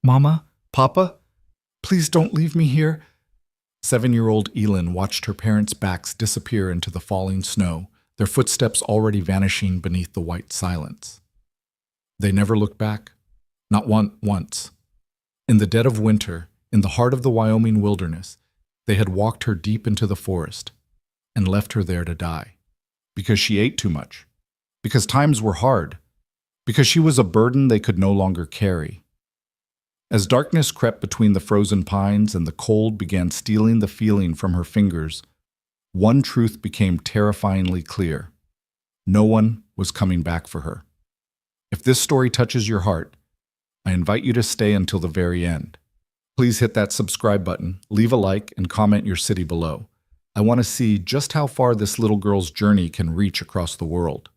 Mama? Papa? Please don't leave me here. 7-year-old Elin watched her parents' backs disappear into the falling snow, their footsteps already vanishing beneath the white silence. They never looked back. Not once. In the dead of winter, in the heart of the Wyoming wilderness, they had walked her deep into the forest and left her there to die. Because she ate too much. Because times were hard. Because she was a burden they could no longer carry. As darkness crept between the frozen pines and the cold began stealing the feeling from her fingers, one truth became terrifyingly clear. No one was coming back for her. If this story touches your heart, I invite you to stay until the very end. Please hit that subscribe button, leave a like, and comment your city below. I want to see just how far this little girl's journey can reach across the world.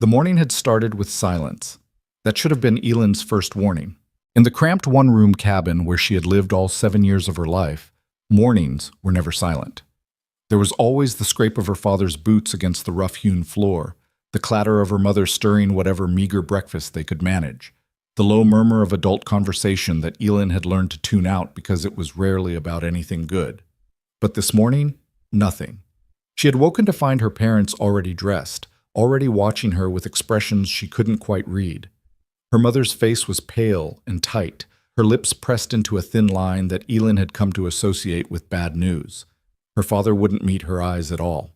The morning had started with silence. That should have been Elin's first warning. In the cramped one-room cabin where she had lived all 7 years of her life, mornings were never silent. There was always the scrape of her father's boots against the rough-hewn floor, the clatter of her mother stirring whatever meager breakfast they could manage, the low murmur of adult conversation that Elin had learned to tune out because it was rarely about anything good. But this morning, nothing. She had woken to find her parents already dressed, already watching her with expressions she couldn't quite read. Her mother's face was pale and tight, her lips pressed into a thin line that Elin had come to associate with bad news. Her father wouldn't meet her eyes at all.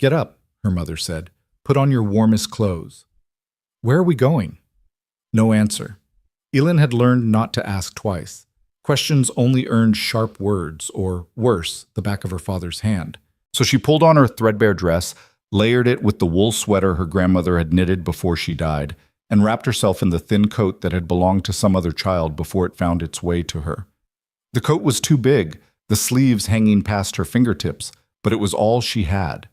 "Get up," her mother said. "Put on your warmest clothes." "Where are we going?" No answer. Elin had learned not to ask twice. Questions only earned sharp words, or worse, the back of her father's hand. So she pulled on her threadbare dress, layered it with the wool sweater her grandmother had knitted before she died, and wrapped herself in the thin coat that had belonged to some other child before it found its way to her. The coat was too big, the sleeves hanging past her fingertips, but it was all she had.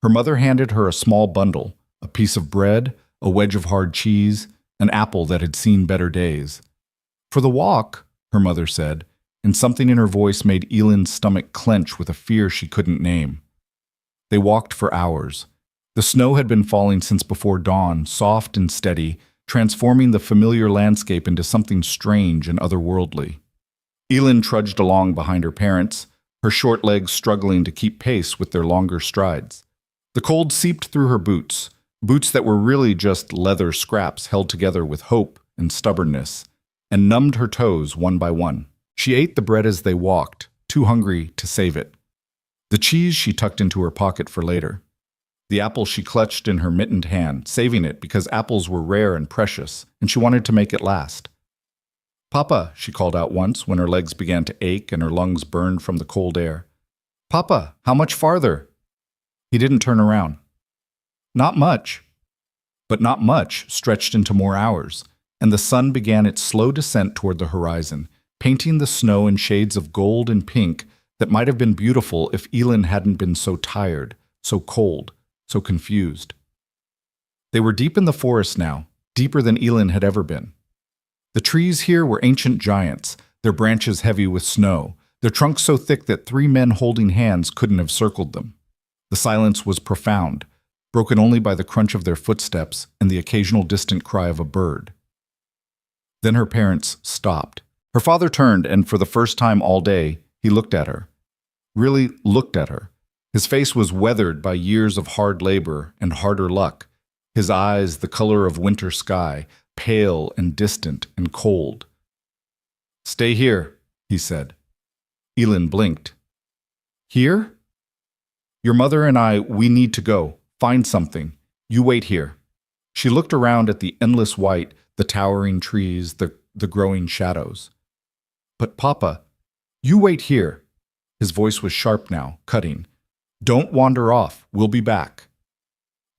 Her mother handed her a small bundle, a piece of bread, a wedge of hard cheese, an apple that had seen better days. "For the walk," her mother said, and something in her voice made Elin's stomach clench with a fear she couldn't name. They walked for hours. The snow had been falling since before dawn, soft and steady, transforming the familiar landscape into something strange and otherworldly. Elin trudged along behind her parents, her short legs struggling to keep pace with their longer strides. The cold seeped through her boots that were really just leather scraps held together with hope and stubbornness, and numbed her toes one by one. She ate the bread as they walked, too hungry to save it. The cheese she tucked into her pocket for later. The apple she clutched in her mittened hand, saving it because apples were rare and precious, and she wanted to make it last. "Papa," she called out once when her legs began to ache and her lungs burned from the cold air. "Papa, how much farther?" He didn't turn around. "Not much." But not much stretched into more hours, and the sun began its slow descent toward the horizon, painting the snow in shades of gold and pink that might have been beautiful if Elin hadn't been so tired, so cold, so confused. They were deep in the forest now, deeper than Elin had ever been. The trees here were ancient giants, their branches heavy with snow, their trunks so thick that 3 men holding hands couldn't have circled them. The silence was profound, broken only by the crunch of their footsteps and the occasional distant cry of a bird. Then her parents stopped. Her father turned, and for the first time all day, he looked at her. Really looked at her. His face was weathered by years of hard labor and harder luck, his eyes the color of winter sky, pale and distant and cold. "Stay here," he said. Elin blinked. "Here? Your mother and we need to go. Find something. You wait here." She looked around at the endless white, the towering trees, the growing shadows. "But Papa, you wait here." His voice was sharp now, cutting. "Don't wander off. We'll be back."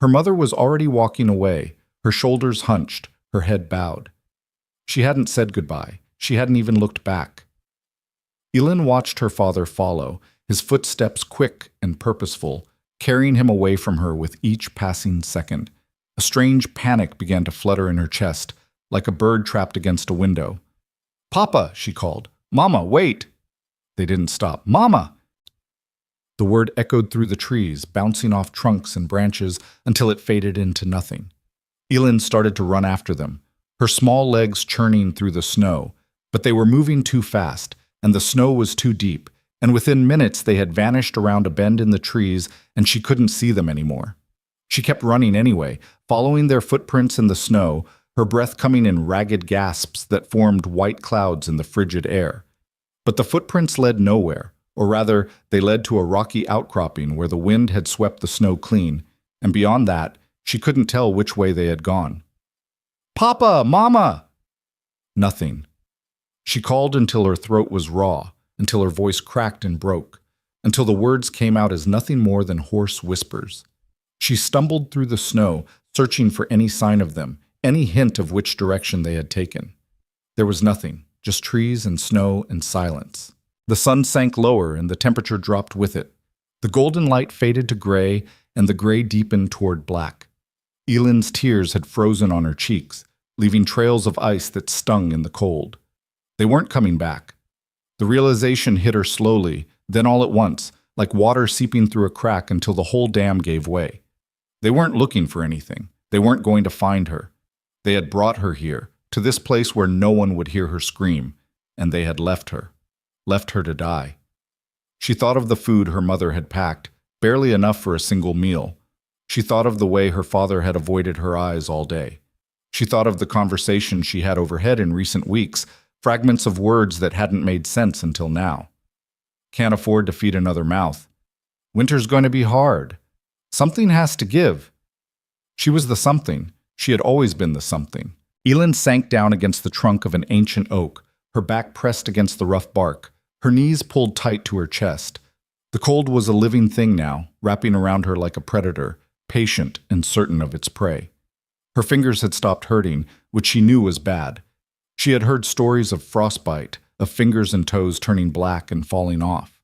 Her mother was already walking away, her shoulders hunched, her head bowed. She hadn't said goodbye. She hadn't even looked back. Elin watched her father follow, his footsteps quick and purposeful, carrying him away from her with each passing second. A strange panic began to flutter in her chest, like a bird trapped against a window. "Papa," she called. "Mama, wait!" They didn't stop. "Mama!" The word echoed through the trees, bouncing off trunks and branches until it faded into nothing. Elin started to run after them. her small legs churning through the snow, but they were moving too fast, and the snow was too deep, and within minutes they had vanished around a bend in the trees, and she couldn't see them anymore. She kept running anyway, following their footprints in the snow, her breath coming in ragged gasps that formed white clouds in the frigid air. But the footprints led nowhere, or rather, they led to a rocky outcropping where the wind had swept the snow clean, and beyond that, she couldn't tell which way they had gone. "Papa! Mama!" Nothing. She called until her throat was raw, until her voice cracked and broke, until the words came out as nothing more than hoarse whispers. She stumbled through the snow, searching for any sign of them, any hint of which direction they had taken. There was nothing, just trees and snow and silence. The sun sank lower and the temperature dropped with it. The golden light faded to gray, and the gray deepened toward black. Elin's tears had frozen on her cheeks, leaving trails of ice that stung in the cold. They weren't coming back. The realization hit her slowly, then all at once, like water seeping through a crack until the whole dam gave way. They weren't looking for anything. They weren't going to find her. They had brought her here, to this place where no one would hear her scream, and they had left her to die. She thought of the food her mother had packed, barely enough for a single meal. She thought of the way her father had avoided her eyes all day. She thought of the conversation she had overhead in recent weeks, fragments of words that hadn't made sense until now. Can't afford to feed another mouth. Winter's going to be hard. Something has to give. She was the something. She had always been the something. Elin sank down against the trunk of an ancient oak, her back pressed against the rough bark, her knees pulled tight to her chest. The cold was a living thing now, wrapping around her like a predator, patient and certain of its prey. Her fingers had stopped hurting, which she knew was bad. She had heard stories of frostbite, of fingers and toes turning black and falling off.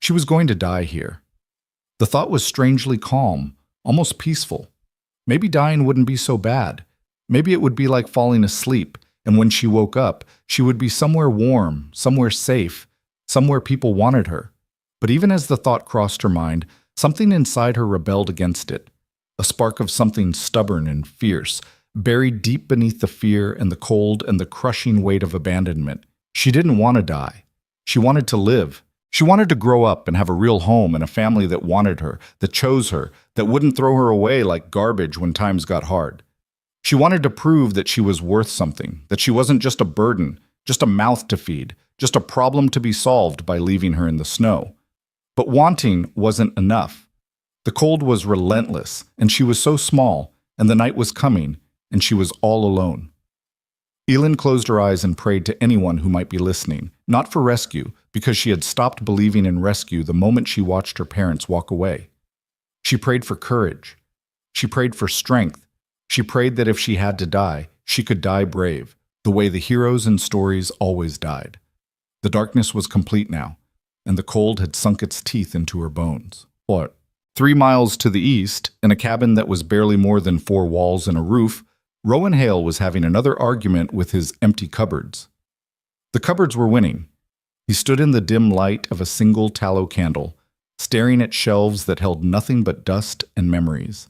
She was going to die here. The thought was strangely calm, almost peaceful. Maybe dying wouldn't be so bad. Maybe it would be like falling asleep, and when she woke up, she would be somewhere warm, somewhere safe, somewhere people wanted her. But even as the thought crossed her mind, something inside her rebelled against it. A spark of something stubborn and fierce, buried deep beneath the fear and the cold and the crushing weight of abandonment. She didn't want to die. She wanted to live. She wanted to grow up and have a real home and a family that wanted her, that chose her, that wouldn't throw her away like garbage when times got hard. She wanted to prove that she was worth something, that she wasn't just a burden, just a mouth to feed, just a problem to be solved by leaving her in the snow. But wanting wasn't enough. The cold was relentless, and she was so small, and the night was coming, and she was all alone. Elin closed her eyes and prayed to anyone who might be listening, not for rescue, because she had stopped believing in rescue the moment she watched her parents walk away. She prayed for courage. She prayed for strength. She prayed that if she had to die, she could die brave, the way the heroes in stories always died. The darkness was complete now, and the cold had sunk its teeth into her bones. 3 miles to the east, in a cabin that was barely more than 4 walls and a roof, Rowan Hale was having another argument with his empty cupboards. The cupboards were winning. He stood in the dim light of a single tallow candle, staring at shelves that held nothing but dust and memories.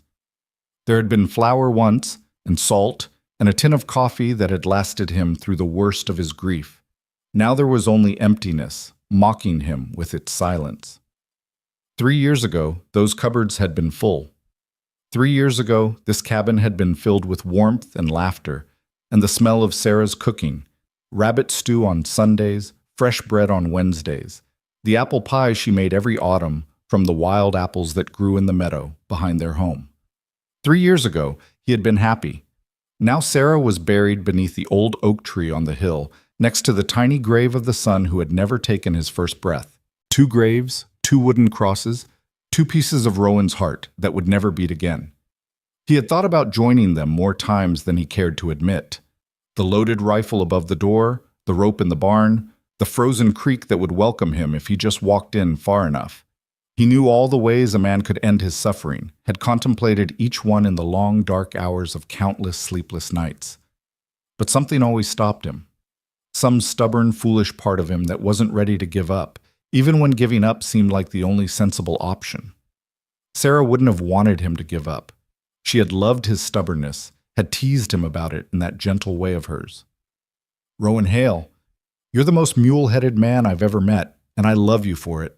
There had been flour once, and salt, and a tin of coffee that had lasted him through the worst of his grief. Now there was only emptiness, mocking him with its silence. 3 years ago, those cupboards had been full. 3 years ago, this cabin had been filled with warmth and laughter, and the smell of Sarah's cooking, rabbit stew on Sundays, fresh bread on Wednesdays, the apple pie she made every autumn from the wild apples that grew in the meadow behind their home. 3 years ago, he had been happy. Now Sarah was buried beneath the old oak tree on the hill, next to the tiny grave of the son who had never taken his first breath. 2 graves, 2 wooden crosses, 2 pieces of Rowan's heart that would never beat again. He had thought about joining them more times than he cared to admit. The loaded rifle above the door, the rope in the barn, the frozen creek that would welcome him if he just walked in far enough. He knew all the ways a man could end his suffering, had contemplated each one in the long, dark hours of countless sleepless nights. But something always stopped him. Some stubborn, foolish part of him that wasn't ready to give up, even when giving up seemed like the only sensible option. Sarah wouldn't have wanted him to give up. She had loved his stubbornness, had teased him about it in that gentle way of hers. "Rowan Hale, you're the most mule-headed man I've ever met, and I love you for it."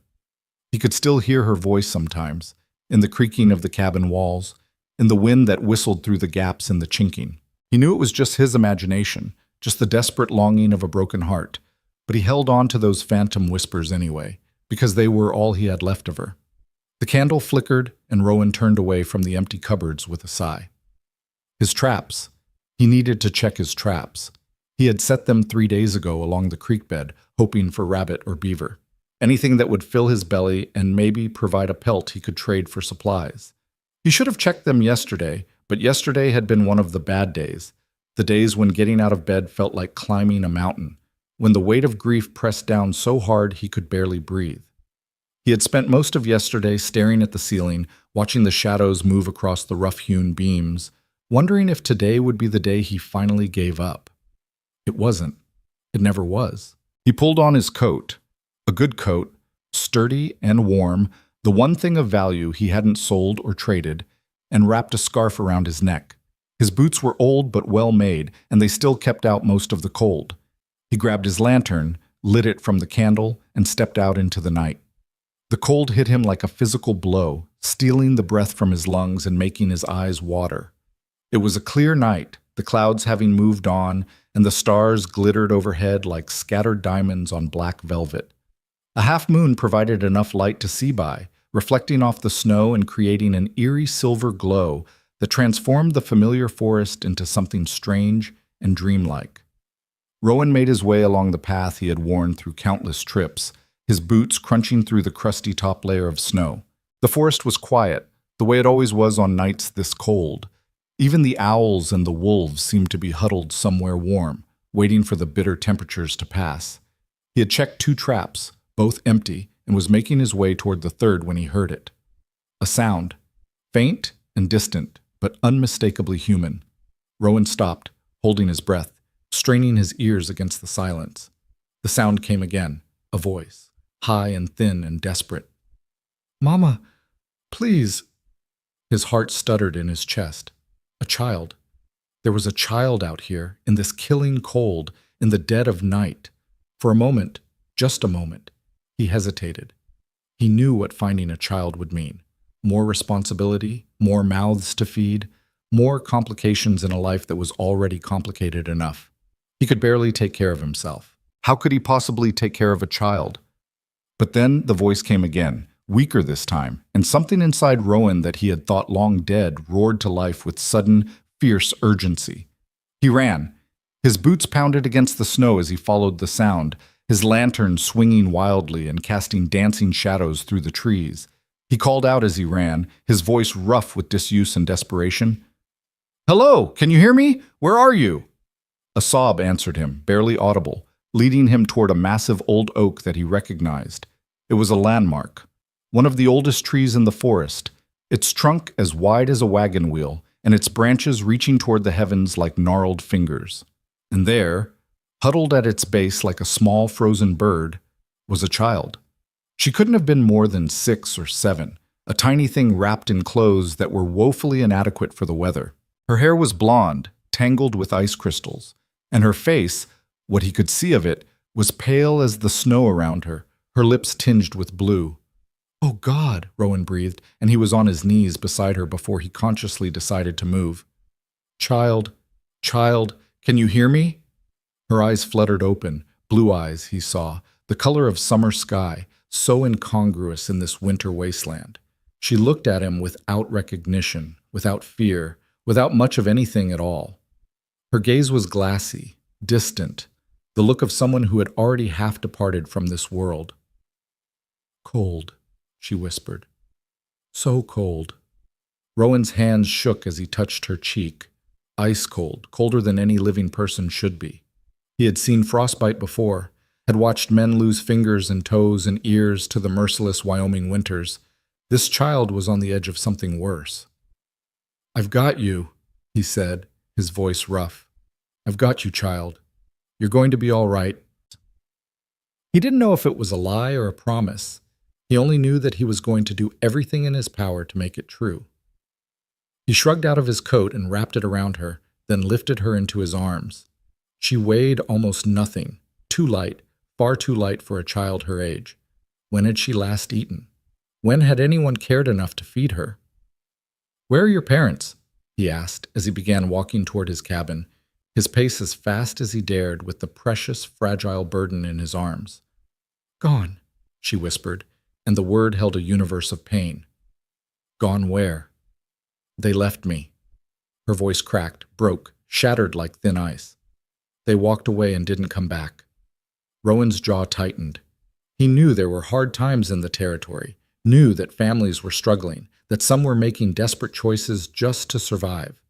He could still hear her voice sometimes, in the creaking of the cabin walls, in the wind that whistled through the gaps in the chinking. He knew it was just his imagination, just the desperate longing of a broken heart, but he held on to those phantom whispers anyway, because they were all he had left of her. The candle flickered, and Rowan turned away from the empty cupboards with a sigh. His traps. He needed to check his traps. He had set them 3 days ago along the creek bed, hoping for rabbit or beaver. Anything that would fill his belly and maybe provide a pelt he could trade for supplies. He should have checked them yesterday, but yesterday had been one of the bad days, the days when getting out of bed felt like climbing a mountain, when the weight of grief pressed down so hard he could barely breathe. He had spent most of yesterday staring at the ceiling, watching the shadows move across the rough-hewn beams, wondering if today would be the day he finally gave up. It wasn't. It never was. He pulled on his coat, a good coat, sturdy and warm, the one thing of value he hadn't sold or traded, and wrapped a scarf around his neck. His boots were old but well made, and they still kept out most of the cold. He grabbed his lantern, lit it from the candle, and stepped out into the night. The cold hit him like a physical blow, stealing the breath from his lungs and making his eyes water. It was a clear night, the clouds having moved on, and the stars glittered overhead like scattered diamonds on black velvet. A half-moon provided enough light to see by, reflecting off the snow and creating an eerie silver glow that transformed the familiar forest into something strange and dreamlike. Rowan made his way along the path he had worn through countless trips, his boots crunching through the crusty top layer of snow. The forest was quiet, the way it always was on nights this cold. Even the owls and the wolves seemed to be huddled somewhere warm, waiting for the bitter temperatures to pass. He had checked 2 traps, both empty, and was making his way toward the third when he heard it. A sound, faint and distant, but unmistakably human. Rowan stopped, holding his breath, straining his ears against the silence. The sound came again, a voice, high and thin and desperate. "Mama, please." His heart stuttered in his chest. A child. There was a child out here, in this killing cold, in the dead of night. For a moment, just a moment, he hesitated. He knew what finding a child would mean. More responsibility, more mouths to feed, more complications in a life that was already complicated enough. He could barely take care of himself. How could he possibly take care of a child? But then the voice came again, weaker this time, and something inside Rowan that he had thought long dead roared to life with sudden, fierce urgency. He ran. His boots pounded against the snow as he followed the sound, his lantern swinging wildly and casting dancing shadows through the trees. He called out as he ran, his voice rough with disuse and desperation. "Hello, can you hear me? Where are you?" A sob answered him, barely audible, leading him toward a massive old oak that he recognized. It was a landmark, one of the oldest trees in the forest, its trunk as wide as a wagon wheel, and its branches reaching toward the heavens like gnarled fingers. And there, huddled at its base like a small frozen bird, was a child. She couldn't have been more than 6 or 7, a tiny thing wrapped in clothes that were woefully inadequate for the weather. Her hair was blonde, tangled with ice crystals, and her face, what he could see of it, was pale as the snow around her, her lips tinged with blue. "Oh God," Rowan breathed, and he was on his knees beside her before he consciously decided to move. Child, can you hear me?" Her eyes fluttered open, blue eyes, he saw, the color of summer sky, so incongruous in this winter wasteland. She looked at him without recognition, without fear, without much of anything at all. Her gaze was glassy, distant, the look of someone who had already half departed from this world. "Cold," she whispered. "So cold." Rowan's hands shook as he touched her cheek. Ice cold, colder than any living person should be. He had seen frostbite before, had watched men lose fingers and toes and ears to the merciless Wyoming winters. This child was on the edge of something worse. "I've got you," he said, his voice rough. "I've got you, child. You're going to be all right." He didn't know if it was a lie or a promise. He only knew that he was going to do everything in his power to make it true. He shrugged out of his coat and wrapped it around her, then lifted her into his arms. She weighed almost nothing, too light, far too light for a child her age. When had she last eaten? When had anyone cared enough to feed her? "Where are your parents?" he asked as he began walking toward his cabin, his pace as fast as he dared with the precious, fragile burden in his arms. "Gone," she whispered, and the word held a universe of pain. "Gone where?" "They left me." Her voice cracked, broke, shattered like thin ice. "They walked away and didn't come back." Rowan's jaw tightened. He knew there were hard times in the territory, knew that families were struggling, that some were making desperate choices just to survive.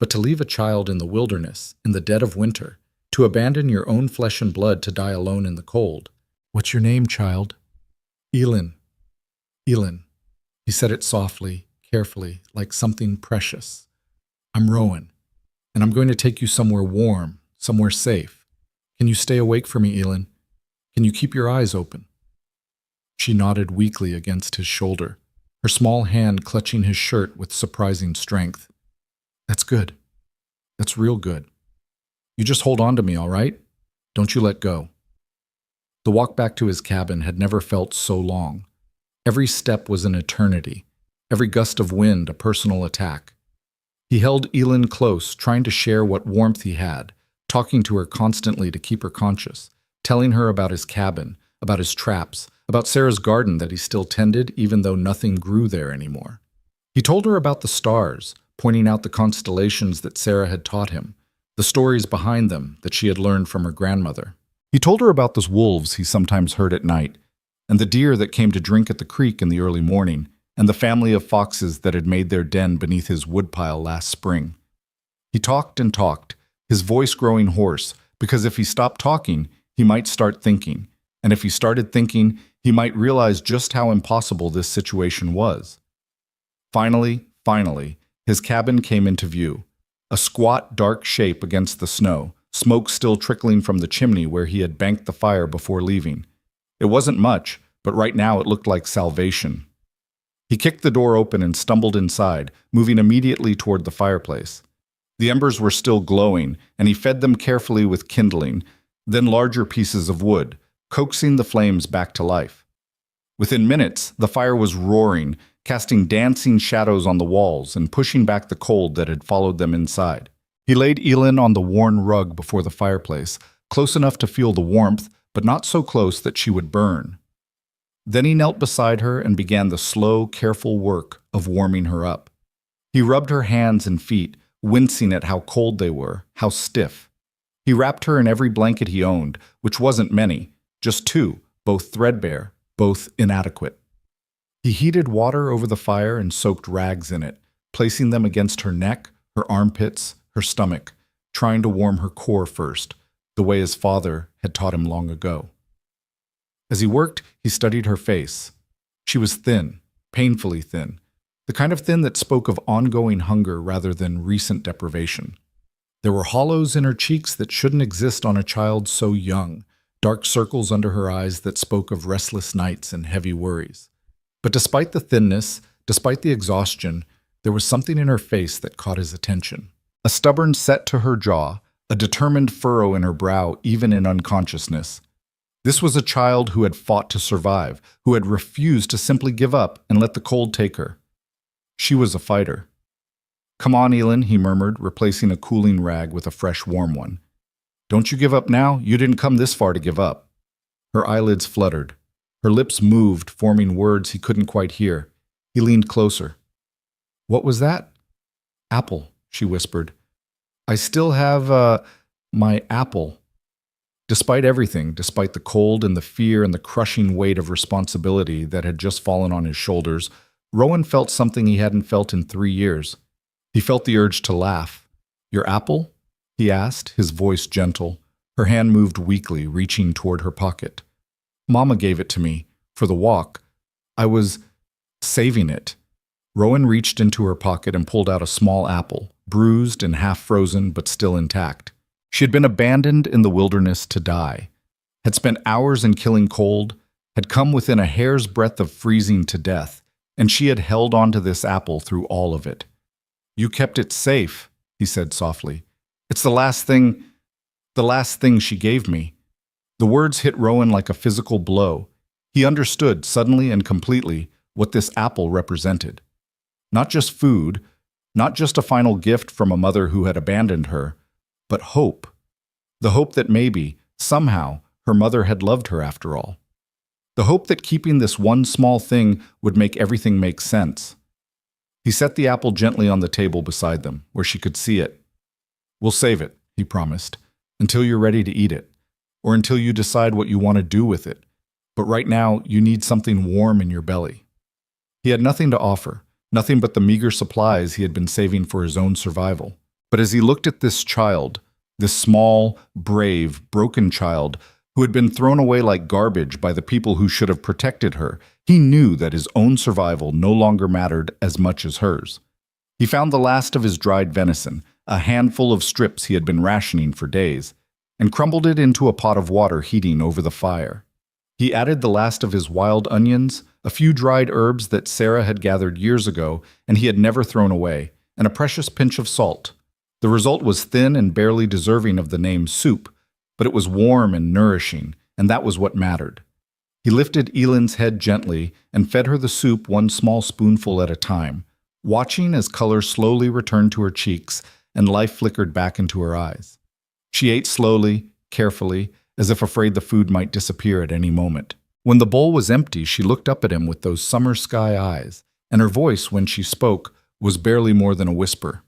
But to leave a child in the wilderness, in the dead of winter, to abandon your own flesh and blood to die alone in the cold. "What's your name, child?" "Elin. Elin." He said it softly, carefully, like something precious. "I'm Rowan, and I'm going to take you somewhere warm, somewhere safe. Can you stay awake for me, Elin? Can you keep your eyes open?" She nodded weakly against his shoulder, her small hand clutching his shirt with surprising strength. "That's good. That's real good. You just hold on to me, all right? Don't you let go." The walk back to his cabin had never felt so long. Every step was an eternity, every gust of wind a personal attack. He held Elin close, trying to share what warmth he had, talking to her constantly to keep her conscious, telling her about his cabin, about his traps, about Sarah's garden that he still tended even though nothing grew there anymore. He told her about the stars, pointing out the constellations that Sarah had taught him, the stories behind them that she had learned from her grandmother. He told her about those wolves he sometimes heard at night, and the deer that came to drink at the creek in the early morning, and the family of foxes that had made their den beneath his woodpile last spring. He talked and talked, his voice growing hoarse, because if he stopped talking, he might start thinking, and if he started thinking, he might realize just how impossible this situation was. Finally, his cabin came into view, a squat, dark shape against the snow, smoke still trickling from the chimney where he had banked the fire before leaving. It wasn't much, but right now it looked like salvation. He kicked the door open and stumbled inside, moving immediately toward the fireplace. The embers were still glowing, and he fed them carefully with kindling, then larger pieces of wood, coaxing the flames back to life. Within minutes, the fire was roaring, casting dancing shadows on the walls and pushing back the cold that had followed them inside. He laid Elin on the worn rug before the fireplace, close enough to feel the warmth, but not so close that she would burn. Then he knelt beside her and began the slow, careful work of warming her up. He rubbed her hands and feet, wincing at how cold they were, how stiff. He wrapped her in every blanket he owned, which wasn't many, just two, both threadbare, both inadequate. He heated water over the fire and soaked rags in it, placing them against her neck, her armpits, her stomach, trying to warm her core first, the way his father had taught him long ago. As he worked, he studied her face. She was thin, painfully thin, the kind of thin that spoke of ongoing hunger rather than recent deprivation. There were hollows in her cheeks that shouldn't exist on a child so young, dark circles under her eyes that spoke of restless nights and heavy worries. But despite the thinness, despite the exhaustion, there was something in her face that caught his attention. A stubborn set to her jaw, a determined furrow in her brow even in unconsciousness. This was a child who had fought to survive, who had refused to simply give up and let the cold take her. She was a fighter. "Come on, Elin," he murmured, replacing a cooling rag with a fresh warm one. "Don't you give up now? You didn't come this far to give up." Her eyelids fluttered. Her lips moved, forming words he couldn't quite hear. He leaned closer. "What was that?" "Apple," she whispered. "I still have, my apple." Despite everything, despite the cold and the fear and the crushing weight of responsibility that had just fallen on his shoulders, Rowan felt something he hadn't felt in 3 years. He felt the urge to laugh. "Your apple?" he asked, his voice gentle. Her hand moved weakly, reaching toward her pocket. "Mama gave it to me, for the walk. I was saving it." Rowan reached into her pocket and pulled out a small apple, bruised and half frozen but still intact. She had been abandoned in the wilderness to die, had spent hours in killing cold, had come within a hair's breadth of freezing to death, and she had held on to this apple through all of it. "You kept it safe," he said softly. It's the last thing she gave me. The words hit Rowan like a physical blow. He understood, suddenly and completely, what this apple represented. Not just food, not just a final gift from a mother who had abandoned her, but hope. The hope that maybe, somehow, her mother had loved her after all. The hope that keeping this one small thing would make everything make sense. He set the apple gently on the table beside them, where she could see it. "We'll save it," he promised, "until you're ready to eat it, or until you decide what you want to do with it. But right now, you need something warm in your belly." He had nothing to offer, nothing but the meager supplies he had been saving for his own survival. But as he looked at this child, this small, brave, broken child who had been thrown away like garbage by the people who should have protected her, he knew that his own survival no longer mattered as much as hers. He found the last of his dried venison, a handful of strips he had been rationing for days, and crumbled it into a pot of water heating over the fire. He added the last of his wild onions, a few dried herbs that Sarah had gathered years ago and he had never thrown away, and a precious pinch of salt. The result was thin and barely deserving of the name soup, but it was warm and nourishing, and that was what mattered. He lifted Elin's head gently and fed her the soup one small spoonful at a time, watching as color slowly returned to her cheeks and life flickered back into her eyes. She ate slowly, carefully, as if afraid the food might disappear at any moment. When the bowl was empty, she looked up at him with those summer sky eyes, and her voice, when she spoke, was barely more than a whisper.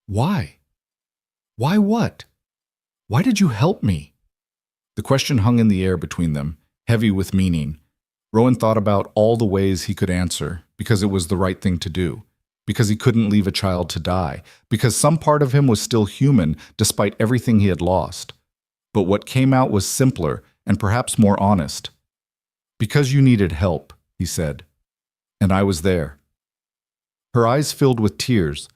"Why? Why what? Why did you help me?" The question hung in the air between them, heavy with meaning. Rowan thought about all the ways he could answer, because it was the right thing to do, because he couldn't leave a child to die, because some part of him was still human despite everything he had lost. But what came out was simpler and perhaps more honest. "Because you needed help," he said, "and I was there." Her eyes filled with tears,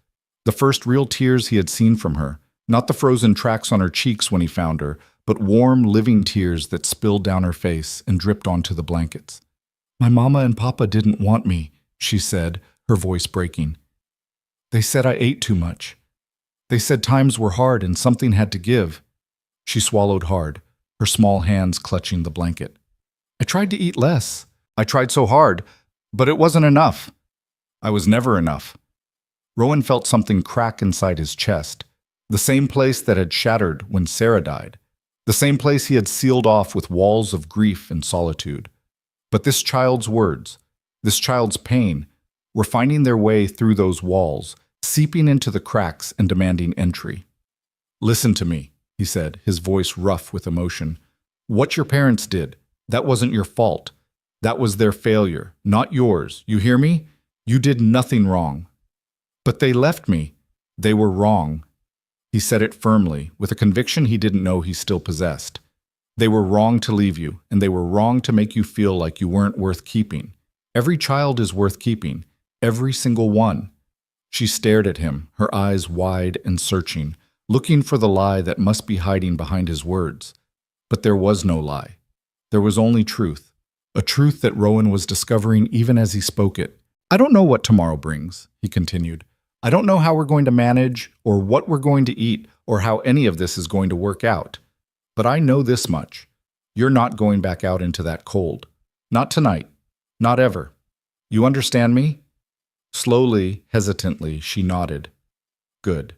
the first real tears he had seen from her, not the frozen tracks on her cheeks when he found her, but warm, living tears that spilled down her face and dripped onto the blankets. "My mama and papa didn't want me," she said, her voice breaking. "They said I ate too much. They said times were hard and something had to give." She swallowed hard, her small hands clutching the blanket. "I tried to eat less. I tried so hard, but it wasn't enough. I was never enough." Rowan felt something crack inside his chest, the same place that had shattered when Sarah died, the same place he had sealed off with walls of grief and solitude. But this child's words, this child's pain, were finding their way through those walls, seeping into the cracks and demanding entry. "Listen to me," he said, his voice rough with emotion. "What your parents did, that wasn't your fault. That was their failure, not yours. You hear me? You did nothing wrong. But they left me. They were wrong." He said it firmly, with a conviction he didn't know he still possessed. "They were wrong to leave you, and they were wrong to make you feel like you weren't worth keeping. Every child is worth keeping, every single one." She stared at him, her eyes wide and searching, looking for the lie that must be hiding behind his words. But there was no lie. There was only truth, a truth that Rowan was discovering even as he spoke it. "I don't know what tomorrow brings," he continued. "I don't know how we're going to manage, or what we're going to eat, or how any of this is going to work out. But I know this much. You're not going back out into that cold. Not tonight. Not ever. You understand me?" Slowly, hesitantly, she nodded. "Good."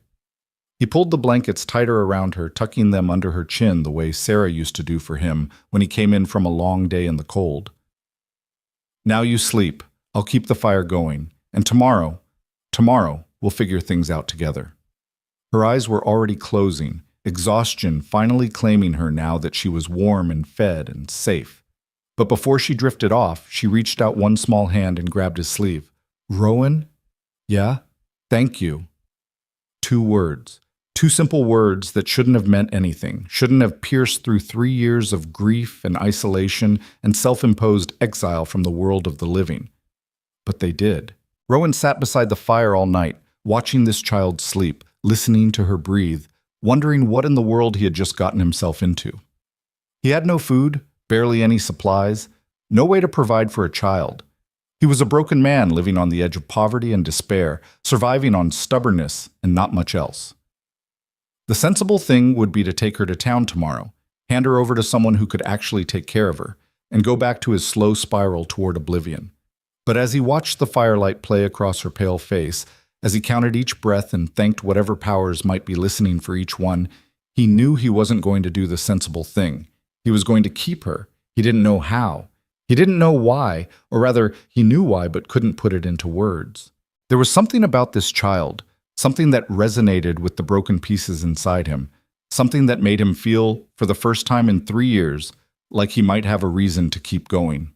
He pulled the blankets tighter around her, tucking them under her chin the way Sarah used to do for him when he came in from a long day in the cold. "Now you sleep. I'll keep the fire going. And tomorrow, we'll figure things out together." Her eyes were already closing, exhaustion finally claiming her now that she was warm and fed and safe. But before she drifted off, she reached out one small hand and grabbed his sleeve. "Rowan? Yeah? Thank you." 2 words. 2 simple words that shouldn't have meant anything, shouldn't have pierced through 3 years of grief and isolation and self-imposed exile from the world of the living. But they did. Rowan sat beside the fire all night, watching this child sleep, listening to her breathe, wondering what in the world he had just gotten himself into. He had no food, barely any supplies, no way to provide for a child. He was a broken man living on the edge of poverty and despair, surviving on stubbornness and not much else. The sensible thing would be to take her to town tomorrow, hand her over to someone who could actually take care of her, and go back to his slow spiral toward oblivion. But as he watched the firelight play across her pale face, as he counted each breath and thanked whatever powers might be listening for each one, he knew he wasn't going to do the sensible thing. He was going to keep her. He didn't know how. He didn't know why, or rather, he knew why but couldn't put it into words. There was something about this child, something that resonated with the broken pieces inside him, something that made him feel, for the first time in 3 years, like he might have a reason to keep going.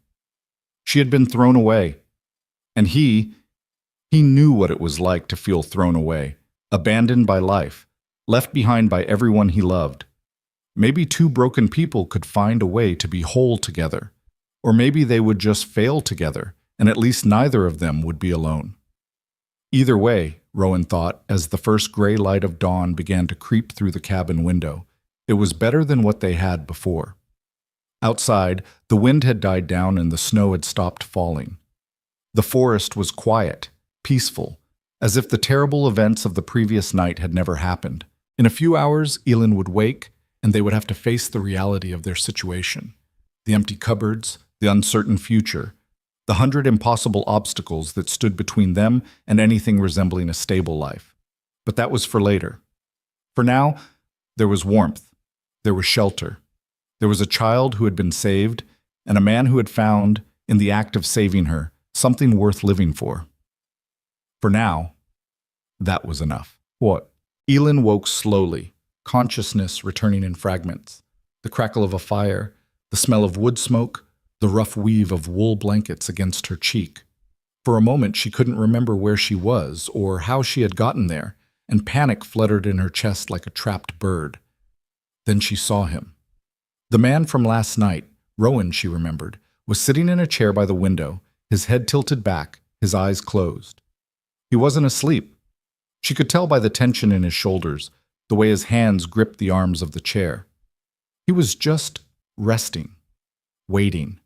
She had been thrown away, and he knew what it was like to feel thrown away, abandoned by life, left behind by everyone he loved. Maybe two broken people could find a way to be whole together, or maybe they would just fail together, and at least neither of them would be alone. Either way, Rowan thought, as the first gray light of dawn began to creep through the cabin window, it was better than what they had before. Outside, the wind had died down and the snow had stopped falling. The forest was quiet, peaceful, as if the terrible events of the previous night had never happened. In a few hours, Elin would wake, and they would have to face the reality of their situation. The empty cupboards, the uncertain future, the 100 impossible obstacles that stood between them and anything resembling a stable life. But that was for later. For now, there was warmth, there was shelter, there was a child who had been saved, and a man who had found, in the act of saving her, something worth living for. For now, that was enough. What? Elin woke slowly, consciousness returning in fragments. The crackle of a fire, the smell of wood smoke, the rough weave of wool blankets against her cheek. For a moment she couldn't remember where she was or how she had gotten there, and panic fluttered in her chest like a trapped bird. Then she saw him. The man from last night, Rowan, she remembered, was sitting in a chair by the window, his head tilted back, his eyes closed. He wasn't asleep. She could tell by the tension in his shoulders, the way his hands gripped the arms of the chair. He was just resting, waiting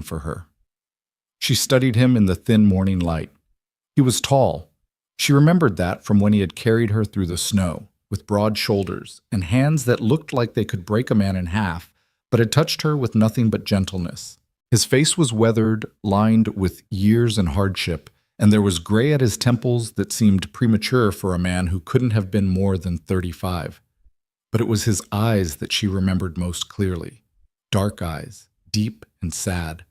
for her. She studied him in the thin morning light. He was tall. She remembered that from when he had carried her through the snow, with broad shoulders and hands that looked like they could break a man in half, but had touched her with nothing but gentleness. His face was weathered, lined with years and hardship, and there was gray at his temples that seemed premature for a man who couldn't have been more than 35. But it was his eyes that she remembered most clearly. Dark eyes, deep and sad,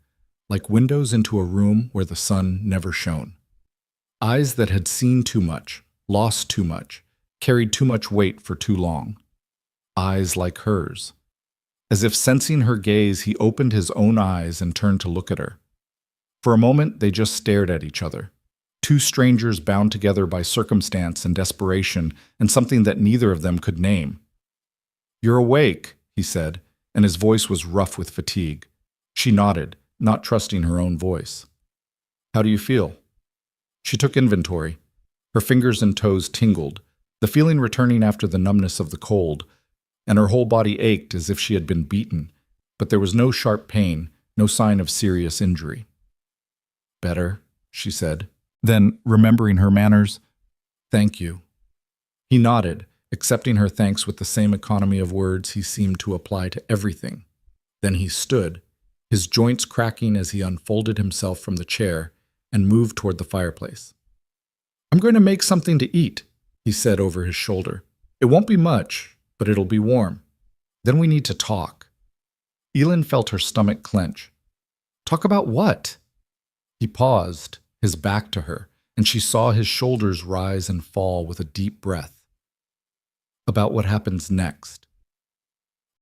like windows into a room where the sun never shone. Eyes that had seen too much, lost too much, carried too much weight for too long. Eyes like hers. As if sensing her gaze, he opened his own eyes and turned to look at her. For a moment, they just stared at each other. Two strangers bound together by circumstance and desperation and something that neither of them could name. "You're awake," he said, and his voice was rough with fatigue. She nodded, not trusting her own voice. "How do you feel?" She took inventory. Her fingers and toes tingled, the feeling returning after the numbness of the cold, and her whole body ached as if she had been beaten, but there was no sharp pain, no sign of serious injury. "Better," she said. Then, remembering her manners, "Thank you." He nodded, accepting her thanks with the same economy of words he seemed to apply to everything. Then he stood, his joints cracking as he unfolded himself from the chair and moved toward the fireplace. "I'm going to make something to eat," he said over his shoulder. "It won't be much, but it'll be warm. Then we need to talk." Elin felt her stomach clench. "Talk about what?" He paused, his back to her, and she saw his shoulders rise and fall with a deep breath. "About what happens next."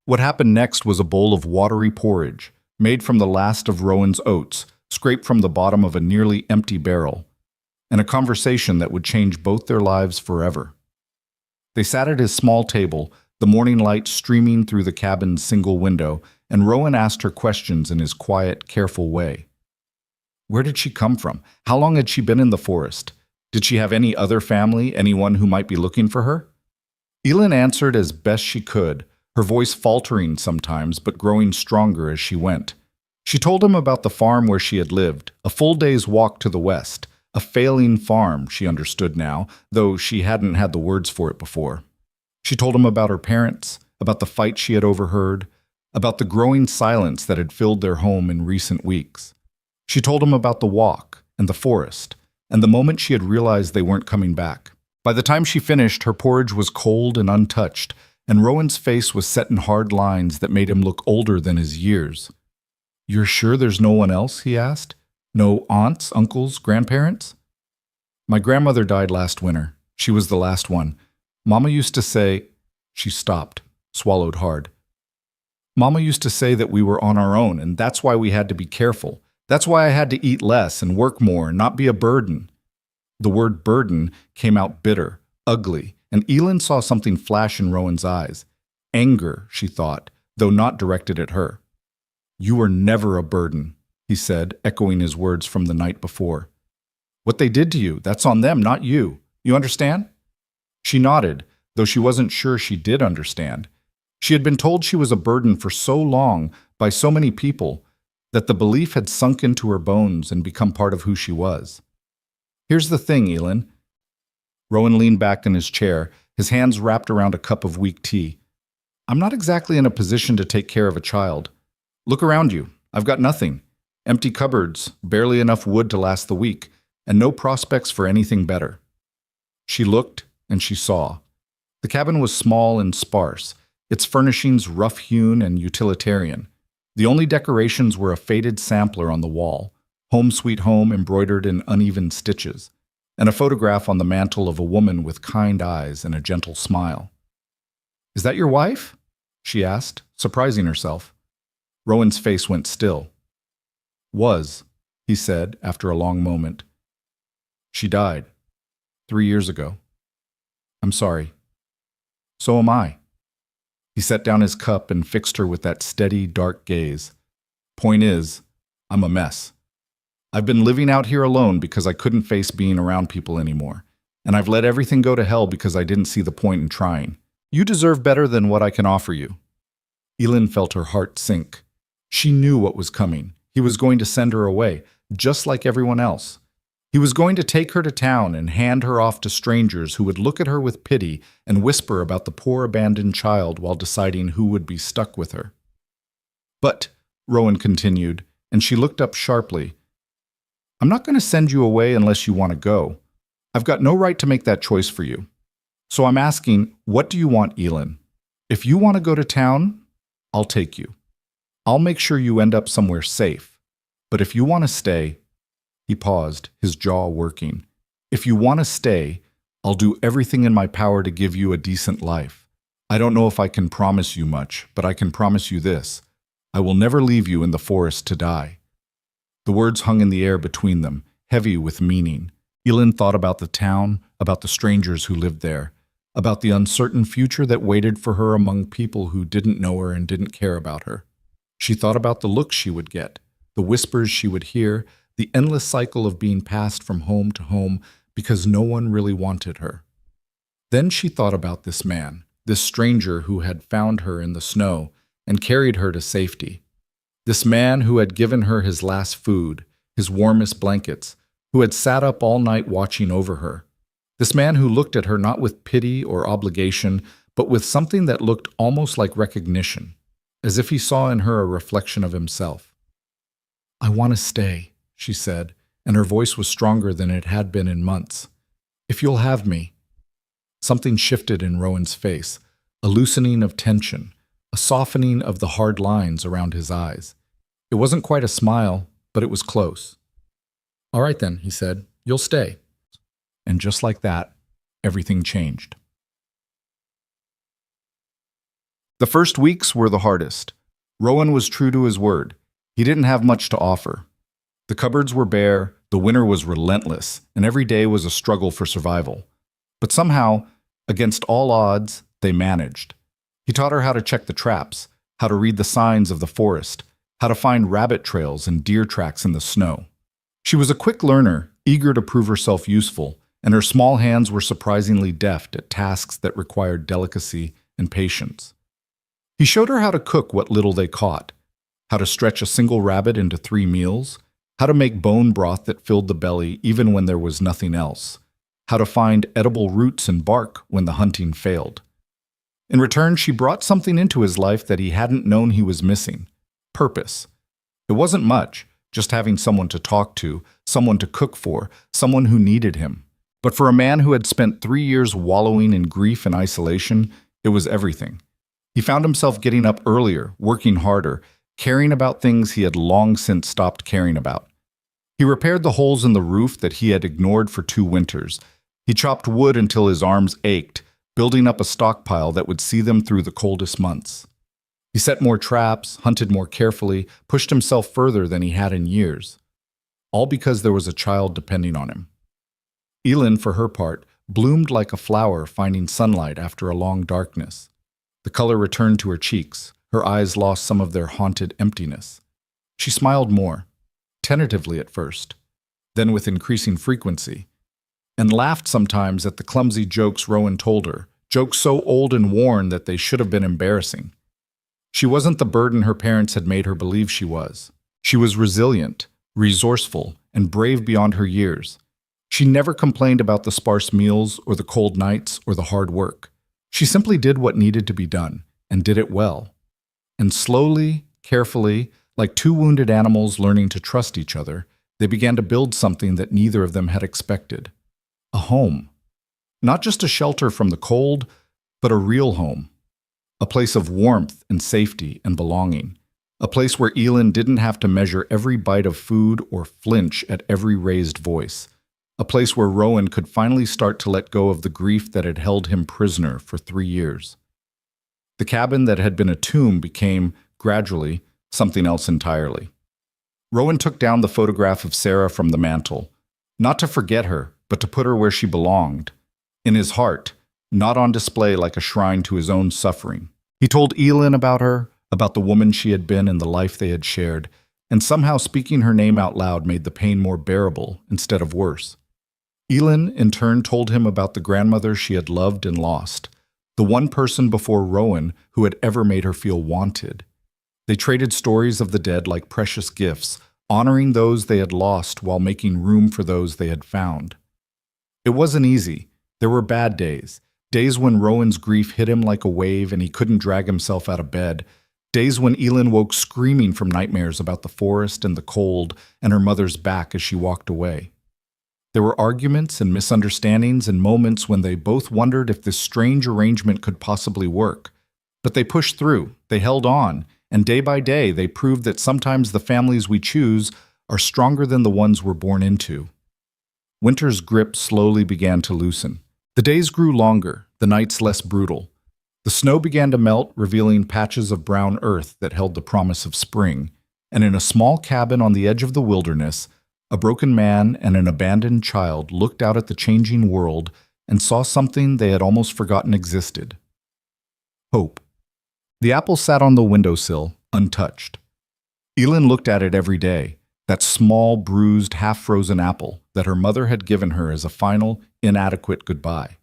What happened next was a bowl of watery porridge, made from the last of Rowan's oats, scraped from the bottom of a nearly empty barrel, and a conversation that would change both their lives forever. They sat at his small table, the morning light streaming through the cabin's single window, and Rowan asked her questions in his quiet, careful way. Where did she come from? How long had she been in the forest? Did she have any other family, anyone who might be looking for her? Elin answered as best she could, her voice faltering sometimes but growing stronger as she went. She told him about the farm where she had lived, a full day's walk to the west, a failing farm, she understood now, though she hadn't had the words for it before. She told him about her parents, about the fight she had overheard, about the growing silence that had filled their home in recent weeks. She told him about the walk and the forest, and the moment she had realized they weren't coming back. By the time she finished, her porridge was cold and untouched, and Rowan's face was set in hard lines that made him look older than his years. "You're sure there's no one else?" he asked. "No aunts, uncles, grandparents?" "My grandmother died last winter. She was the last one. Mama used to say—" She stopped, swallowed hard. "Mama used to say that we were on our own, and that's why we had to be careful. That's why I had to eat less and work more and not be a burden." The word burden came out bitter, ugly, and Elin saw something flash in Rowan's eyes. Anger, she thought, though not directed at her. "You were never a burden," he said, echoing his words from the night before. "What they did to you, that's on them, not you. You understand?" She nodded, though she wasn't sure she did understand. She had been told she was a burden for so long by so many people that the belief had sunk into her bones and become part of who she was. "Here's the thing, Elin." Rowan leaned back in his chair, his hands wrapped around a cup of weak tea. "I'm not exactly in a position to take care of a child. Look around you. I've got nothing. Empty cupboards, barely enough wood to last the week, and no prospects for anything better." She looked, and she saw. The cabin was small and sparse, its furnishings rough-hewn and utilitarian. The only decorations were a faded sampler on the wall, "Home Sweet Home" embroidered in uneven stitches, and a photograph on the mantel of a woman with kind eyes and a gentle smile. "Is that your wife?" she asked, surprising herself. Rowan's face went still. "Was," he said after a long moment. "She died 3 years ago. I'm sorry." "So am I." He set down his cup and fixed her with that steady, dark gaze. "Point is, I'm a mess. I've been living out here alone because I couldn't face being around people anymore, and I've let everything go to hell because I didn't see the point in trying. You deserve better than what I can offer you." Elin felt her heart sink. She knew what was coming. He was going to send her away, just like everyone else. He was going to take her to town and hand her off to strangers who would look at her with pity and whisper about the poor abandoned child while deciding who would be stuck with her. "But," Rowan continued, and she looked up sharply, "I'm not going to send you away unless you want to go. I've got no right to make that choice for you. So I'm asking, what do you want, Elin? If you want to go to town, I'll take you. I'll make sure you end up somewhere safe. But if you want to stay—" He paused, his jaw working. "If you want to stay, I'll do everything in my power to give you a decent life. I don't know if I can promise you much, but I can promise you this. I will never leave you in the forest to die." The words hung in the air between them, heavy with meaning. Elin thought about the town, about the strangers who lived there, about the uncertain future that waited for her among people who didn't know her and didn't care about her. She thought about the looks she would get, the whispers she would hear, the endless cycle of being passed from home to home because no one really wanted her. Then she thought about this man, this stranger who had found her in the snow and carried her to safety. This man who had given her his last food, his warmest blankets, who had sat up all night watching over her. This man who looked at her not with pity or obligation, but with something that looked almost like recognition, as if he saw in her a reflection of himself. "I want to stay," she said, and her voice was stronger than it had been in months. "If you'll have me." Something shifted in Rowan's face, a loosening of tension, a softening of the hard lines around his eyes. It wasn't quite a smile, but it was close. "All right then," he said, "you'll stay." And just like that, everything changed. The first weeks were the hardest. Rowan was true to his word. He didn't have much to offer. The cupboards were bare, the winter was relentless, and every day was a struggle for survival. But somehow, against all odds, they managed. He taught her how to check the traps, how to read the signs of the forest, how to find rabbit trails and deer tracks in the snow. She was a quick learner, eager to prove herself useful, and her small hands were surprisingly deft at tasks that required delicacy and patience. He showed her how to cook what little they caught, how to stretch a single rabbit into 3 meals, how to make bone broth that filled the belly even when there was nothing else, how to find edible roots and bark when the hunting failed. In return, she brought something into his life that he hadn't known he was missing: purpose. It wasn't much, just having someone to talk to, someone to cook for, someone who needed him. But for a man who had spent 3 years wallowing in grief and isolation, it was everything. He found himself getting up earlier, working harder, caring about things he had long since stopped caring about. He repaired the holes in the roof that he had ignored for 2 winters. He chopped wood until his arms ached, building up a stockpile that would see them through the coldest months. He set more traps, hunted more carefully, pushed himself further than he had in years. All because there was a child depending on him. Elin, for her part, bloomed like a flower finding sunlight after a long darkness. The color returned to her cheeks. Her eyes lost some of their haunted emptiness. She smiled more, tentatively at first, then with increasing frequency, and laughed sometimes at the clumsy jokes Rowan told her, jokes so old and worn that they should have been embarrassing. She wasn't the burden her parents had made her believe she was. She was resilient, resourceful, and brave beyond her years. She never complained about the sparse meals or the cold nights or the hard work. She simply did what needed to be done, and did it well. And slowly, carefully, like two wounded animals learning to trust each other, they began to build something that neither of them had expected. A home. Not just a shelter from the cold, but a real home. A place of warmth and safety and belonging. A place where Elin didn't have to measure every bite of food or flinch at every raised voice. A place where Rowan could finally start to let go of the grief that had held him prisoner for 3 years. The cabin that had been a tomb became, gradually, something else entirely. Rowan took down the photograph of Sarah from the mantel, not to forget her, but to put her where she belonged, in his heart, not on display like a shrine to his own suffering. He told Elin about her, about the woman she had been and the life they had shared, and somehow speaking her name out loud made the pain more bearable instead of worse. Elin, in turn, told him about the grandmother she had loved and lost, the one person before Rowan who had ever made her feel wanted. They traded stories of the dead like precious gifts, honoring those they had lost while making room for those they had found. It wasn't easy. There were bad days, days when Rowan's grief hit him like a wave and he couldn't drag himself out of bed, days when Elin woke screaming from nightmares about the forest and the cold and her mother's back as she walked away. There were arguments and misunderstandings and moments when they both wondered if this strange arrangement could possibly work. But they pushed through, they held on, and day by day they proved that sometimes the families we choose are stronger than the ones we're born into. Winter's grip slowly began to loosen. The days grew longer, the nights less brutal. The snow began to melt, revealing patches of brown earth that held the promise of spring, and in a small cabin on the edge of the wilderness, a broken man and an abandoned child looked out at the changing world and saw something they had almost forgotten existed. Hope. The apple sat on the windowsill, untouched. Elin looked at it every day, that small, bruised, half-frozen apple that her mother had given her as a final, inadequate goodbye.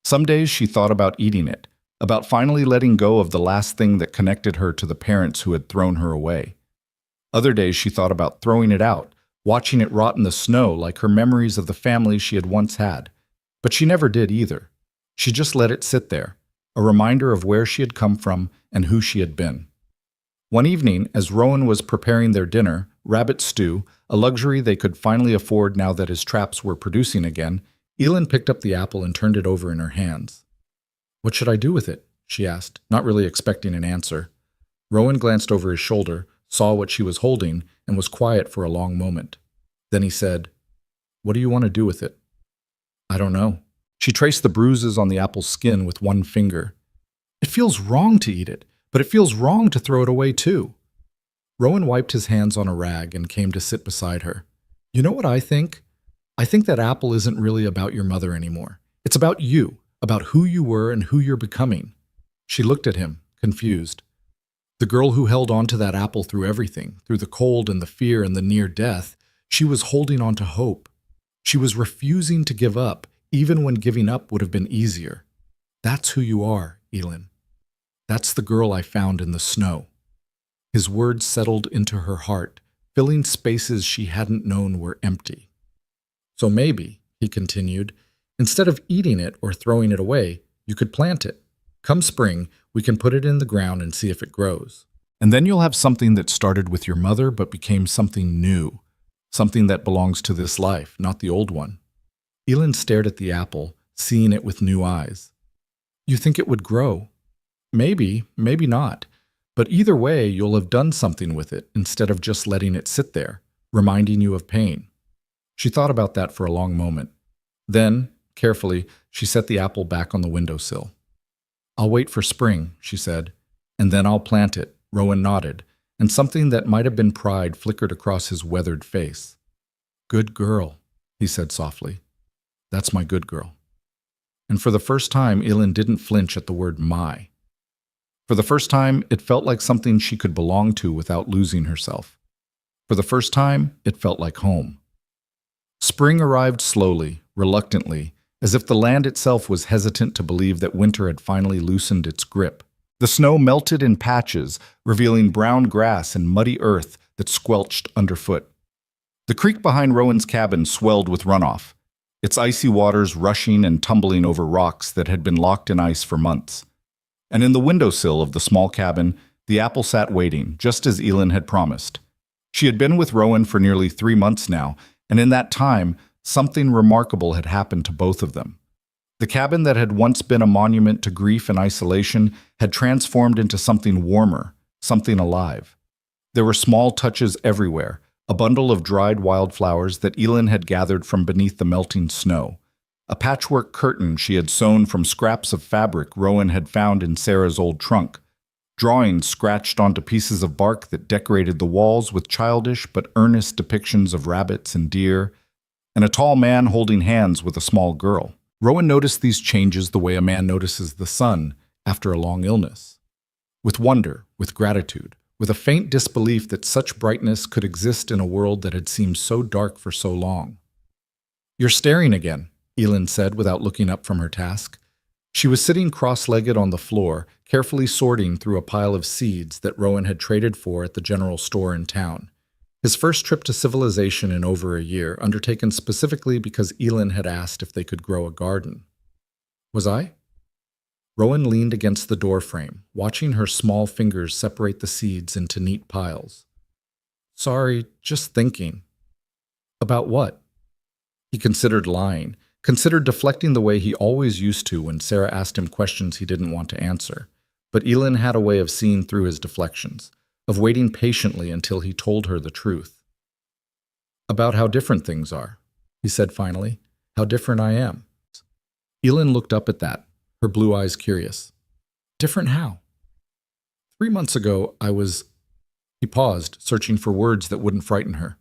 Some days she thought about eating it, about finally letting go of the last thing that connected her to the parents who had thrown her away. Other days she thought about throwing it out, watching it rot in the snow like her memories of the family she had once had. But she never did either. She just let it sit there, a reminder of where she had come from and who she had been. One evening, as Rowan was preparing their dinner, rabbit stew, a luxury they could finally afford now that his traps were producing again, Elin picked up the apple and turned it over in her hands. "What should I do with it?" she asked, not really expecting an answer. Rowan glanced over his shoulder, saw what she was holding, and was quiet for a long moment. Then he said, "What do you want to do with it?" "I don't know." She traced the bruises on the apple's skin with one finger. "It feels wrong to eat it, but it feels wrong to throw it away too." Rowan wiped his hands on a rag and came to sit beside her. "You know what I think? I think that apple isn't really about your mother anymore. It's about you, about who you were and who you're becoming." She looked at him, confused. The girl who held on to that apple through everything, through the cold and the fear and the near death, she was holding on to hope. She was refusing to give up, even when giving up would have been easier. "That's who you are, Elin. That's the girl I found in the snow." His words settled into her heart, filling spaces she hadn't known were empty. "So maybe," he continued, "instead of eating it or throwing it away, you could plant it. Come spring, we can put it in the ground and see if it grows. And then you'll have something that started with your mother but became something new, something that belongs to this life, not the old one. Elin stared at the apple, seeing it with new eyes. You think it would grow? Maybe, maybe not. But either way, you'll have done something with it instead of just letting it sit there, reminding you of pain. She thought about that for a long moment. Then, carefully, she set the apple back on the windowsill. I'll wait for spring, she said, and then I'll plant it. Rowan nodded, and something that might have been pride flickered across his weathered face. Good girl, he said softly. That's my good girl. And for the first time, Elin didn't flinch at the word my. For the first time, it felt like something she could belong to without losing herself. For the first time, it felt like home. Spring arrived slowly, reluctantly, as if the land itself was hesitant to believe that winter had finally loosened its grip. The snow melted in patches, revealing brown grass and muddy earth that squelched underfoot. The creek behind Rowan's cabin swelled with runoff, its icy waters rushing and tumbling over rocks that had been locked in ice for months. And in the windowsill of the small cabin, the apple sat waiting, just as Elin had promised. She had been with Rowan for nearly 3 months now, and in that time, something remarkable had happened to both of them. The cabin that had once been a monument to grief and isolation had transformed into something warmer, something alive. There were small touches everywhere, a bundle of dried wildflowers that Elin had gathered from beneath the melting snow, a patchwork curtain she had sewn from scraps of fabric Rowan had found in Sarah's old trunk, drawings scratched onto pieces of bark that decorated the walls with childish but earnest depictions of rabbits and deer, and a tall man holding hands with a small girl. Rowan noticed these changes the way a man notices the sun after a long illness. With wonder, with gratitude, with a faint disbelief that such brightness could exist in a world that had seemed so dark for so long. You're staring again, Elin said without looking up from her task. She was sitting cross-legged on the floor, carefully sorting through a pile of seeds that Rowan had traded for at the general store in town. His first trip to civilization in over a year, undertaken specifically because Elin had asked if they could grow a garden. Was I? Rowan leaned against the doorframe, watching her small fingers separate the seeds into neat piles. Sorry, just thinking. About what? He considered lying, considered deflecting the way he always used to when Sarah asked him questions he didn't want to answer. But Elin had a way of seeing through his deflections, of waiting patiently until he told her the truth. About how different things are, he said finally. How different I am. Elin looked up at that, her blue eyes curious. Different how? 3 months ago, He paused, searching for words that wouldn't frighten her.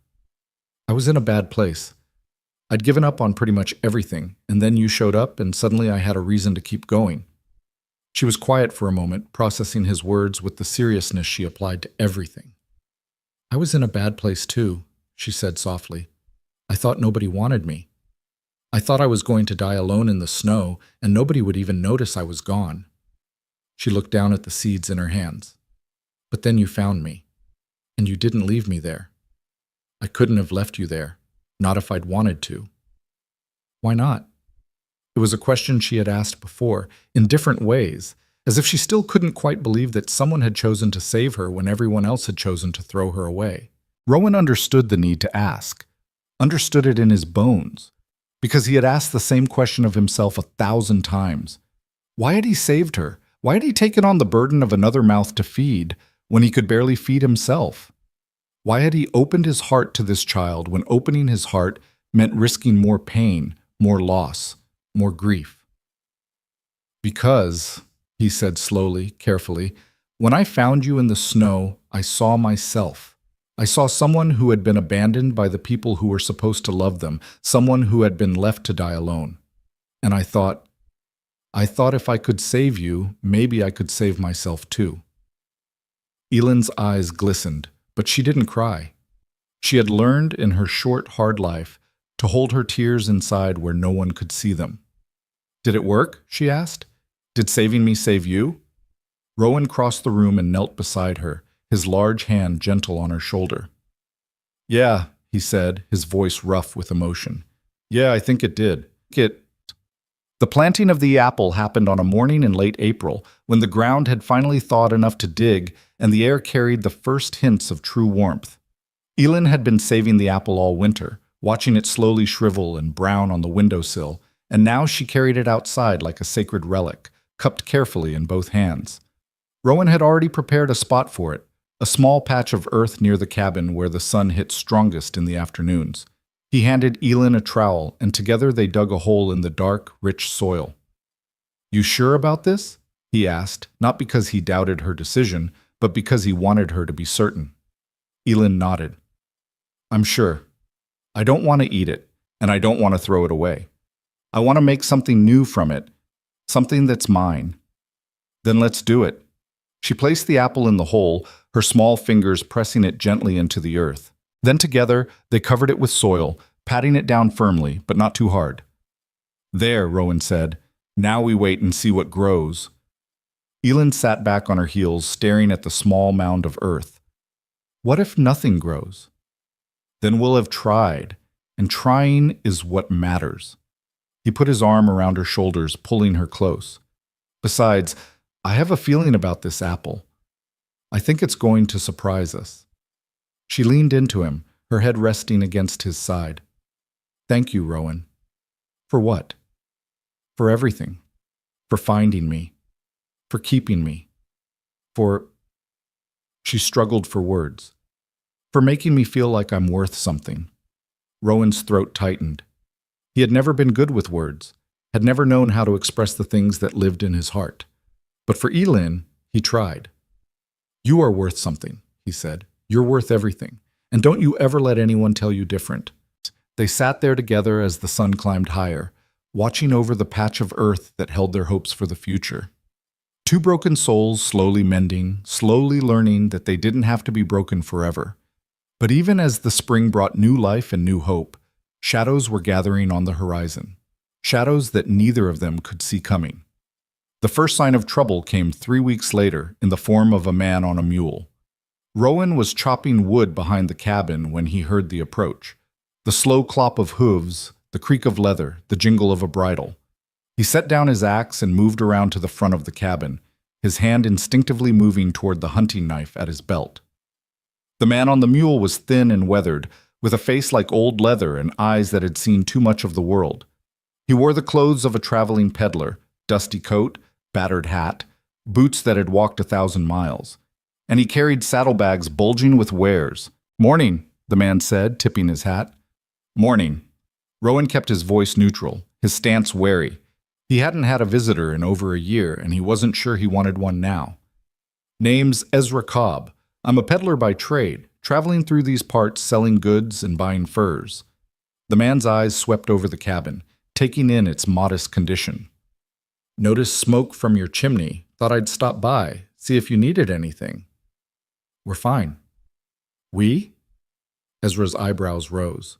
I was in a bad place. I'd given up on pretty much everything, and then you showed up, and suddenly I had a reason to keep going. She was quiet for a moment, processing his words with the seriousness she applied to everything. I was in a bad place too, she said softly. I thought nobody wanted me. I thought I was going to die alone in the snow, and nobody would even notice I was gone. She looked down at the seeds in her hands. But then you found me, and you didn't leave me there. I couldn't have left you there, not if I'd wanted to. Why not? It was a question she had asked before, in different ways, as if she still couldn't quite believe that someone had chosen to save her when everyone else had chosen to throw her away. Rowan understood the need to ask, understood it in his bones, because he had asked the same question of himself 1,000 times. Why had he saved her? Why had he taken on the burden of another mouth to feed when he could barely feed himself? Why had he opened his heart to this child when opening his heart meant risking more pain, more loss, more grief? Because, he said slowly, carefully, when I found you in the snow, I saw myself. I saw someone who had been abandoned by the people who were supposed to love them, someone who had been left to die alone. And I thought if I could save you, maybe I could save myself too. Elin's eyes glistened, but she didn't cry. She had learned in her short, hard life to hold her tears inside where no one could see them. Did it work? She asked. Did saving me save you? Rowan crossed the room and knelt beside her, his large hand gentle on her shoulder. Yeah, he said, his voice rough with emotion. Yeah, I think it did. The planting of the apple happened on a morning in late April, when the ground had finally thawed enough to dig and the air carried the first hints of true warmth. Elin had been saving the apple all winter, watching it slowly shrivel and brown on the windowsill, and now she carried it outside like a sacred relic, cupped carefully in both hands. Rowan had already prepared a spot for it, a small patch of earth near the cabin where the sun hit strongest in the afternoons. He handed Elin a trowel, and together they dug a hole in the dark, rich soil. "You sure about this?" he asked, not because he doubted her decision, but because he wanted her to be certain. Elin nodded. "I'm sure. I don't want to eat it, and I don't want to throw it away. I want to make something new from it, something that's mine." "Then let's do it." She placed the apple in the hole, her small fingers pressing it gently into the earth. Then together, they covered it with soil, patting it down firmly, but not too hard. "There," Rowan said. "Now we wait and see what grows." Elin sat back on her heels, staring at the small mound of earth. What if nothing grows? Then we'll have tried, and trying is what matters. He put his arm around her shoulders, pulling her close. "Besides, I have a feeling about this apple. I think it's going to surprise us." She leaned into him, her head resting against his side. "Thank you, Rowan." "For what?" "For everything. For finding me. For keeping me. For—" She struggled for words. "For making me feel like I'm worth something." Rowan's throat tightened. He had never been good with words, had never known how to express the things that lived in his heart. But for Elin, he tried. "You are worth something," he said. "You're worth everything. And don't you ever let anyone tell you different." They sat there together as the sun climbed higher, watching over the patch of earth that held their hopes for the future. Two broken souls slowly mending, slowly learning that they didn't have to be broken forever. But even as the spring brought new life and new hope, shadows were gathering on the horizon. Shadows that neither of them could see coming. The first sign of trouble came 3 weeks later in the form of a man on a mule. Rowan was chopping wood behind the cabin when he heard the approach. The slow clop of hooves, the creak of leather, the jingle of a bridle. He set down his axe and moved around to the front of the cabin, his hand instinctively moving toward the hunting knife at his belt. The man on the mule was thin and weathered, with a face like old leather and eyes that had seen too much of the world. He wore the clothes of a traveling peddler, dusty coat, battered hat, boots that had walked 1,000 miles. And he carried saddlebags bulging with wares. "Morning," the man said, tipping his hat. "Morning." Rowan kept his voice neutral, his stance wary. He hadn't had a visitor in over a year, and he wasn't sure he wanted one now. "Name's Ezra Cobb. I'm a peddler by trade, traveling through these parts selling goods and buying furs." The man's eyes swept over the cabin, taking in its modest condition. "Noticed smoke from your chimney. Thought I'd stop by, see if you needed anything." "We're fine." "We?" Ezra's eyebrows rose.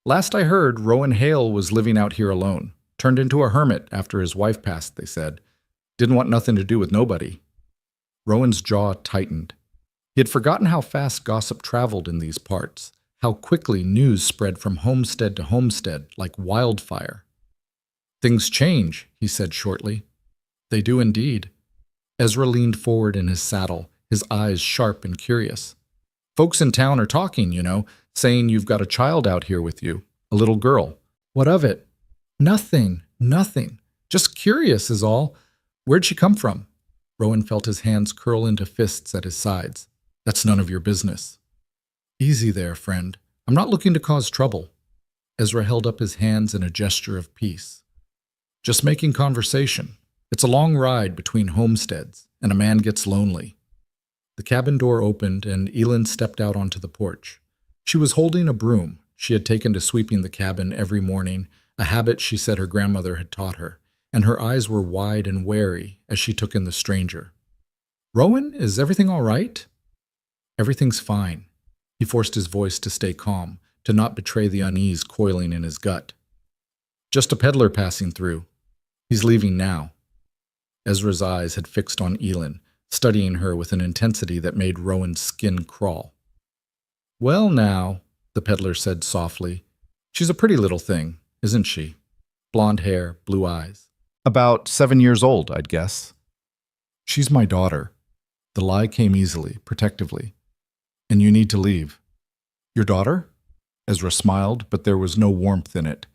"Last I heard, Rowan Hale was living out here alone. Turned into a hermit after his wife passed, they said. Didn't want nothing to do with nobody." Rowan's jaw tightened. He had forgotten how fast gossip traveled in these parts, how quickly news spread from homestead to homestead like wildfire. "Things change," he said shortly. "They do indeed." Ezra leaned forward in his saddle, his eyes sharp and curious. "Folks in town are talking, saying you've got a child out here with you, a little girl." "What of it?" Nothing. Just curious is all. Where'd she come from?" Rowan felt his hands curl into fists at his sides. "That's none of your business." "Easy there, friend. I'm not looking to cause trouble." Ezra held up his hands in a gesture of peace. "Just making conversation. It's a long ride between homesteads, and a man gets lonely." The cabin door opened, and Elin stepped out onto the porch. She was holding a broom she had taken to sweeping the cabin every morning, a habit she said her grandmother had taught her, and her eyes were wide and wary as she took in the stranger. "Rowan, is everything all right?" "Everything's fine." He forced his voice to stay calm, to not betray the unease coiling in his gut. "Just a peddler passing through. He's leaving now." Ezra's eyes had fixed on Elin, studying her with an intensity that made Rowan's skin crawl. "Well now," the peddler said softly, "she's a pretty little thing, isn't she? Blonde hair, blue eyes. About 7 years old, I'd guess. She's my daughter. The lie came easily, protectively. And you need to leave. Your daughter? Ezra smiled, but there was no warmth in it.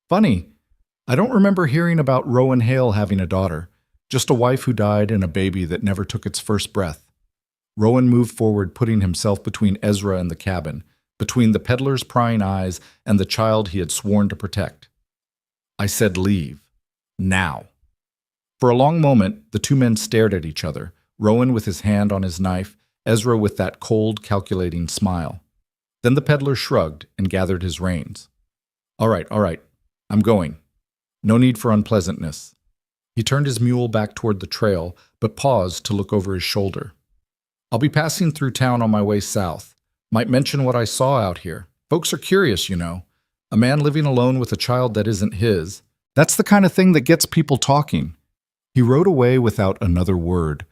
Funny. I don't remember hearing about Rowan Hale having a daughter, just a wife who died and a baby that never took its first breath. Rowan moved forward, putting himself between Ezra and the cabin, between the peddler's prying eyes and the child he had sworn to protect. I said leave. Now. For a long moment, the two men stared at each other, Rowan with his hand on his knife, Ezra with that cold, calculating smile. Then the peddler shrugged and gathered his reins. All right, I'm going. No need for unpleasantness. He turned his mule back toward the trail, but paused to look over his shoulder. I'll be passing through town on my way south. Might mention what I saw out here. Folks are curious, you know. A man living alone with a child that isn't his. That's the kind of thing that gets people talking. He rode away without another word,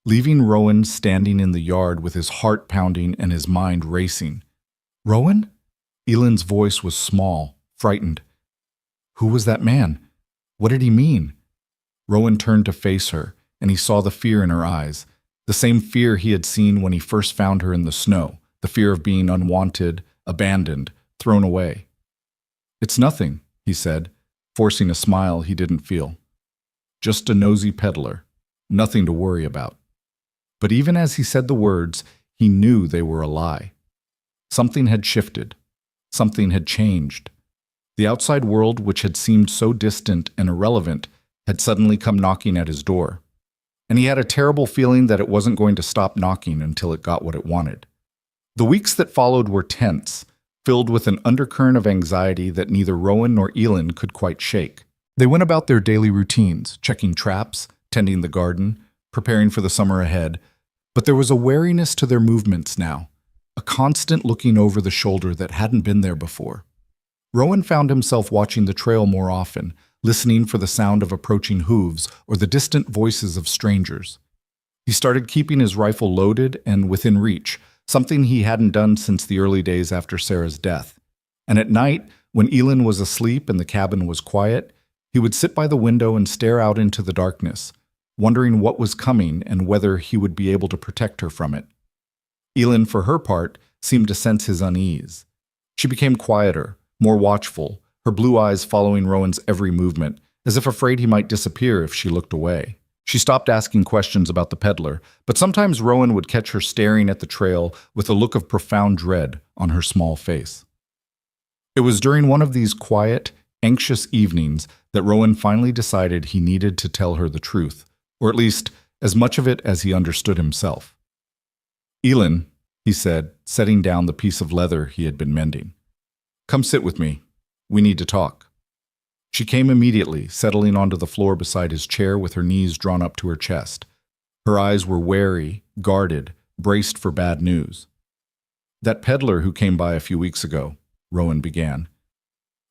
leaving Rowan standing in the yard with his heart pounding and his mind racing. Rowan? Ellen's voice was small, frightened. Who was that man? What did he mean? Rowan turned to face her, and he saw the fear in her eyes, the same fear he had seen when he first found her in the snow, the fear of being unwanted, abandoned, thrown away. It's nothing, he said, forcing a smile he didn't feel. Just a nosy peddler, nothing to worry about. But even as he said the words, he knew they were a lie. Something had shifted. Something had changed. The outside world, which had seemed so distant and irrelevant, had suddenly come knocking at his door. And he had a terrible feeling that it wasn't going to stop knocking until it got what it wanted. The weeks that followed were tense, filled with an undercurrent of anxiety that neither Rowan nor Elin could quite shake. They went about their daily routines, checking traps, tending the garden, preparing for the summer ahead, but there was a wariness to their movements now, a constant looking over the shoulder that hadn't been there before. Rowan found himself watching the trail more often, listening for the sound of approaching hooves or the distant voices of strangers. He started keeping his rifle loaded and within reach, something he hadn't done since the early days after Sarah's death. And at night, when Elin was asleep and the cabin was quiet, he would sit by the window and stare out into the darkness, wondering what was coming and whether he would be able to protect her from it. Elin, for her part, seemed to sense his unease. She became quieter, more watchful, her blue eyes following Rowan's every movement, as if afraid he might disappear if she looked away. She stopped asking questions about the peddler, but sometimes Rowan would catch her staring at the trail with a look of profound dread on her small face. It was during one of these quiet, anxious evenings that Rowan finally decided he needed to tell her the truth, or at least as much of it as he understood himself. Elin, he said, setting down the piece of leather he had been mending. Come sit with me. We need to talk. She came immediately, settling onto the floor beside his chair with her knees drawn up to her chest. Her eyes were wary, guarded, braced for bad news. That peddler who came by a few weeks ago, Rowan began.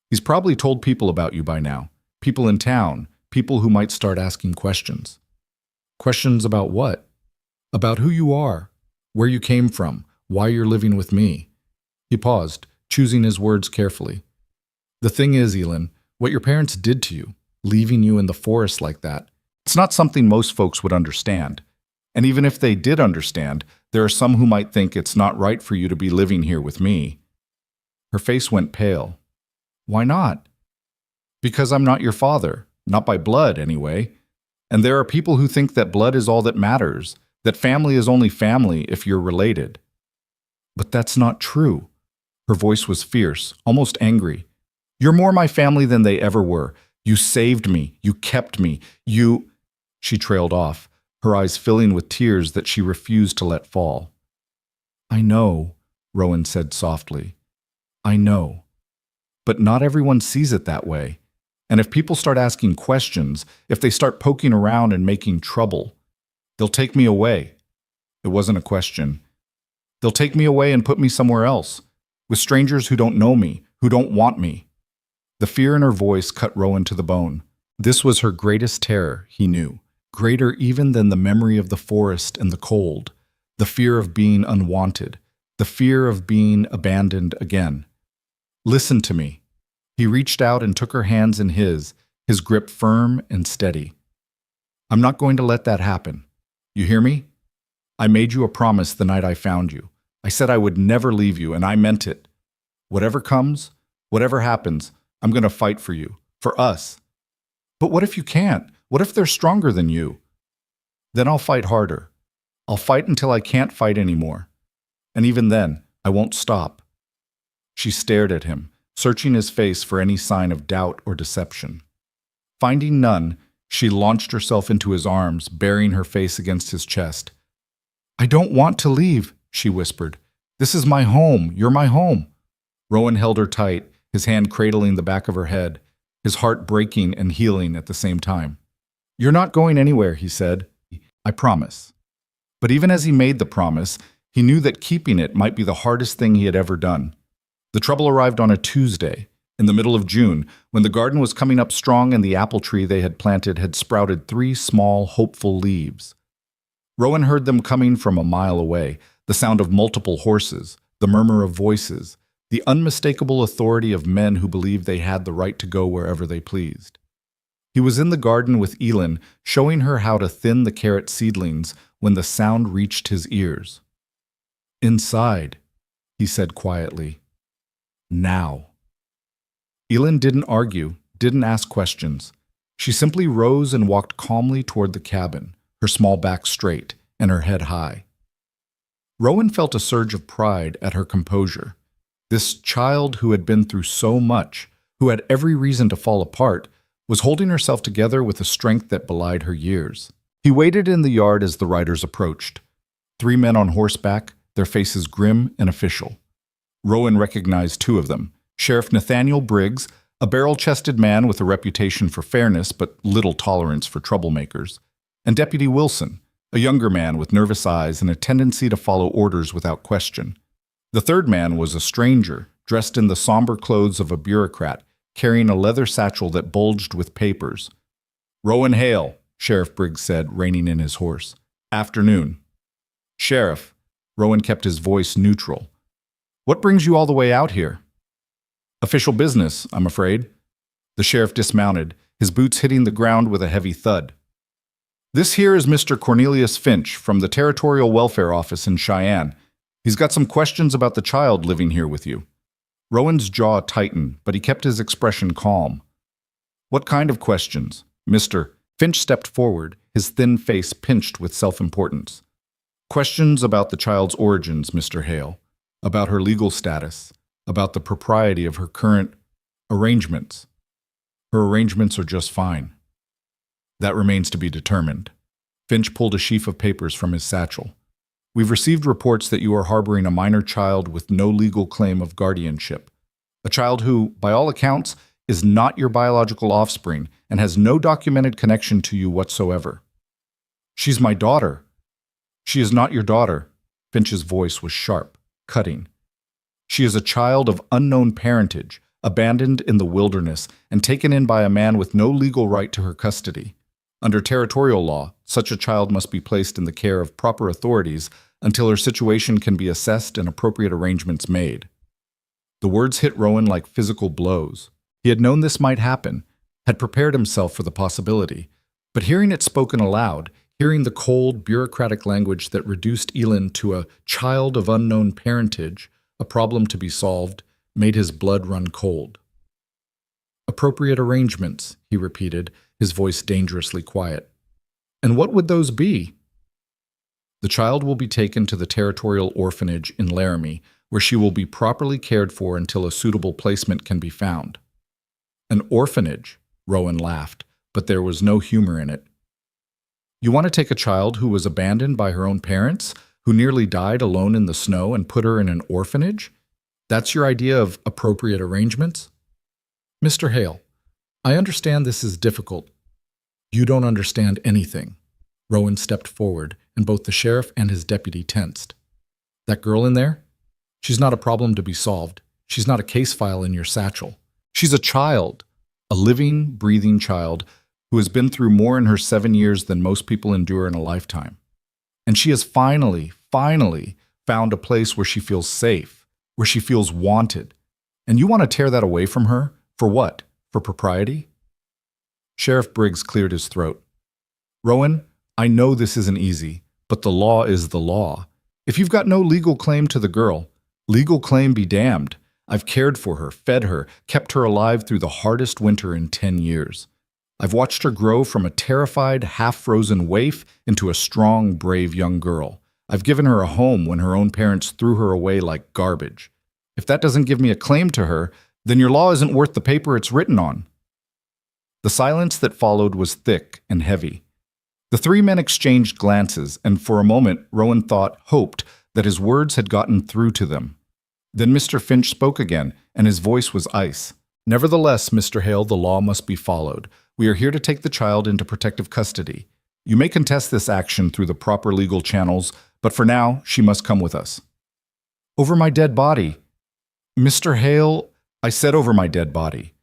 He's probably told people about you by now. People in town, people who might start asking questions. Questions about what? About who you are, where you came from, why you're living with me. He paused, choosing his words carefully. The thing is, Elin, what your parents did to you, leaving you in the forest like that, it's not something most folks would understand. And even if they did understand, there are some who might think it's not right for you to be living here with me. Her face went pale. Why not? Because I'm not your father, not by blood anyway. And there are people who think that blood is all that matters, that family is only family if you're related. But that's not true. Her voice was fierce, almost angry. You're more my family than they ever were. You saved me. You kept me. You... She trailed off, her eyes filling with tears that she refused to let fall. I know, Rowan said softly. I know. But not everyone sees it that way. And if people start asking questions, if they start poking around and making trouble, they'll take me away. It wasn't a question. They'll take me away and put me somewhere else, with strangers who don't know me, who don't want me. The fear in her voice cut Rowan to the bone. This was her greatest terror, he knew, greater even than the memory of the forest and the cold, the fear of being unwanted, the fear of being abandoned again. Listen to me. He reached out and took her hands in his his grip firm and steady. I'm not going to let that happen. You hear me? I made you a promise the night I found you. I said I would never leave you, and I meant it. Whatever comes, whatever happens, I'm going to fight for you, for us. But what if you can't? What if they're stronger than you? Then I'll fight harder. I'll fight until I can't fight anymore. And even then, I won't stop. She stared at him, searching his face for any sign of doubt or deception. Finding none, she launched herself into his arms, burying her face against his chest. I don't want to leave, she whispered. This is my home. You're my home. Rowan held her tight, his hand cradling the back of her head, his heart breaking and healing at the same time. You're not going anywhere, he said. I promise. But even as he made the promise, he knew that keeping it might be the hardest thing he had ever done. The trouble arrived on a Tuesday, in the middle of June, when the garden was coming up strong and the apple tree they had planted had sprouted 3 small, hopeful leaves. Rowan heard them coming from a mile away, the sound of multiple horses, the murmur of voices, the unmistakable authority of men who believed they had the right to go wherever they pleased. He was in the garden with Elin, showing her how to thin the carrot seedlings when the sound reached his ears. Inside, he said quietly. Now. Elin didn't argue, didn't ask questions. She simply rose and walked calmly toward the cabin, her small back straight and her head high. Rowan felt a surge of pride at her composure. This child who had been through so much, who had every reason to fall apart, was holding herself together with a strength that belied her years. He waited in the yard as the riders approached. 3 men on horseback, their faces grim and official. Rowan recognized 2 of them, Sheriff Nathaniel Briggs, a barrel-chested man with a reputation for fairness but little tolerance for troublemakers, and Deputy Wilson, a younger man with nervous eyes and a tendency to follow orders without question. The 3rd man was a stranger, dressed in the somber clothes of a bureaucrat, carrying a leather satchel that bulged with papers. Rowan Hale, Sheriff Briggs said, reining in his horse. Afternoon. Sheriff, Rowan kept his voice neutral. What brings you all the way out here? Official business, I'm afraid. The sheriff dismounted, his boots hitting the ground with a heavy thud. This here is Mr. Cornelius Finch from the Territorial Welfare Office in Cheyenne. He's got some questions about the child living here with you. Rowan's jaw tightened, but he kept his expression calm. What kind of questions? Mr. Finch stepped forward, his thin face pinched with self-importance. Questions about the child's origins, Mr. Hale, about her legal status, about the propriety of her current arrangements. Her arrangements are just fine. That remains to be determined. Finch pulled a sheaf of papers from his satchel. We've received reports that you are harboring a minor child with no legal claim of guardianship. A child who, by all accounts, is not your biological offspring and has no documented connection to you whatsoever. She's my daughter. She is not your daughter. Finch's voice was sharp, cutting. She is a child of unknown parentage, abandoned in the wilderness and taken in by a man with no legal right to her custody. Under territorial law, such a child must be placed in the care of proper authorities until her situation can be assessed and appropriate arrangements made. The words hit Rowan like physical blows. He had known this might happen, had prepared himself for the possibility, but hearing it spoken aloud, hearing the cold, bureaucratic language that reduced Elin to a child of unknown parentage, a problem to be solved, made his blood run cold. Appropriate arrangements, he repeated, his voice dangerously quiet. And what would those be? The child will be taken to the territorial orphanage in Laramie, where she will be properly cared for until a suitable placement can be found. An orphanage, Rowan laughed, but there was no humor in it. You want to take a child who was abandoned by her own parents, who nearly died alone in the snow, and put her in an orphanage? That's your idea of appropriate arrangements? Mr. Hale, I understand this is difficult. You don't understand anything. Rowan stepped forward, and both the sheriff and his deputy tensed. That girl in there? She's not a problem to be solved. She's not a case file in your satchel. She's a child, a living, breathing child who has been through more in her 7 years than most people endure in a lifetime. And she has finally found a place where she feels safe, where she feels wanted. And you want to tear that away from her? For what? For propriety? Sheriff Briggs cleared his throat. Rowan, I know this isn't easy, but the law is the law. If you've got no legal claim to the girl, legal claim be damned. I've cared for her, fed her, kept her alive through the hardest winter in 10 years. I've watched her grow from a terrified, half-frozen waif into a strong, brave young girl. I've given her a home when her own parents threw her away like garbage. If that doesn't give me a claim to her, then your law isn't worth the paper it's written on. The silence that followed was thick and heavy. The three men exchanged glances, and for a moment Rowan hoped that his words had gotten through to them. Then Mr. Finch spoke again, and his voice was ice. Nevertheless, Mr. Hale, the law must be followed. We are here to take the child into protective custody. You may contest this action through the proper legal channels, but for now, she must come with us. Over my dead body. Mr. Hale, I said over my dead body.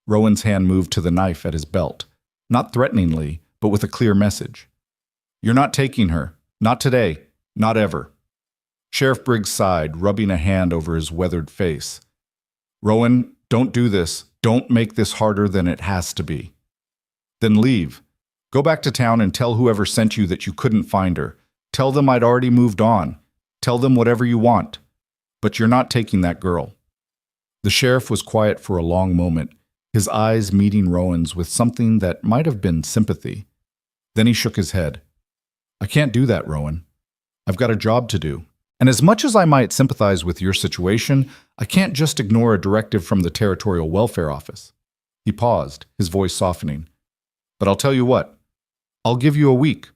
Rowan's hand moved to the knife at his belt, not threateningly, but with a clear message. You're not taking her. Not today. Not ever. Sheriff Briggs sighed, rubbing a hand over his weathered face. Rowan, don't do this. Don't make this harder than it has to be. Then leave. Go back to town and tell whoever sent you that you couldn't find her. Tell them I'd already moved on. Tell them whatever you want. But you're not taking that girl. The sheriff was quiet for a long moment, his eyes meeting Rowan's with something that might have been sympathy. Then he shook his head. I can't do that, Rowan. I've got a job to do. And as much as I might sympathize with your situation, I can't just ignore a directive from the Territorial Welfare Office. He paused, his voice softening. But I'll tell you what. I'll give you a week.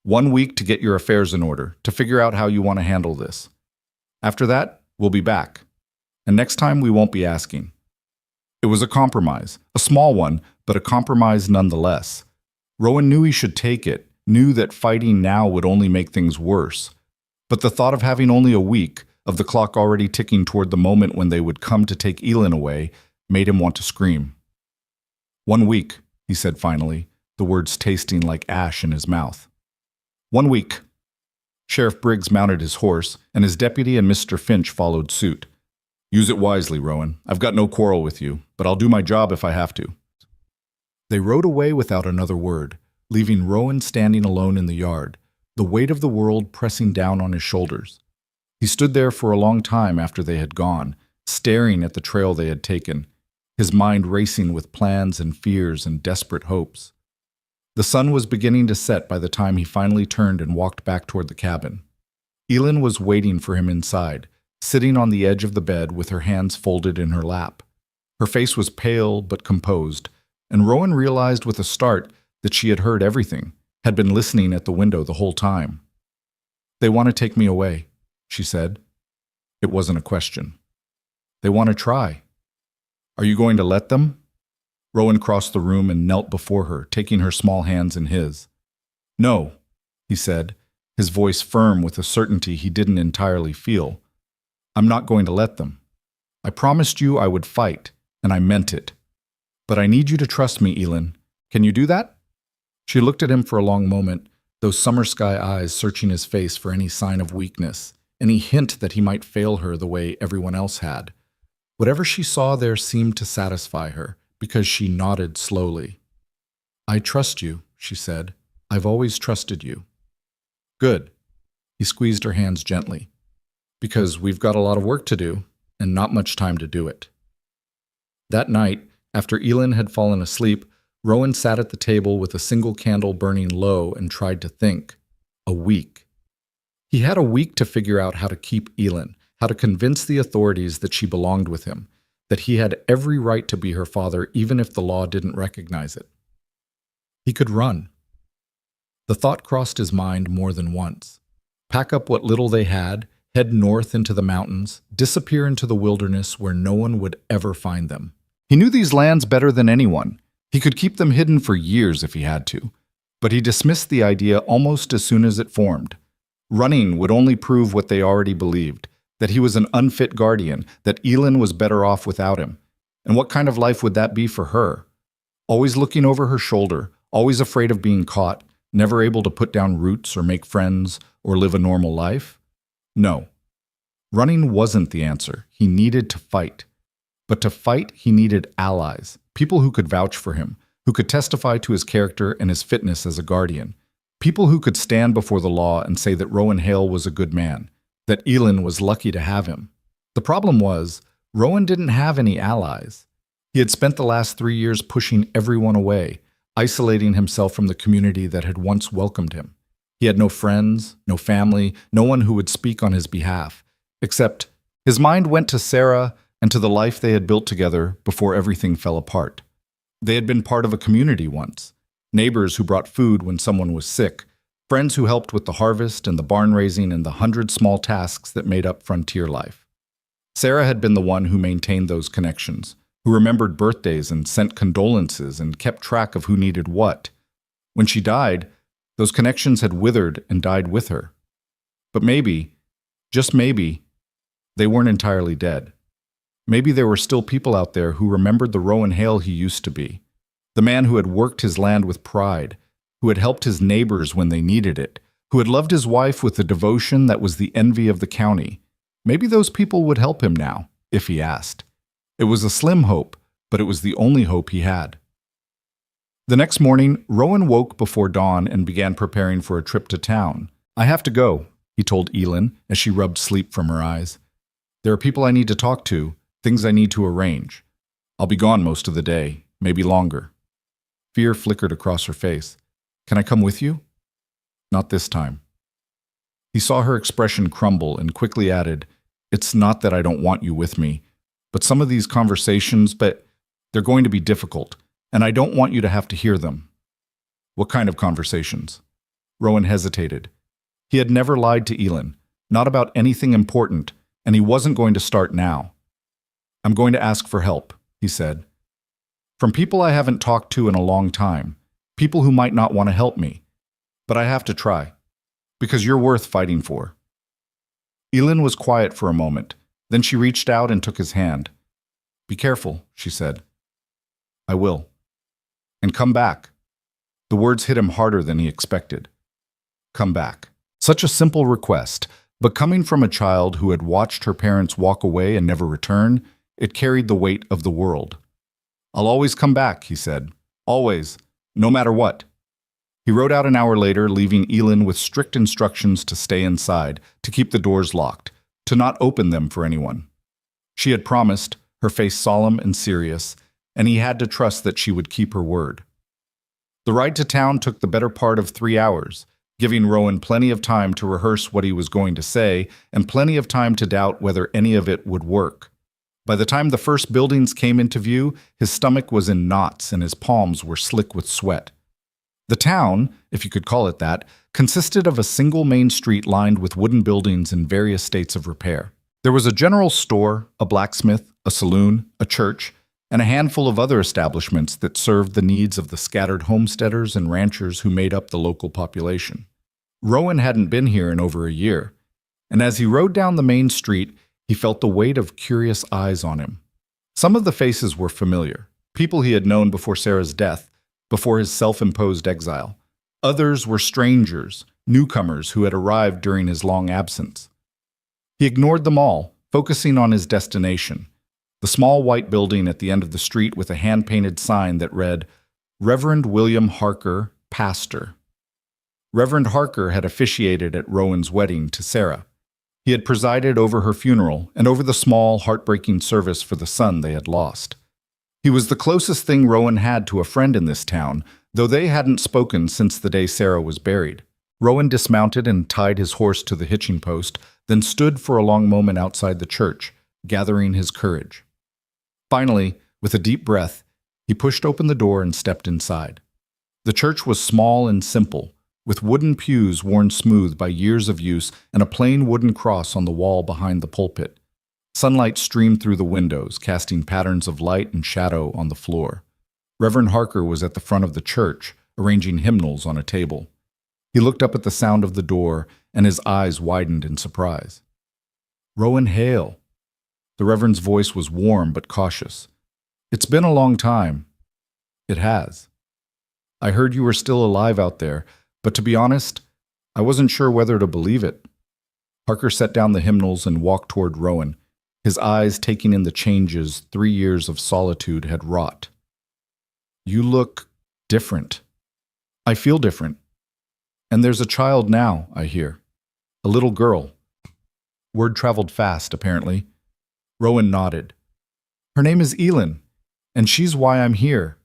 1 week to get your affairs in order, to figure out how you want to handle this. After that, we'll be back. And next time we won't be asking. It was a compromise, a small one, but a compromise nonetheless. Rowan knew he should take it, knew that fighting now would only make things worse. But the thought of having only a week, of the clock already ticking toward the moment when they would come to take Elin away, made him want to scream. 1 week, he said finally, the words tasting like ash in his mouth. 1 week. Sheriff Briggs mounted his horse, and his deputy and Mr. Finch followed suit. Use it wisely, Rowan. I've got no quarrel with you, but I'll do my job if I have to. They rode away without another word, leaving Rowan standing alone in the yard, the weight of the world pressing down on his shoulders. He stood there for a long time after they had gone, staring at the trail they had taken, his mind racing with plans and fears and desperate hopes. The sun was beginning to set by the time he finally turned and walked back toward the cabin. Elin was waiting for him inside, sitting on the edge of the bed with her hands folded in her lap. Her face was pale but composed, and Rowan realized with a start that she had heard everything, had been listening at the window the whole time. They want to take me away, she said. It wasn't a question. They want to try. Are you going to let them? Rowan crossed the room and knelt before her, taking her small hands in his. No, he said, his voice firm with a certainty he didn't entirely feel. I'm not going to let them. I promised you I would fight, and I meant it. But I need you to trust me, Elin. Can you do that? She looked at him for a long moment, those summer sky eyes searching his face for any sign of weakness, any hint that he might fail her the way everyone else had. Whatever she saw there seemed to satisfy her, because she nodded slowly. I trust you, she said. I've always trusted you. Good. He squeezed her hands gently. Because we've got a lot of work to do, and not much time to do it. That night, after Elin had fallen asleep, Rowan sat at the table with a single candle burning low and tried to think. A week. He had a week to figure out how to keep Elin, how to convince the authorities that she belonged with him, that he had every right to be her father even if the law didn't recognize it. He could run. The thought crossed his mind more than once. Pack up what little they had, head north into the mountains, disappear into the wilderness where no one would ever find them. He knew these lands better than anyone. He could keep them hidden for years if he had to. But he dismissed the idea almost as soon as it formed. Running would only prove what they already believed, that he was an unfit guardian, that Elin was better off without him. And what kind of life would that be for her? Always looking over her shoulder, always afraid of being caught, never able to put down roots or make friends or live a normal life? No. Running wasn't the answer. He needed to fight. But to fight, he needed allies, people who could vouch for him, who could testify to his character and his fitness as a guardian. People who could stand before the law and say that Rowan Hale was a good man, that Elin was lucky to have him. The problem was, Rowan didn't have any allies. He had spent the last 3 years pushing everyone away, isolating himself from the community that had once welcomed him. He had no friends, no family, no one who would speak on his behalf, except his mind went to Sarah and to the life they had built together before everything fell apart. They had been part of a community once, neighbors who brought food when someone was sick, friends who helped with the harvest and the barn raising and the 100 small tasks that made up frontier life. Sarah had been the one who maintained those connections, who remembered birthdays and sent condolences and kept track of who needed what. When she died, those connections had withered and died with her. But maybe, just maybe, they weren't entirely dead. Maybe there were still people out there who remembered the Rowan Hale he used to be, the man who had worked his land with pride, who had helped his neighbors when they needed it, who had loved his wife with a devotion that was the envy of the county. Maybe those people would help him now, if he asked. It was a slim hope, but it was the only hope he had. The next morning, Rowan woke before dawn and began preparing for a trip to town. "I have to go," he told Elin as she rubbed sleep from her eyes. "There are people I need to talk to, things I need to arrange. I'll be gone most of the day, maybe longer." Fear flickered across her face. "Can I come with you?" "Not this time." He saw her expression crumble and quickly added, "It's not that I don't want you with me, but some of these conversations, they're going to be difficult, and I don't want you to have to hear them." "What kind of conversations?" Rowan hesitated. He had never lied to Elin, not about anything important, and he wasn't going to start now. "I'm going to ask for help," he said. "From people I haven't talked to in a long time, people who might not want to help me. But I have to try, because you're worth fighting for." Elin was quiet for a moment. Then she reached out and took his hand. "Be careful," she said. "I will. And come back." The words hit him harder than he expected. Come back. Such a simple request, but coming from a child who had watched her parents walk away and never return, it carried the weight of the world. "I'll always come back," he said. "Always, no matter what." He rode out an hour later, leaving Elin with strict instructions to stay inside, to keep the doors locked, to not open them for anyone. She had promised, her face solemn and serious, and he had to trust that she would keep her word. The ride to town took the better part of 3 hours, giving Rowan plenty of time to rehearse what he was going to say and plenty of time to doubt whether any of it would work. By the time the first buildings came into view, his stomach was in knots and his palms were slick with sweat. The town, if you could call it that, consisted of a single main street lined with wooden buildings in various states of repair. There was a general store, a blacksmith, a saloon, a church, and a handful of other establishments that served the needs of the scattered homesteaders and ranchers who made up the local population. Rowan hadn't been here in over a year, and as he rode down the main street, he felt the weight of curious eyes on him. Some of the faces were familiar, people he had known before Sarah's death, before his self-imposed exile. Others were strangers, newcomers who had arrived during his long absence. He ignored them all, focusing on his destination, the small white building at the end of the street with a hand-painted sign that read, "Reverend William Harker, Pastor." Reverend Harker had officiated at Rowan's wedding to Sarah. He had presided over her funeral and over the small, heartbreaking service for the son they had lost. He was the closest thing Rowan had to a friend in this town, though they hadn't spoken since the day Sarah was buried. Rowan dismounted and tied his horse to the hitching post, then stood for a long moment outside the church, gathering his courage. Finally, with a deep breath, he pushed open the door and stepped inside. The church was small and simple, with wooden pews worn smooth by years of use and a plain wooden cross on the wall behind the pulpit. Sunlight streamed through the windows, casting patterns of light and shadow on the floor. Reverend Harker was at the front of the church, arranging hymnals on a table. He looked up at the sound of the door, and his eyes widened in surprise. "Rowan Hale." The Reverend's voice was warm but cautious. "It's been a long time." "It has. I heard you were still alive out there, but to be honest, I wasn't sure whether to believe it." Harker set down the hymnals and walked toward Rowan, his eyes taking in the changes 3 years of solitude had wrought. "You look Different. I feel different. And there's a child now, I hear. A little girl. Word traveled fast, apparently. Rowan nodded. Her name is Elin, and she's why I'm here.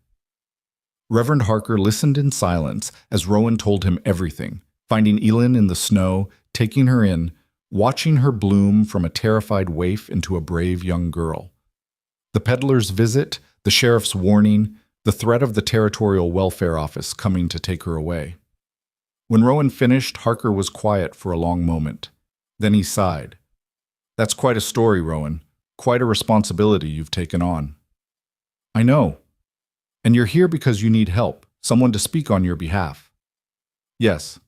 Reverend Harker listened in silence as Rowan told him everything, finding Elin in the snow, taking her in, watching her bloom from a terrified waif into a brave young girl. The peddler's visit, the sheriff's warning, the threat of the territorial welfare office coming to take her away. When Rowan finished, Harker was quiet for a long moment. Then he sighed. That's quite a story, Rowan. Quite a responsibility you've taken on. I know. And you're here because you need help, someone to speak on your behalf. Yes.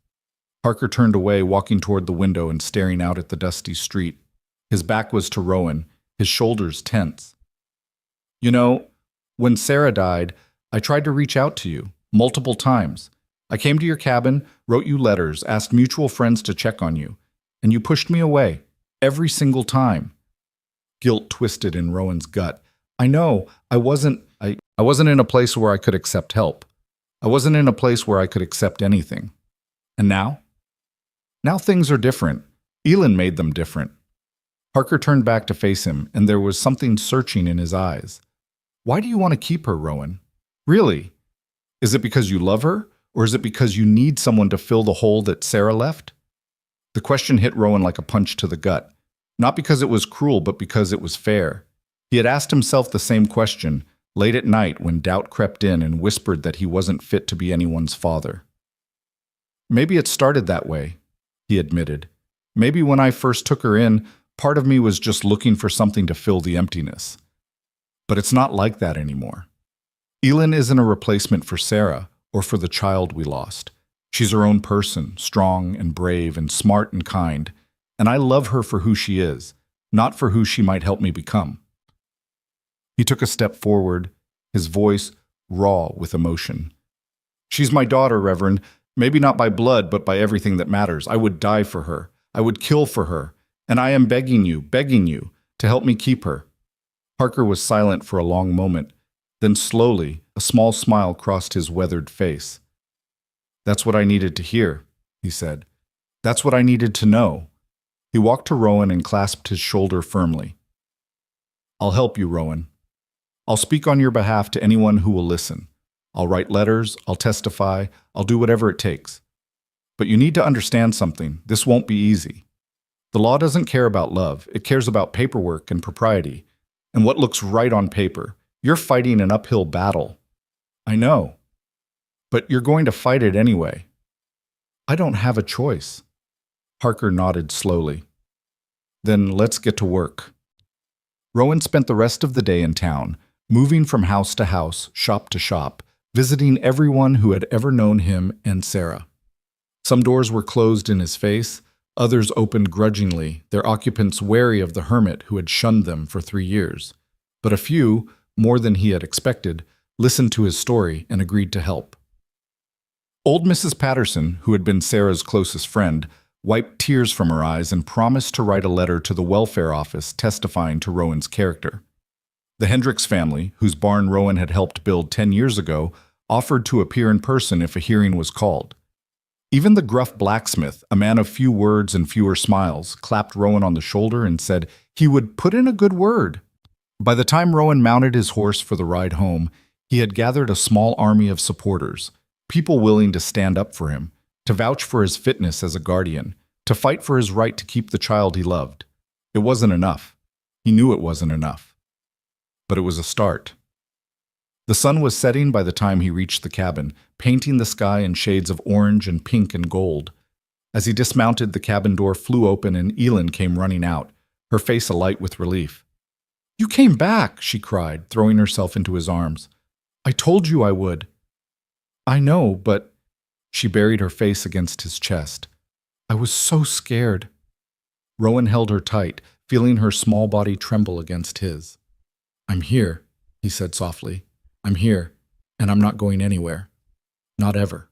Harker turned away, walking toward the window and staring out at the dusty street. His back was to Rowan, his shoulders tense. You know, when Sarah died, I tried to reach out to you, multiple times. I came to your cabin, wrote you letters, asked mutual friends to check on you, and you pushed me away, every single time. Guilt twisted in Rowan's gut. I know, I wasn't in a place where I could accept help. I wasn't in a place where I could accept anything. And now? Now things are different. Elin made them different. Harker turned back to face him, and there was something searching in his eyes. Why do you want to keep her, Rowan? Really? Is it because you love her, or is it because you need someone to fill the hole that Sarah left? The question hit Rowan like a punch to the gut. Not because it was cruel, but because it was fair. He had asked himself the same question, late at night when doubt crept in and whispered that he wasn't fit to be anyone's father. Maybe it started that way, he admitted. Maybe when I first took her in, part of me was just looking for something to fill the emptiness. But it's not like that anymore. Elin isn't a replacement for Sarah or for the child we lost. She's her own person, strong and brave and smart and kind, and I love her for who she is, not for who she might help me become. He took a step forward, his voice raw with emotion. She's my daughter, Reverend, maybe not by blood, but by everything that matters. I would die for her. I would kill for her. And I am begging you, to help me keep her. Harker was silent for a long moment. Then slowly, a small smile crossed his weathered face. That's what I needed to hear, he said. That's what I needed to know. He walked to Rowan and clasped his shoulder firmly. I'll help you, Rowan. I'll speak on your behalf to anyone who will listen. I'll write letters, I'll testify, I'll do whatever it takes. But you need to understand something. This won't be easy. The law doesn't care about love. It cares about paperwork and propriety, and what looks right on paper. You're fighting an uphill battle. I know. But you're going to fight it anyway. I don't have a choice. Harker nodded slowly. Then let's get to work. Rowan spent the rest of the day in town, moving from house to house, shop to shop, visiting everyone who had ever known him and Sarah. Some doors were closed in his face, others opened grudgingly, their occupants wary of the hermit who had shunned them for 3 years. But a few, more than he had expected, listened to his story and agreed to help. Old Mrs. Patterson, who had been Sarah's closest friend, wiped tears from her eyes and promised to write a letter to the welfare office testifying to Rowan's character. The Hendricks family, whose barn Rowan had helped build 10 years ago, offered to appear in person if a hearing was called. Even the gruff blacksmith, a man of few words and fewer smiles, clapped Rowan on the shoulder and said he would put in a good word. By the time Rowan mounted his horse for the ride home, he had gathered a small army of supporters, people willing to stand up for him, to vouch for his fitness as a guardian, to fight for his right to keep the child he loved. It wasn't enough. He knew it wasn't enough. But it was a start. The sun was setting by the time he reached the cabin, painting the sky in shades of orange and pink and gold. As he dismounted, the cabin door flew open and Elin came running out, her face alight with relief. "You came back," she cried, throwing herself into his arms. "I told you I would." "I know, but—" She buried her face against his chest. "I was so scared." Rowan held her tight, feeling her small body tremble against his. "I'm here," he said softly. "I'm here, and I'm not going anywhere. Not ever."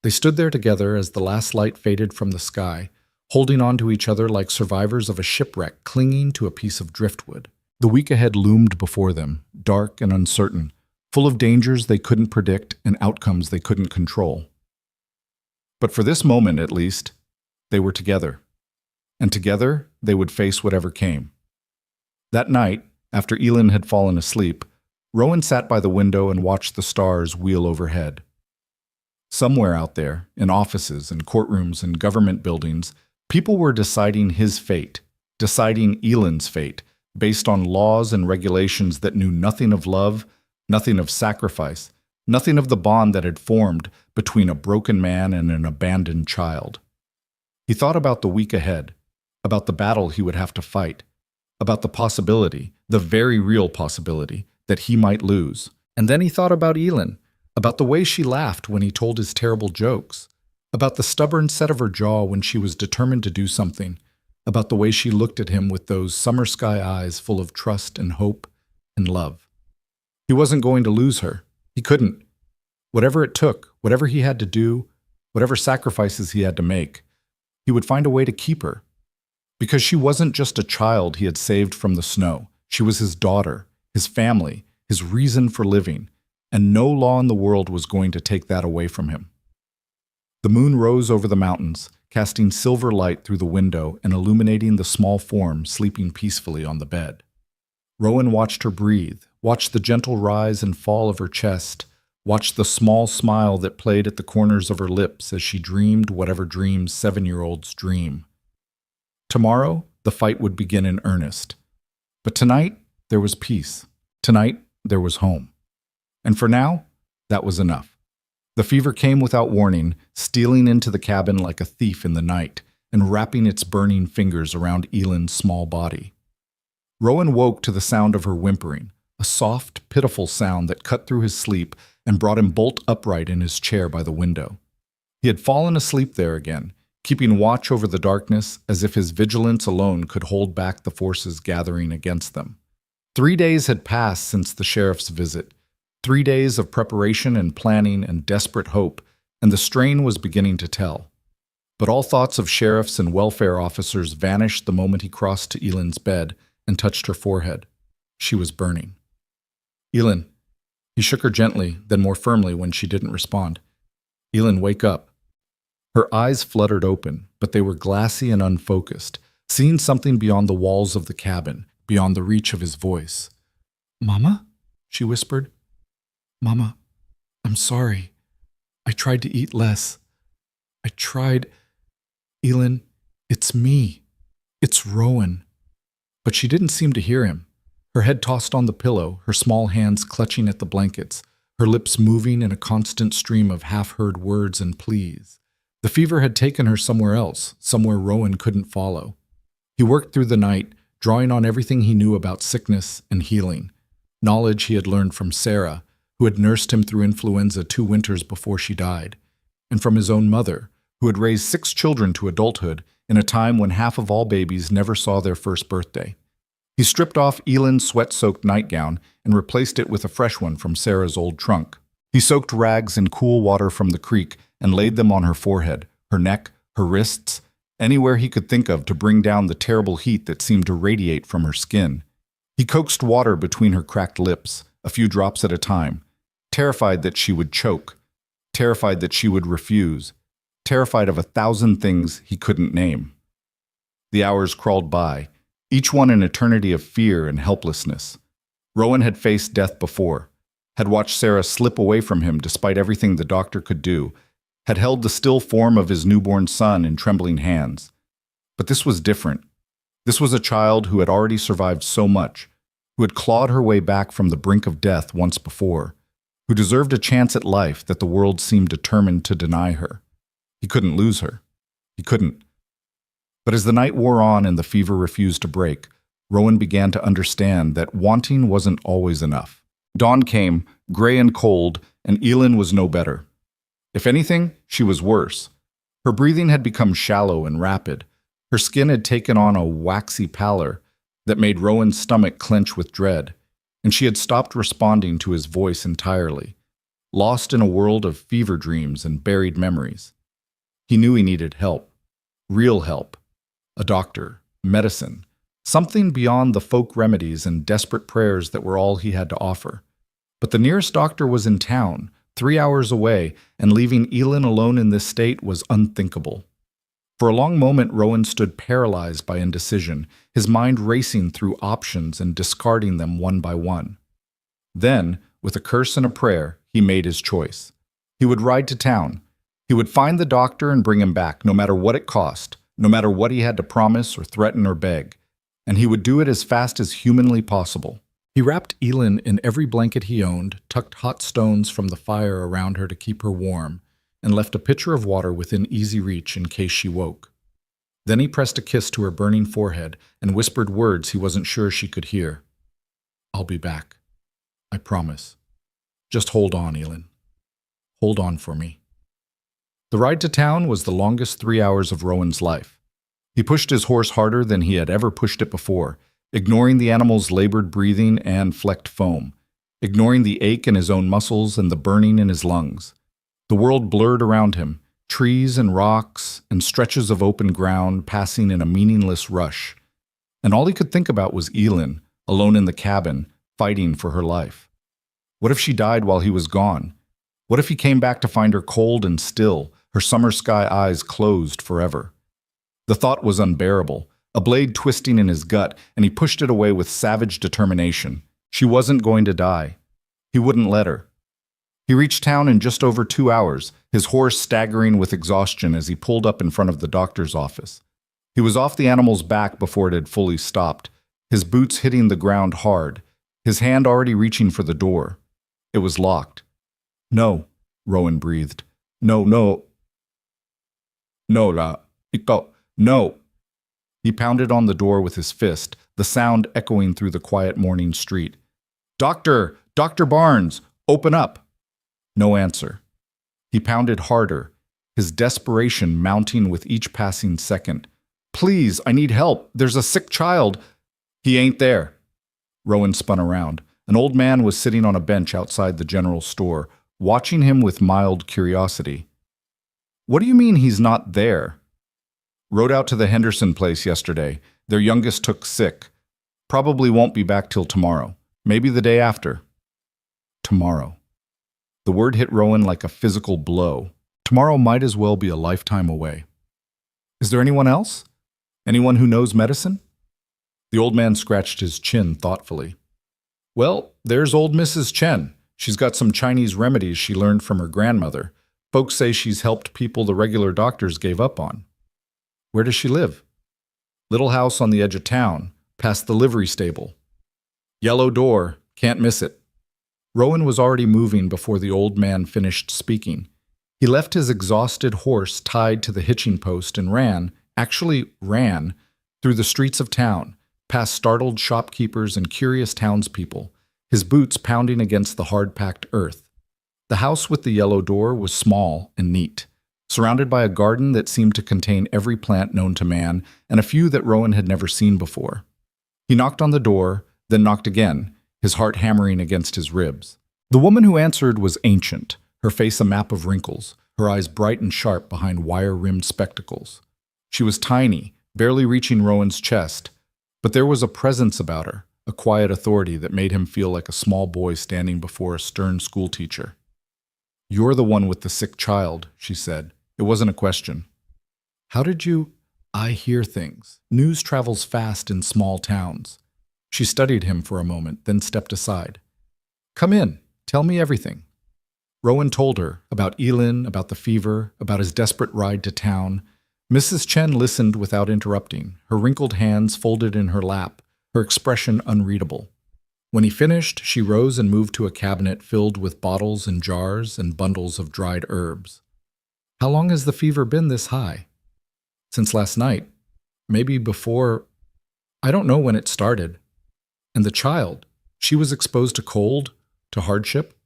They stood there together as the last light faded from the sky, holding on to each other like survivors of a shipwreck clinging to a piece of driftwood. The week ahead loomed before them, dark and uncertain, full of dangers they couldn't predict and outcomes they couldn't control. But for this moment, at least, they were together. And together, they would face whatever came. That night, after Elin had fallen asleep, Rowan sat by the window and watched the stars wheel overhead. Somewhere out there, in offices and courtrooms and government buildings, people were deciding his fate, deciding Elin's fate, based on laws and regulations that knew nothing of love, nothing of sacrifice, nothing of the bond that had formed between a broken man and an abandoned child. He thought about the week ahead, about the battle he would have to fight, about the possibility, the very real possibility, that he might lose. And then he thought about Elin, about the way she laughed when he told his terrible jokes, about the stubborn set of her jaw when she was determined to do something, about the way she looked at him with those summer sky eyes full of trust and hope and love. He wasn't going to lose her. He couldn't. Whatever it took, whatever he had to do, whatever sacrifices he had to make, he would find a way to keep her. Because she wasn't just a child he had saved from the snow. She was his daughter, his family, his reason for living, and no law in the world was going to take that away from him. The moon rose over the mountains, casting silver light through the window and illuminating the small form sleeping peacefully on the bed. Rowan watched her breathe, watched the gentle rise and fall of her chest, watched the small smile that played at the corners of her lips as she dreamed whatever dreams 7-year-olds dream. Tomorrow, the fight would begin in earnest. But tonight, there was peace. Tonight, there was home. And for now, that was enough. The fever came without warning, stealing into the cabin like a thief in the night, and wrapping its burning fingers around Elin's small body. Rowan woke to the sound of her whimpering, a soft, pitiful sound that cut through his sleep and brought him bolt upright in his chair by the window. He had fallen asleep there again, keeping watch over the darkness as if his vigilance alone could hold back the forces gathering against them. 3 days had passed since the sheriff's visit, 3 days of preparation and planning and desperate hope, and the strain was beginning to tell. But all thoughts of sheriffs and welfare officers vanished the moment he crossed to Elin's bed and touched her forehead. She was burning. "Elin." He shook her gently, then more firmly when she didn't respond. "Elin, wake up." Her eyes fluttered open, but they were glassy and unfocused, seeing something beyond the walls of the cabin, beyond the reach of his voice. "Mama?" she whispered. "Mama, I'm sorry. I tried to eat less. I tried. Elin, it's me. It's Rowan." But she didn't seem to hear him. Her head tossed on the pillow, her small hands clutching at the blankets, her lips moving in a constant stream of half-heard words and pleas. The fever had taken her somewhere else, somewhere Rowan couldn't follow. He worked through the night, drawing on everything he knew about sickness and healing, knowledge he had learned from Sarah, who had nursed him through influenza 2 winters before she died, and from his own mother, who had raised 6 children to adulthood in a time when half of all babies never saw their first birthday. He stripped off Elin's sweat-soaked nightgown and replaced it with a fresh one from Sarah's old trunk. He soaked rags in cool water from the creek and laid them on her forehead, her neck, her wrists, anywhere he could think of to bring down the terrible heat that seemed to radiate from her skin. He coaxed water between her cracked lips, a few drops at a time, terrified that she would choke, terrified that she would refuse, terrified of 1,000 things he couldn't name. The hours crawled by, each one an eternity of fear and helplessness. Rowan had faced death before, had watched Sarah slip away from him despite everything the doctor could do, had held the still form of his newborn son in trembling hands. But this was different. This was a child who had already survived so much, who had clawed her way back from the brink of death once before, who deserved a chance at life that the world seemed determined to deny her. He couldn't lose her. He couldn't. But as the night wore on and the fever refused to break, Rowan began to understand that wanting wasn't always enough. Dawn came, gray and cold, and Elin was no better. If anything, she was worse. Her breathing had become shallow and rapid. Her skin had taken on a waxy pallor that made Rowan's stomach clench with dread, and she had stopped responding to his voice entirely, lost in a world of fever dreams and buried memories. He knew he needed help, real help, a doctor, medicine, something beyond the folk remedies and desperate prayers that were all he had to offer. But the nearest doctor was in town, 3 hours away, and leaving Elin alone in this state was unthinkable. For a long moment, Rowan stood paralyzed by indecision, his mind racing through options and discarding them one by one. Then, with a curse and a prayer, he made his choice. He would ride to town. He would find the doctor and bring him back, no matter what it cost, no matter what he had to promise or threaten or beg. And he would do it as fast as humanly possible. He wrapped Elin in every blanket he owned, tucked hot stones from the fire around her to keep her warm, and left a pitcher of water within easy reach in case she woke. Then he pressed a kiss to her burning forehead and whispered words he wasn't sure she could hear. "I'll be back. I promise. Just hold on, Elin. Hold on for me." The ride to town was the longest 3 hours of Rowan's life. He pushed his horse harder than he had ever pushed it before, ignoring the animal's labored breathing and flecked foam, ignoring the ache in his own muscles and the burning in his lungs. The world blurred around him, trees and rocks and stretches of open ground passing in a meaningless rush. And all he could think about was Elin, alone in the cabin, fighting for her life. What if she died while he was gone? What if he came back to find her cold and still, her summer sky eyes closed forever? The thought was unbearable, a blade twisting in his gut, and he pushed it away with savage determination. She wasn't going to die. He wouldn't let her. He reached town in just over 2 hours, his horse staggering with exhaustion as he pulled up in front of the doctor's office. He was off the animal's back before it had fully stopped, his boots hitting the ground hard, his hand already reaching for the door. It was locked. "No," Rowan breathed. "No, no. No, no." He pounded on the door with his fist, the sound echoing through the quiet morning street. "Doctor! Dr. Barnes! Open up!" No answer. He pounded harder, his desperation mounting with each passing second. "Please, I need help. There's a sick child." "He ain't there." Rowan spun around. An old man was sitting on a bench outside the general store, watching him with mild curiosity. "What do you mean he's not there?" "Rode out to the Henderson place yesterday. Their youngest took sick. Probably won't be back till tomorrow. Maybe the day after." Tomorrow. The word hit Rowan like a physical blow. Tomorrow might as well be a lifetime away. "Is there anyone else? Anyone who knows medicine?" The old man scratched his chin thoughtfully. "Well, there's old Mrs. Chen. She's got some Chinese remedies she learned from her grandmother. Folks say she's helped people the regular doctors gave up on." "Where does she live?" "Little house on the edge of town, past the livery stable. Yellow door, can't miss it." Rowan was already moving before the old man finished speaking. He left his exhausted horse tied to the hitching post and ran, through the streets of town, past startled shopkeepers and curious townspeople, his boots pounding against the hard-packed earth. The house with the yellow door was small and neat, surrounded by a garden that seemed to contain every plant known to man and a few that Rowan had never seen before. He knocked on the door, then knocked again, his heart hammering against his ribs. The woman who answered was ancient, her face a map of wrinkles, her eyes bright and sharp behind wire-rimmed spectacles. She was tiny, barely reaching Rowan's chest, but there was a presence about her, a quiet authority that made him feel like a small boy standing before a stern schoolteacher. "You're the one with the sick child," she said. It wasn't a question. "How did you—" "I hear things. News travels fast in small towns." She studied him for a moment, then stepped aside. "Come in. Tell me everything." Rowan told her about Elin, about the fever, about his desperate ride to town. Mrs. Chen listened without interrupting, her wrinkled hands folded in her lap, her expression unreadable. When he finished, she rose and moved to a cabinet filled with bottles and jars and bundles of dried herbs. "How long has the fever been this high?" "Since last night. Maybe before. I don't know when it started." "And the child? She was exposed to cold? To hardship?"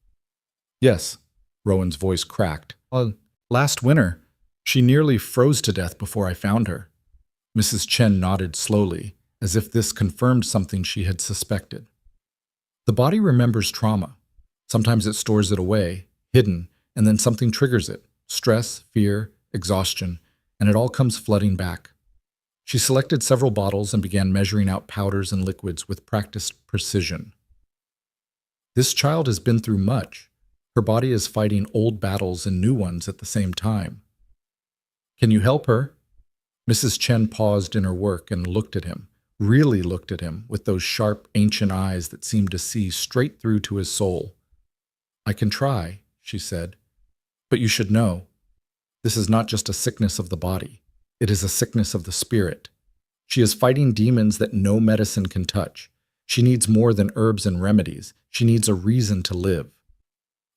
"Yes." Rowan's voice cracked. "Last winter. She nearly froze to death before I found her." Mrs. Chen nodded slowly, as if this confirmed something she had suspected. "The body remembers trauma. Sometimes it stores it away, hidden, and then something triggers it. Stress, fear, exhaustion, and it all comes flooding back." She selected several bottles and began measuring out powders and liquids with practiced precision. This child has been through much. Her body is fighting old battles and new ones at the same time. Can you help her? Mrs. Chen paused in her work and looked at him, really looked at him with those sharp, ancient eyes that seemed to see straight through to his soul. I can try, she said, but you should know, this is not just a sickness of the body. It is a sickness of the spirit. She is fighting demons that no medicine can touch. She needs more than herbs and remedies. She needs a reason to live.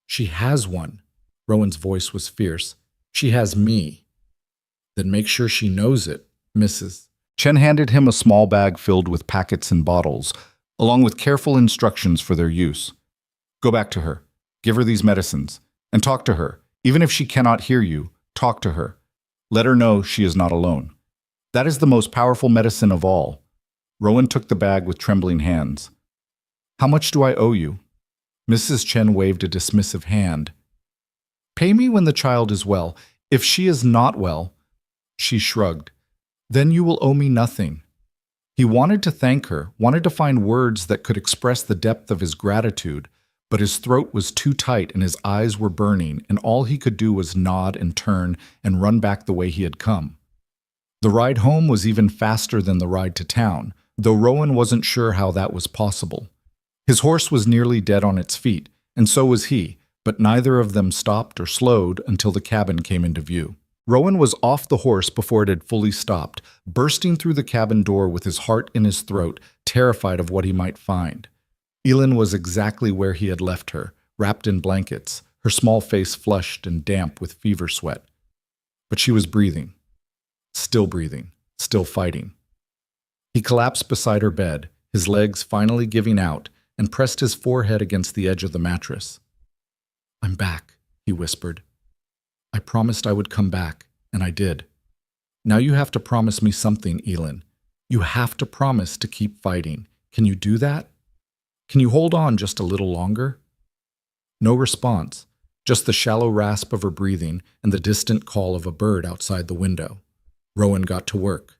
She has one. Rowan's voice was fierce. She has me. Then make sure she knows it, Mrs. Chen handed him a small bag filled with packets and bottles, along with careful instructions for their use. Go back to her. Give her these medicines. And talk to her. Even if she cannot hear you, talk to her. Let her know she is not alone. That is the most powerful medicine of all. Rowan took the bag with trembling hands. How much do I owe you? Mrs. Chen waved a dismissive hand. Pay me when the child is well. If she is not well, she shrugged. Then you will owe me nothing. He wanted to thank her, wanted to find words that could express the depth of his gratitude, but his throat was too tight and his eyes were burning, and all he could do was nod and turn and run back the way he had come. The ride home was even faster than the ride to town, though Rowan wasn't sure how that was possible. His horse was nearly dead on its feet, and so was he, but neither of them stopped or slowed until the cabin came into view. Rowan was off the horse before it had fully stopped, bursting through the cabin door with his heart in his throat, terrified of what he might find. Elin was exactly where he had left her, wrapped in blankets, her small face flushed and damp with fever sweat. But she was breathing, still fighting. He collapsed beside her bed, his legs finally giving out, and pressed his forehead against the edge of the mattress. I'm back, he whispered. I promised I would come back, and I did. Now you have to promise me something, Elin. You have to promise to keep fighting. Can you do that? Can you hold on just a little longer? No response, just the shallow rasp of her breathing and the distant call of a bird outside the window. Rowan got to work.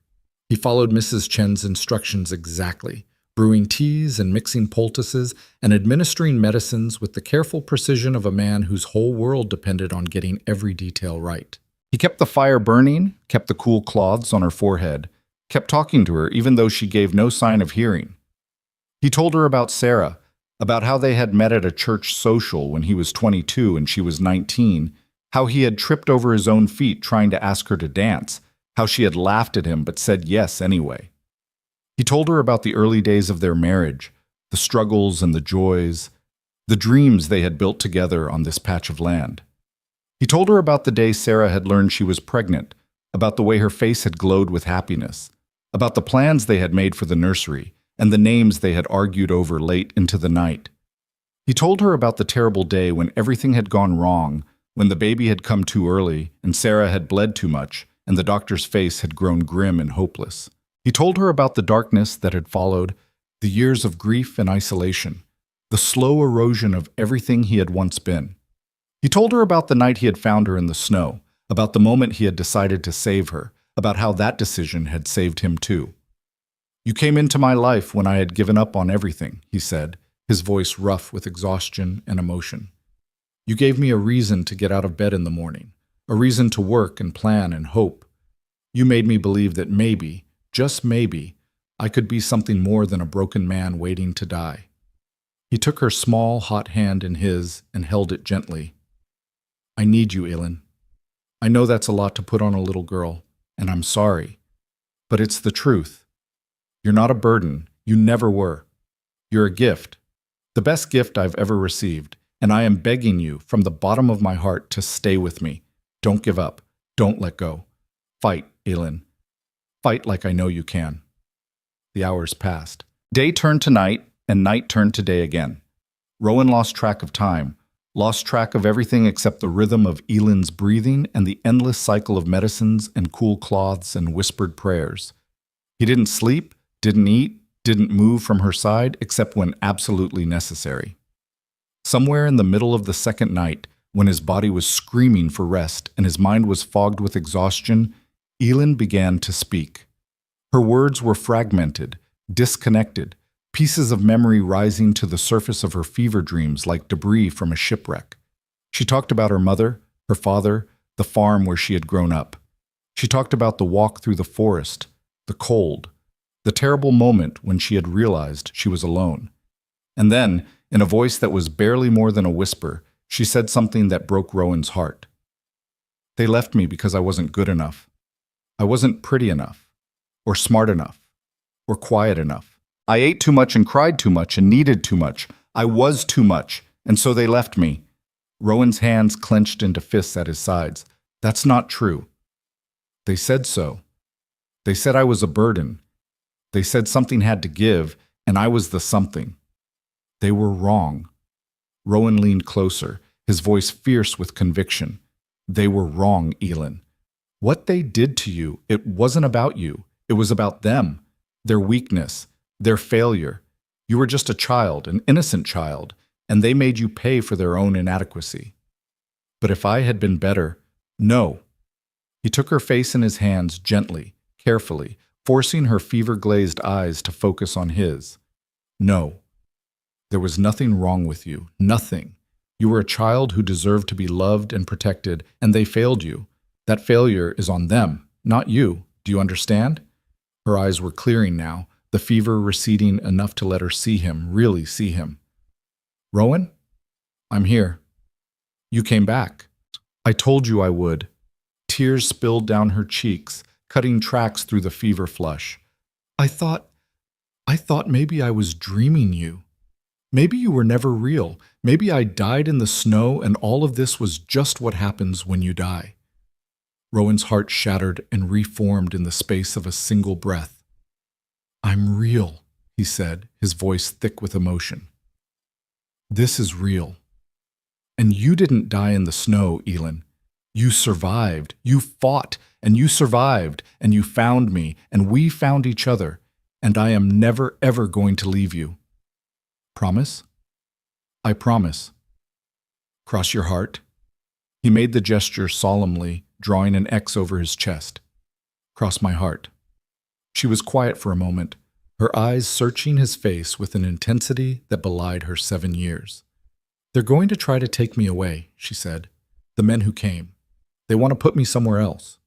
He followed Mrs. Chen's instructions exactly, brewing teas and mixing poultices and administering medicines with the careful precision of a man whose whole world depended on getting every detail right. He kept the fire burning, kept the cool cloths on her forehead, kept talking to her even though she gave no sign of hearing. He told her about Sarah, about how they had met at a church social when he was 22 and she was 19, how he had tripped over his own feet trying to ask her to dance, how she had laughed at him but said yes anyway. He told her about the early days of their marriage, the struggles and the joys, the dreams they had built together on this patch of land. He told her about the day Sarah had learned she was pregnant, about the way her face had glowed with happiness, about the plans they had made for the nursery, and the names they had argued over late into the night. He told her about the terrible day when everything had gone wrong, when the baby had come too early and Sarah had bled too much, and the doctor's face had grown grim and hopeless. He told her about the darkness that had followed, the years of grief and isolation, the slow erosion of everything he had once been. He told her about the night he had found her in the snow, about the moment he had decided to save her, about how that decision had saved him too. You came into my life when I had given up on everything, he said, his voice rough with exhaustion and emotion. You gave me a reason to get out of bed in the morning, a reason to work and plan and hope. You made me believe that maybe, just maybe, I could be something more than a broken man waiting to die. He took her small, hot hand in his and held it gently. I need you, Elin. I know that's a lot to put on a little girl, and I'm sorry, but it's the truth. You're not a burden. You never were. You're a gift, the best gift I've ever received, and I am begging you from the bottom of my heart to stay with me. Don't give up. Don't let go. Fight, Elin. Fight like I know you can. The hours passed. Day turned to night, and night turned to day again. Rowan lost track of time, lost track of everything except the rhythm of Elin's breathing and the endless cycle of medicines and cool cloths and whispered prayers. He didn't sleep, didn't eat, didn't move from her side except when absolutely necessary. Somewhere in the middle of the second night, when his body was screaming for rest and his mind was fogged with exhaustion, Elin began to speak. Her words were fragmented, disconnected, pieces of memory rising to the surface of her fever dreams like debris from a shipwreck. She talked about her mother, her father, the farm where she had grown up. She talked about the walk through the forest, the cold, the terrible moment when she had realized she was alone. And then, in a voice that was barely more than a whisper, she said something that broke Rowan's heart. They left me because I wasn't good enough. I wasn't pretty enough, or smart enough, or quiet enough. I ate too much and cried too much and needed too much. I was too much, and so they left me. Rowan's hands clenched into fists at his sides. That's not true. They said so. They said I was a burden. They said something had to give, and I was the something. They were wrong. Rowan leaned closer, his voice fierce with conviction. They were wrong, Elin. What they did to you, it wasn't about you. It was about them, their weakness, their failure. You were just a child, an innocent child, and they made you pay for their own inadequacy. But if I had been better, no. He took her face in his hands gently, carefully, forcing her fever-glazed eyes to focus on his. No. There was nothing wrong with you, nothing. You were a child who deserved to be loved and protected, and they failed you. That failure is on them, not you. Do you understand? Her eyes were clearing now, the fever receding enough to let her see him, really see him. Rowan? I'm here. You came back. I told you I would. Tears spilled down her cheeks, cutting tracks through the fever flush. I thought maybe I was dreaming you. Maybe you were never real. Maybe I died in the snow and all of this was just what happens when you die. Rowan's heart shattered and reformed in the space of a single breath. I'm real, he said, his voice thick with emotion. This is real. And you didn't die in the snow, Elin. You survived. You fought, and you survived, and you found me, and we found each other, and I am never, ever going to leave you. Promise? I promise. Cross your heart. He made the gesture solemnly, drawing an X over his chest. Cross my heart. She was quiet for a moment, her eyes searching his face with an intensity that belied her 7 years. They're going to try to take me away, she said. The men who came. They want to put me somewhere else.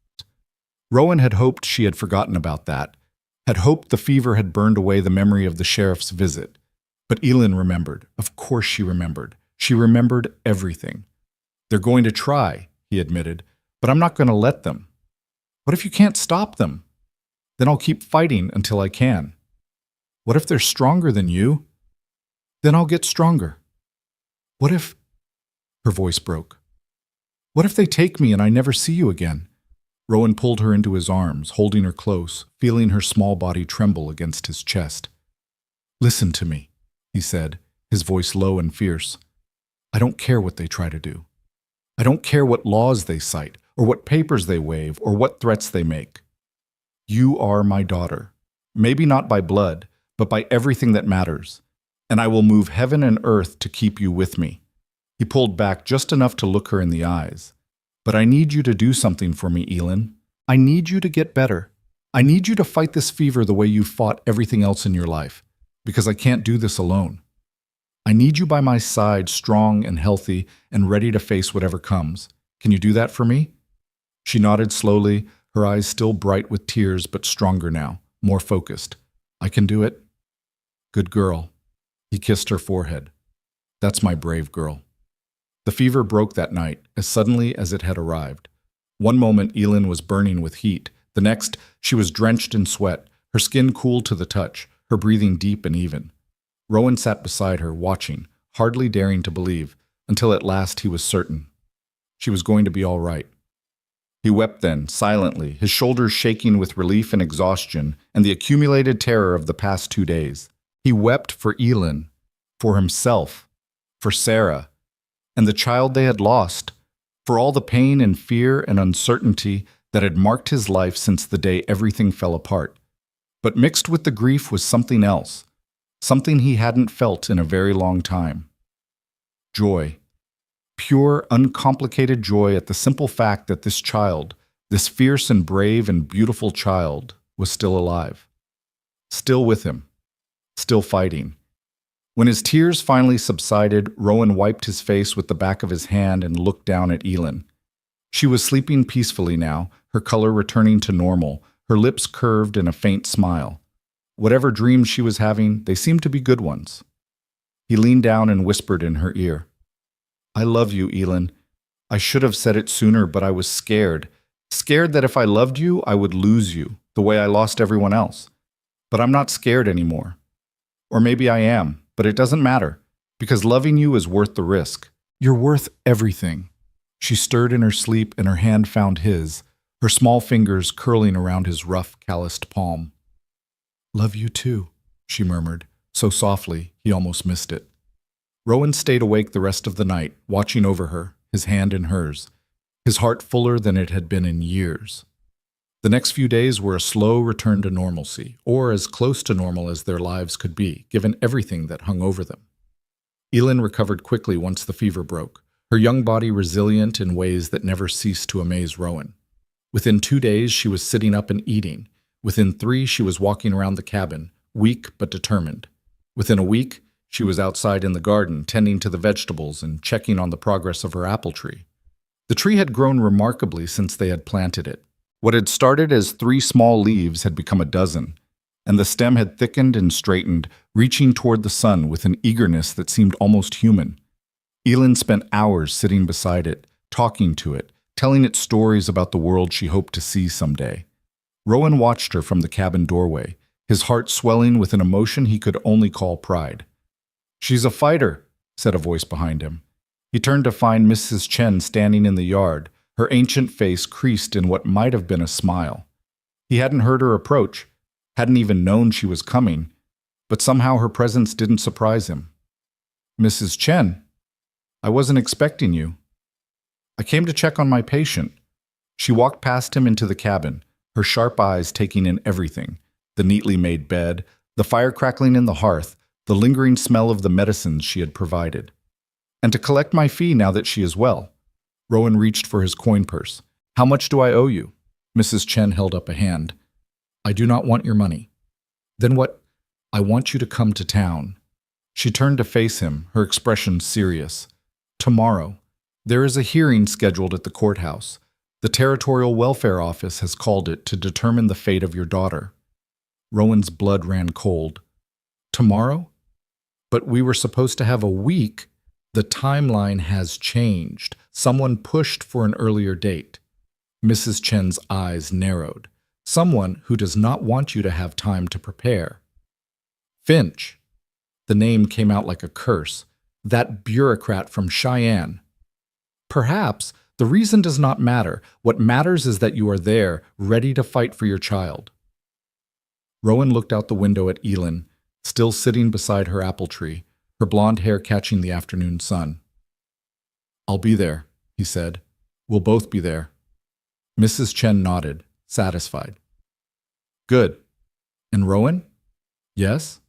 Rowan had hoped she had forgotten about that, had hoped the fever had burned away the memory of the sheriff's visit. But Elin remembered. Of course she remembered. She remembered everything. They're going to try, he admitted, but I'm not going to let them. What if you can't stop them? Then I'll keep fighting until I can. What if they're stronger than you? Then I'll get stronger. What if... Her voice broke. What if they take me and I never see you again? Rowan pulled her into his arms, holding her close, feeling her small body tremble against his chest. Listen to me, he said, his voice low and fierce. I don't care what they try to do. I don't care what laws they cite, or what papers they wave, or what threats they make. You are my daughter, maybe not by blood, but by everything that matters, and I will move heaven and earth to keep you with me. He pulled back just enough to look her in the eyes. But I need you to do something for me, Elin. I need you to get better. I need you to fight this fever the way you fought everything else in your life, because I can't do this alone. I need you by my side, strong and healthy and ready to face whatever comes. Can you do that for me? She nodded slowly, her eyes still bright with tears but stronger now, more focused. I can do it. Good girl. He kissed her forehead. That's my brave girl. The fever broke that night, as suddenly as it had arrived. One moment Elin was burning with heat, the next she was drenched in sweat, her skin cool to the touch, her breathing deep and even. Rowan sat beside her, watching, hardly daring to believe, until at last he was certain. She was going to be all right. He wept then, silently, his shoulders shaking with relief and exhaustion and the accumulated terror of the past 2 days. He wept for Elin, for himself, for Sarah, and the child they had lost, for all the pain and fear and uncertainty that had marked his life since the day everything fell apart. But mixed with the grief was something else, something he hadn't felt in a very long time. Joy. Pure, uncomplicated joy at the simple fact that this child, this fierce and brave and beautiful child, was still alive. Still with him. still fighting. When his tears finally subsided, Rowan wiped his face with the back of his hand and looked down at Elin. She was sleeping peacefully now, her color returning to normal, her lips curved in a faint smile. Whatever dreams she was having, they seemed to be good ones. He leaned down and whispered in her ear, "I love you, Elin. I should have said it sooner, but I was scared. Scared that if I loved you, I would lose you, the way I lost everyone else. But I'm not scared anymore. Or maybe I am, but it doesn't matter, because loving you is worth the risk. You're worth everything." She stirred in her sleep and her hand found his, her small fingers curling around his rough, calloused palm. "Love you too," she murmured, so softly he almost missed it. Rowan stayed awake the rest of the night, watching over her, his hand in hers, his heart fuller than it had been in years. The next few days were a slow return to normalcy, or as close to normal as their lives could be, given everything that hung over them. Elin recovered quickly once the fever broke, her young body resilient in ways that never ceased to amaze Rowan. Within 2 days, she was sitting up and eating. Within 3, she was walking around the cabin, weak but determined. Within a week, she was outside in the garden, tending to the vegetables and checking on the progress of her apple tree. The tree had grown remarkably since they had planted it. What had started as 3 small leaves had become a dozen, and the stem had thickened and straightened, reaching toward the sun with an eagerness that seemed almost human. Elin spent hours sitting beside it, talking to it, telling it stories about the world she hoped to see someday. Rowan watched her from the cabin doorway, his heart swelling with an emotion he could only call pride. "She's a fighter," said a voice behind him. He turned to find Mrs. Chen standing in the yard, her ancient face creased in what might have been a smile. He hadn't heard her approach, hadn't even known she was coming, but somehow her presence didn't surprise him. "Mrs. Chen, I wasn't expecting you. I came to check on my patient." She walked past him into the cabin, her sharp eyes taking in everything, the neatly made bed, the fire crackling in the hearth, the lingering smell of the medicines she had provided. "And to collect my fee now that she is well." Rowan reached for his coin purse. "How much do I owe you?" Mrs. Chen held up a hand. "I do not want your money." "Then what?" "I want you to come to town." She turned to face him, her expression serious. "Tomorrow. There is a hearing scheduled at the courthouse. The Territorial Welfare Office has called it to determine the fate of your daughter." Rowan's blood ran cold. "Tomorrow? But we were supposed to have a week." "The timeline has changed. Someone pushed for an earlier date." Mrs. Chen's eyes narrowed. "Someone who does not want you to have time to prepare." "Finch." The name came out like a curse. "That bureaucrat from Cheyenne." "Perhaps. The reason does not matter. What matters is that you are there, ready to fight for your child." Rowan looked out the window at Elin, still sitting beside her apple tree, her blonde hair catching the afternoon sun. "I'll be there," he said. "We'll both be there." Mrs. Chen nodded, satisfied. "Good. And Rowan?" "Yes?"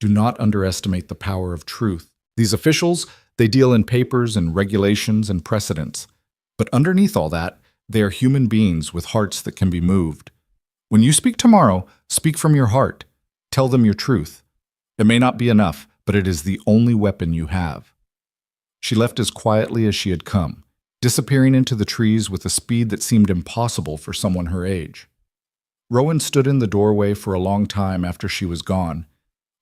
Do not underestimate the power of truth. These officials, they deal in papers and regulations and precedents. But underneath all that, they are human beings with hearts that can be moved. When you speak tomorrow, speak from your heart. Tell them your truth. It may not be enough, but it is the only weapon you have. She left as quietly as she had come, disappearing into the trees with a speed that seemed impossible for someone her age. Rowan stood in the doorway for a long time after she was gone,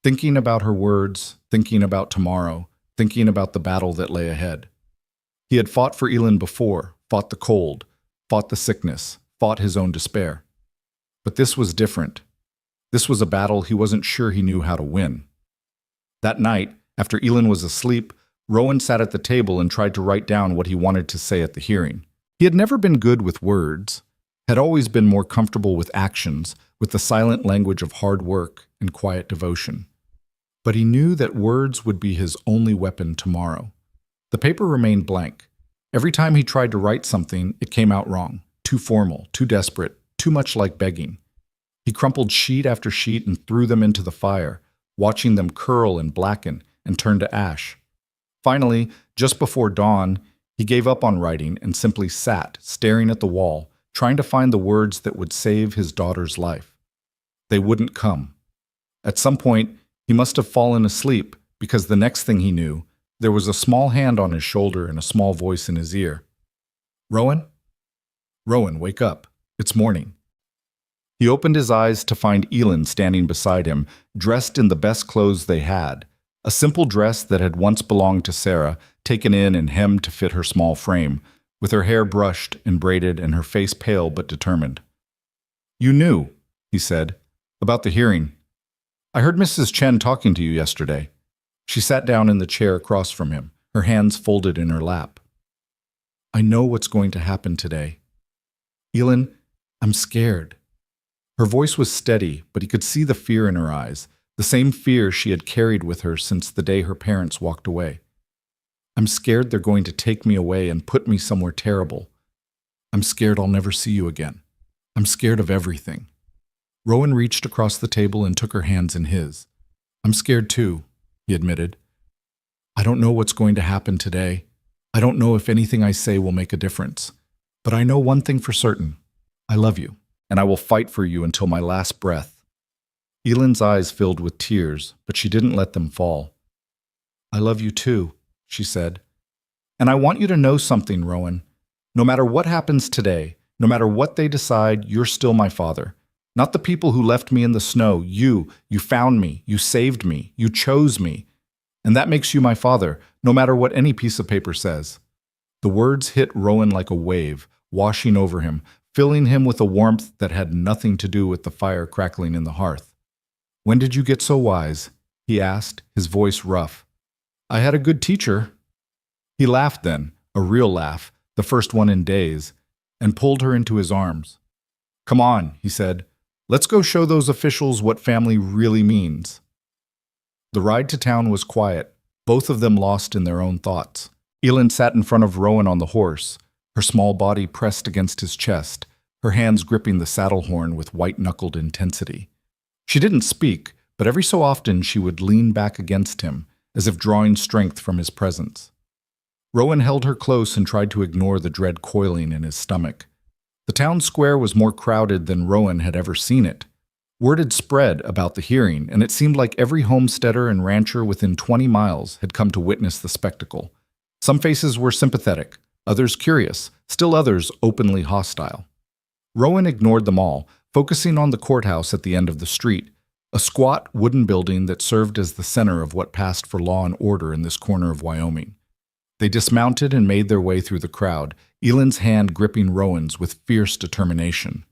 thinking about her words, thinking about tomorrow, thinking about the battle that lay ahead. He had fought for Elin before, fought the cold, fought the sickness, fought his own despair. But this was different. This was a battle he wasn't sure he knew how to win. That night, after Elin was asleep, Rowan sat at the table and tried to write down what he wanted to say at the hearing. He had never been good with words, had always been more comfortable with actions, with the silent language of hard work and quiet devotion. But he knew that words would be his only weapon tomorrow. The paper remained blank. Every time he tried to write something, it came out wrong, too formal, too desperate, too much like begging. He crumpled sheet after sheet and threw them into the fire, watching them curl and blacken and turn to ash. Finally, just before dawn, he gave up on writing and simply sat, staring at the wall, trying to find the words that would save his daughter's life. They wouldn't come. At some point, He must have fallen asleep, because the next thing he knew, there was a small hand on his shoulder and a small voice in his ear. "Rowan? Rowan, wake up. It's morning." He opened his eyes to find Elin standing beside him, dressed in the best clothes they had, a simple dress that had once belonged to Sarah, taken in and hemmed to fit her small frame, with her hair brushed and braided and her face pale but determined. "You knew," he said, "about the hearing. I heard Mrs. Chen talking to you yesterday." She sat down in the chair across from him, her hands folded in her lap. "I know what's going to happen today. Elin, I'm scared." Her voice was steady, but he could see the fear in her eyes, the same fear she had carried with her since the day her parents walked away. "I'm scared they're going to take me away and put me somewhere terrible. I'm scared I'll never see you again. I'm scared of everything." Rowan reached across the table and took her hands in his. "I'm scared too," he admitted. "I don't know what's going to happen today. I don't know if anything I say will make a difference. But I know one thing for certain. I love you, and I will fight for you until my last breath." Elin's eyes filled with tears, but she didn't let them fall. "I love you too," she said. "And I want you to know something, Rowan. No matter what happens today, no matter what they decide, you're still my father. Not the people who left me in the snow. You found me, you saved me, you chose me. And that makes you my father, no matter what any piece of paper says." The words hit Rowan like a wave, washing over him, filling him with a warmth that had nothing to do with the fire crackling in the hearth. "When did you get so wise?" he asked, his voice rough. "I had a good teacher." He laughed then, a real laugh, the first one in days, and pulled her into his arms. "Come on," he said. "Let's go show those officials what family really means." The ride to town was quiet, both of them lost in their own thoughts. Elin sat in front of Rowan on the horse, her small body pressed against his chest, her hands gripping the saddle horn with white-knuckled intensity. She didn't speak, but every so often she would lean back against him, as if drawing strength from his presence. Rowan held her close and tried to ignore the dread coiling in his stomach. The town square was more crowded than Rowan had ever seen it. Word had spread about the hearing, and it seemed like every homesteader and rancher within 20 miles had come to witness the spectacle. Some faces were sympathetic, others curious, still others openly hostile. Rowan ignored them all, focusing on the courthouse at the end of the street, a squat wooden building that served as the center of what passed for law and order in this corner of Wyoming. They dismounted and made their way through the crowd, Elin's hand gripping Rowan's with fierce determination.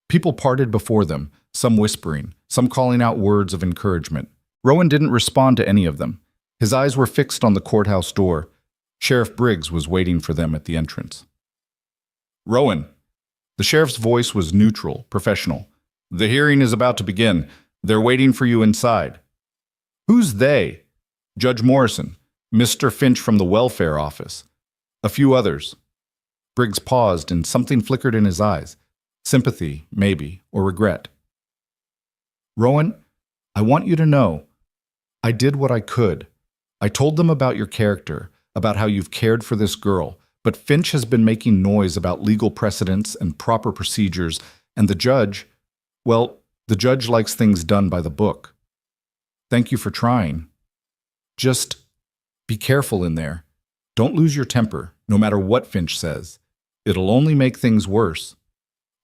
People parted before them, some whispering, some calling out words of encouragement. Rowan didn't respond to any of them. His eyes were fixed on the courthouse door. Sheriff Briggs was waiting for them at the entrance. "Rowan." The sheriff's voice was neutral, professional. "The hearing is about to begin. They're waiting for you inside." "Who's they?" "Judge Morrison, Mr. Finch from the welfare office. A few others." Briggs paused and something flickered in his eyes. Sympathy, maybe, or regret. "Rowan, I want you to know, I did what I could. I told them about your character, about how you've cared for this girl, but Finch has been making noise about legal precedents and proper procedures, and the judge likes things done by the book. Thank you for trying. Just be careful in there. Don't lose your temper, no matter what Finch says. It'll only make things worse."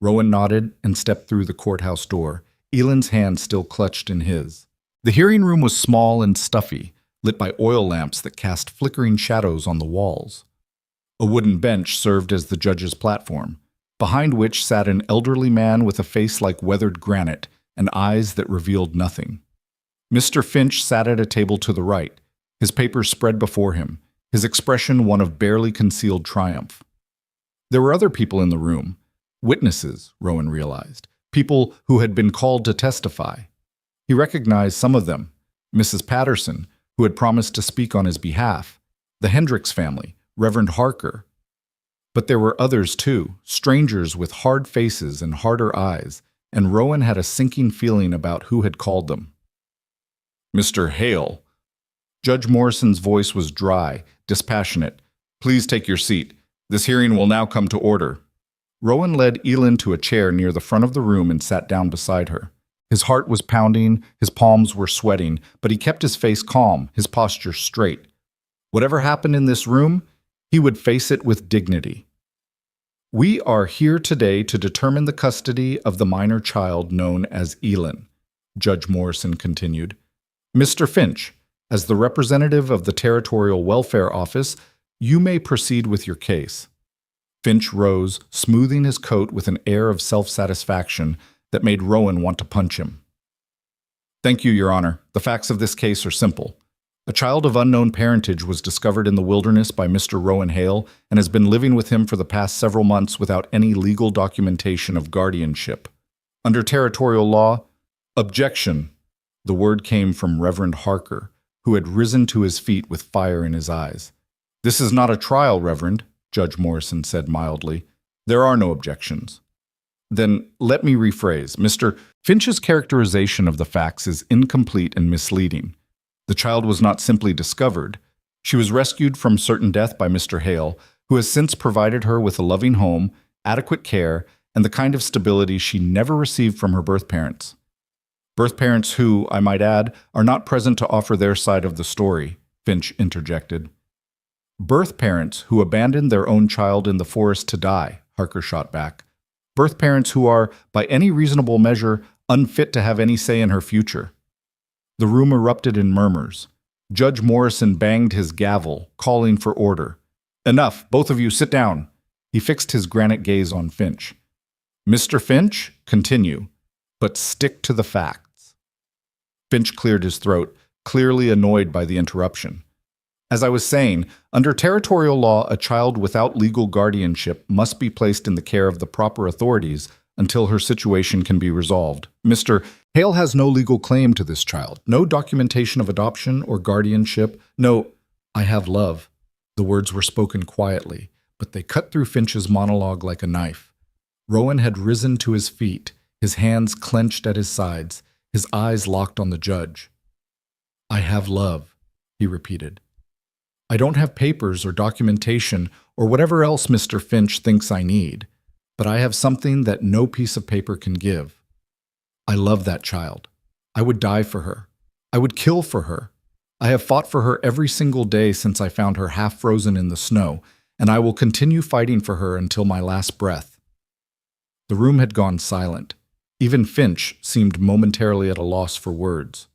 Rowan nodded and stepped through the courthouse door, Elin's hand still clutched in his. The hearing room was small and stuffy, lit by oil lamps that cast flickering shadows on the walls. A wooden bench served as the judge's platform, behind which sat an elderly man with a face like weathered granite and eyes that revealed nothing. Mr. Finch sat at a table to the right, his papers spread before him, his expression one of barely concealed triumph. There were other people in the room, witnesses, Rowan realized, people who had been called to testify. He recognized some of them, Mrs. Patterson, who had promised to speak on his behalf, the Hendricks family, Reverend Harker. But there were others too, strangers with hard faces and harder eyes, and Rowan had a sinking feeling about who had called them. "Mr. Hale." Judge Morrison's voice was dry, dispassionate. "Please take your seat. This hearing will now come to order." Rowan led Elin to a chair near the front of the room and sat down beside her. His heart was pounding, his palms were sweating, but he kept his face calm, his posture straight. Whatever happened in this room, he would face it with dignity. We are here today to determine the custody of the minor child known as Elin, Judge Morrison continued. Mr. Finch, as the representative of the Territorial Welfare Office, you may proceed with your case. Finch rose, smoothing his coat with an air of self-satisfaction that made Rowan want to punch him. Thank you, Your Honor. The facts of this case are simple. A child of unknown parentage was discovered in the wilderness by Mr. Rowan Hale and has been living with him for the past several months without any legal documentation of guardianship. Under territorial law, objection. The word came from Reverend Harker, who had risen to his feet with fire in his eyes. This is not a trial, Reverend, Judge Morrison said mildly. There are no objections. Then let me rephrase. Mr. Finch's characterization of the facts is incomplete and misleading. The child was not simply discovered. She was rescued from certain death by Mr. Hale, who has since provided her with a loving home, adequate care, and the kind of stability she never received from her birth parents. Birth parents who, I might add, are not present to offer their side of the story, Finch interjected. Birth parents who abandoned their own child in the forest to die, Harker shot back. Birth parents who are, by any reasonable measure, unfit to have any say in her future. The room erupted in murmurs. Judge Morrison banged his gavel, calling for order. Enough, both of you sit down. He fixed his granite gaze on Finch. Mr. Finch, continue, but stick to the facts. Finch cleared his throat, clearly annoyed by the interruption. As I was saying, under territorial law, a child without legal guardianship must be placed in the care of the proper authorities until her situation can be resolved. Mr. Hale has no legal claim to this child, no documentation of adoption or guardianship, no, I have love. The words were spoken quietly, but they cut through Finch's monologue like a knife. Rowan had risen to his feet, his hands clenched at his sides, his eyes locked on the judge. I have love, he repeated. I don't have papers or documentation or whatever else Mr. Finch thinks I need, but I have something that no piece of paper can give. I love that child. I would die for her. I would kill for her. I have fought for her every single day since I found her half frozen in the snow, and I will continue fighting for her until my last breath. The room had gone silent. Even Finch seemed momentarily at a loss for words.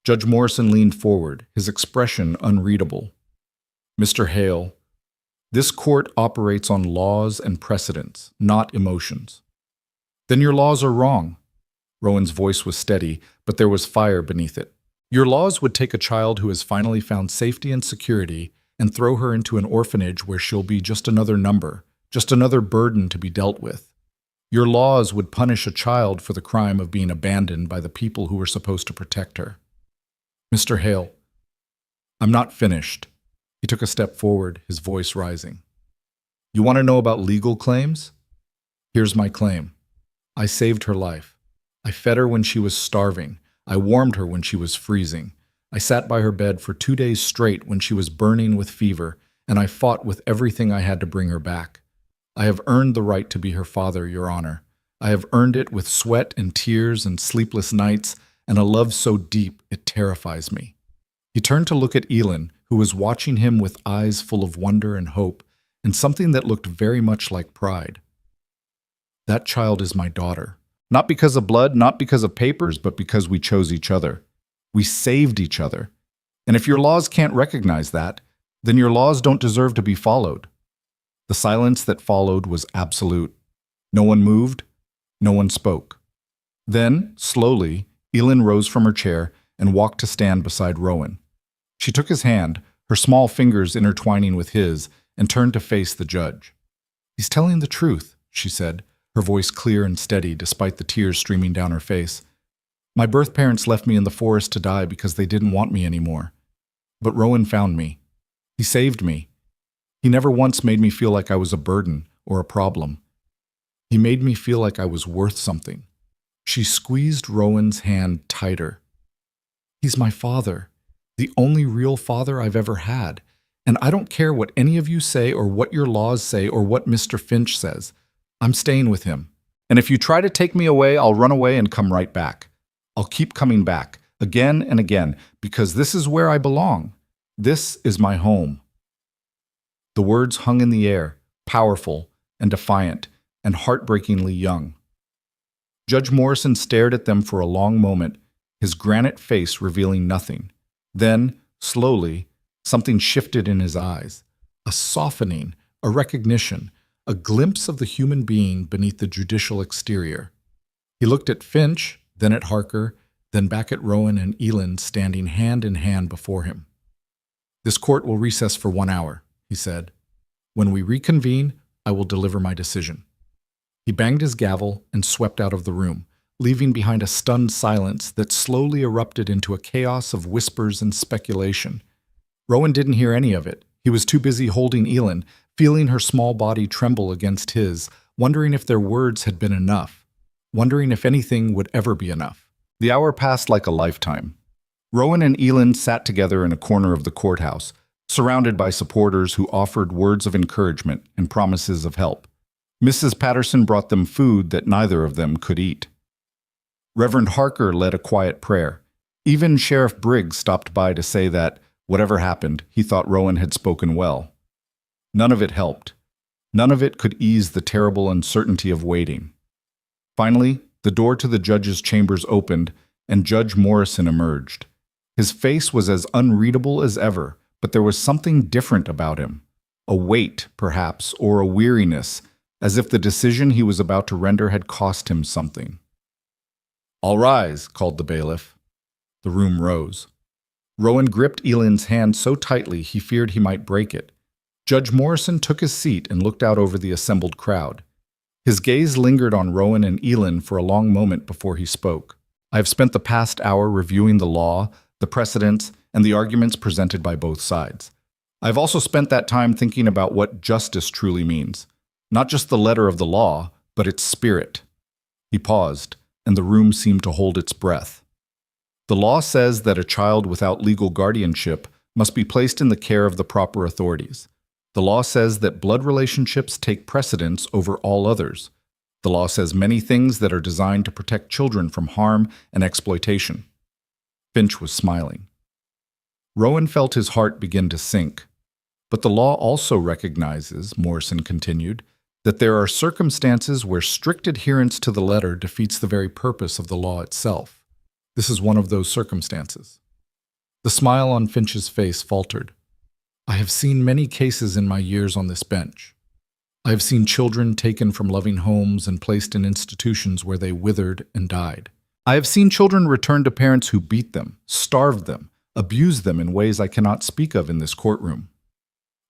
Judge Morrison leaned forward, his expression unreadable. Mr. Hale, this court operates on laws and precedents, not emotions. Then your laws are wrong. Rowan's voice was steady, but there was fire beneath it. Your laws would take a child who has finally found safety and security and throw her into an orphanage where she'll be just another number, just another burden to be dealt with. Your laws would punish a child for the crime of being abandoned by the people who were supposed to protect her. Mr. Hale, I'm not finished. He took a step forward, his voice rising. You want to know about legal claims? Here's my claim. I saved her life. I fed her when she was starving. I warmed her when she was freezing. I sat by her bed for 2 days straight when she was burning with fever, and I fought with everything I had to bring her back. I have earned the right to be her father, Your Honor. I have earned it with sweat and tears and sleepless nights, and a love so deep it terrifies me. He turned to look at Elin, who was watching him with eyes full of wonder and hope, and something that looked very much like pride. That child is my daughter. Not because of blood, not because of papers, but because we chose each other. We saved each other. And if your laws can't recognize that, then your laws don't deserve to be followed. The silence that followed was absolute. No one moved. No one spoke. Then, slowly, Elin rose from her chair and walked to stand beside Rowan. She took his hand, her small fingers intertwining with his, and turned to face the judge. He's telling the truth, she said, her voice clear and steady despite the tears streaming down her face. My birth parents left me in the forest to die because they didn't want me anymore. But Rowan found me. He saved me. He never once made me feel like I was a burden or a problem. He made me feel like I was worth something. She squeezed Rowan's hand tighter. He's my father, the only real father I've ever had. And I don't care what any of you say or what your laws say or what Mr. Finch says. I'm staying with him. And if you try to take me away, I'll run away and come right back. I'll keep coming back, again and again, because this is where I belong. This is my home." The words hung in the air, powerful and defiant and heartbreakingly young. Judge Morrison stared at them for a long moment, his granite face revealing nothing. Then, slowly, something shifted in his eyes. A softening, a recognition, a glimpse of the human being beneath the judicial exterior. He looked at Finch, then at Harker, then back at Rowan and Elin standing hand in hand before him. "This court will recess for 1 hour," he said. "When we reconvene, I will deliver my decision." He banged his gavel and swept out of the room, leaving behind a stunned silence that slowly erupted into a chaos of whispers and speculation. Rowan didn't hear any of it. He was too busy holding Elin, feeling her small body tremble against his, wondering if their words had been enough, wondering if anything would ever be enough. The hour passed like a lifetime. Rowan and Elin sat together in a corner of the courthouse, surrounded by supporters who offered words of encouragement and promises of help. Mrs. Patterson brought them food that neither of them could eat. Reverend Harker led a quiet prayer. Even Sheriff Briggs stopped by to say that, whatever happened, he thought Rowan had spoken well. None of it helped. None of it could ease the terrible uncertainty of waiting. Finally, the door to the judge's chambers opened, and Judge Morrison emerged. His face was as unreadable as ever, but there was something different about him. A weight, perhaps, or a weariness, as if the decision he was about to render had cost him something. "All rise," called the bailiff. The room rose. Rowan gripped Elin's hand so tightly he feared he might break it. Judge Morrison took his seat and looked out over the assembled crowd. His gaze lingered on Rowan and Elin for a long moment before he spoke. "I have spent the past hour reviewing the law, the precedents, and the arguments presented by both sides. I have also spent that time thinking about what justice truly means. Not just the letter of the law, but its spirit." He paused, and the room seemed to hold its breath. "The law says that a child without legal guardianship must be placed in the care of the proper authorities. The law says that blood relationships take precedence over all others. The law says many things that are designed to protect children from harm and exploitation." Finch was smiling. Rowan felt his heart begin to sink. "But the law also recognizes," Morrison continued, "that there are circumstances where strict adherence to the letter defeats the very purpose of the law itself. This is one of those circumstances." The smile on Finch's face faltered. "I have seen many cases in my years on this bench. I have seen children taken from loving homes and placed in institutions where they withered and died. I have seen children return to parents who beat them, starved them, abused them in ways I cannot speak of in this courtroom.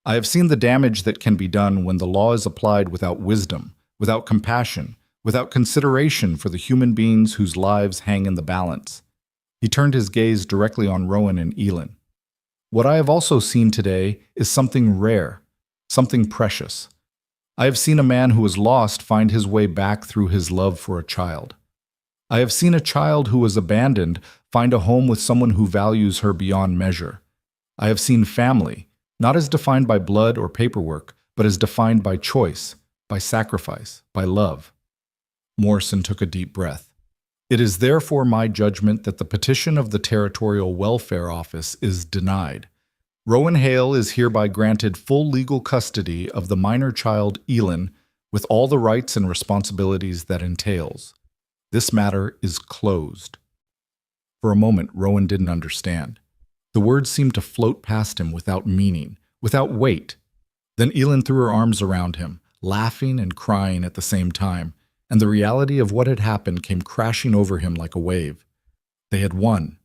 I have seen the damage that can be done when the law is applied without wisdom, without compassion, without consideration for the human beings whose lives hang in the balance." He turned his gaze directly on Rowan and Elin. "What I have also seen today is something rare, something precious. I have seen a man who was lost find his way back through his love for a child. I have seen a child who was abandoned find a home with someone who values her beyond measure. I have seen family, not as defined by blood or paperwork, but as defined by choice, by sacrifice, by love." Morrison took a deep breath. "It is therefore my judgment that the petition of the Territorial Welfare Office is denied. Rowan Hale is hereby granted full legal custody of the minor child Elin with all the rights and responsibilities that entails. This matter is closed." For a moment, Rowan didn't understand. The words seemed to float past him without meaning, without weight. Then Elin threw her arms around him, laughing and crying at the same time, and the reality of what had happened came crashing over him like a wave. They had won.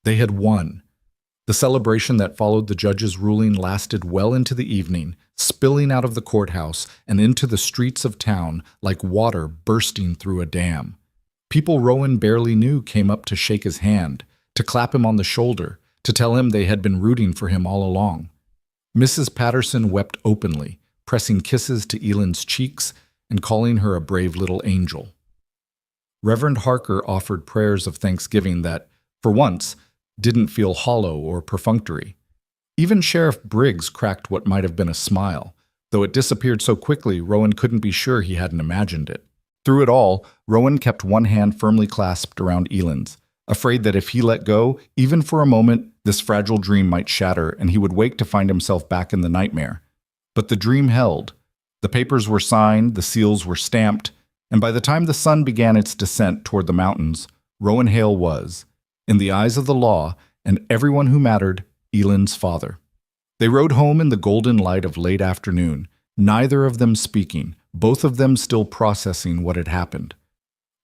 They had won. The celebration that followed the judge's ruling lasted well into the evening, spilling out of the courthouse and into the streets of town like water bursting through a dam. People Rowan barely knew came up to shake his hand, to clap him on the shoulder, to tell him they had been rooting for him all along. Mrs. Patterson wept openly, pressing kisses to Elin's cheeks and calling her a brave little angel. Reverend Harker offered prayers of thanksgiving that, for once, didn't feel hollow or perfunctory. Even Sheriff Briggs cracked what might have been a smile, though it disappeared so quickly Rowan couldn't be sure he hadn't imagined it. Through it all, Rowan kept one hand firmly clasped around Elin's, afraid that if he let go, even for a moment, this fragile dream might shatter and he would wake to find himself back in the nightmare. But the dream held. The papers were signed, the seals were stamped, and by the time the sun began its descent toward the mountains, Rowan Hale was, in the eyes of the law and everyone who mattered, Elend's father. They rode home in the golden light of late afternoon, neither of them speaking, both of them still processing what had happened.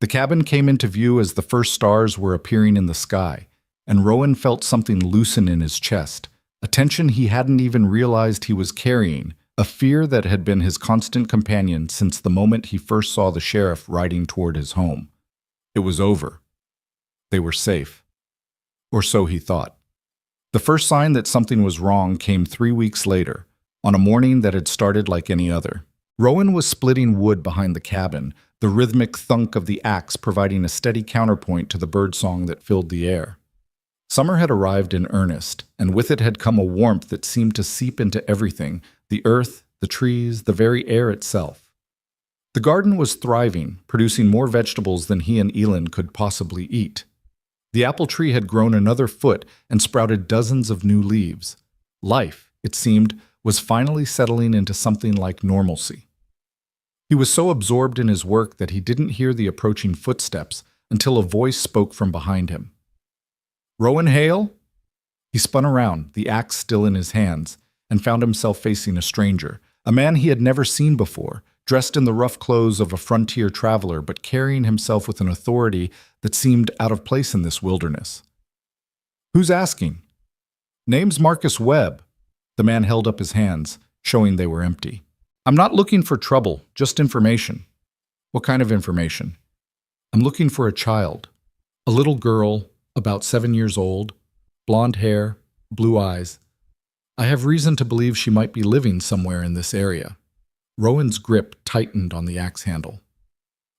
The cabin came into view as the first stars were appearing in the sky, and Rowan felt something loosen in his chest, a tension he hadn't even realized he was carrying, a fear that had been his constant companion since the moment he first saw the sheriff riding toward his home. It was over. They were safe. Or so he thought. The first sign that something was wrong came 3 weeks later, on a morning that had started like any other. Rowan was splitting wood behind the cabin, the rhythmic thunk of the axe providing a steady counterpoint to the birdsong that filled the air. Summer had arrived in earnest, and with it had come a warmth that seemed to seep into everything, the earth, the trees, the very air itself. The garden was thriving, producing more vegetables than he and Elend could possibly eat. The apple tree had grown another foot and sprouted dozens of new leaves. Life, it seemed, was finally settling into something like normalcy. He was so absorbed in his work that he didn't hear the approaching footsteps until a voice spoke from behind him. "Rowan Hale?" He spun around, the axe still in his hands, and found himself facing a stranger, a man he had never seen before, dressed in the rough clothes of a frontier traveler but carrying himself with an authority that seemed out of place in this wilderness. "Who's asking?" "Name's Marcus Webb." The man held up his hands, showing they were empty. "I'm not looking for trouble, just information." "What kind of information?" "I'm looking for a child. A little girl, about 7 years old, blonde hair, blue eyes. I have reason to believe she might be living somewhere in this area." Rowan's grip tightened on the axe handle.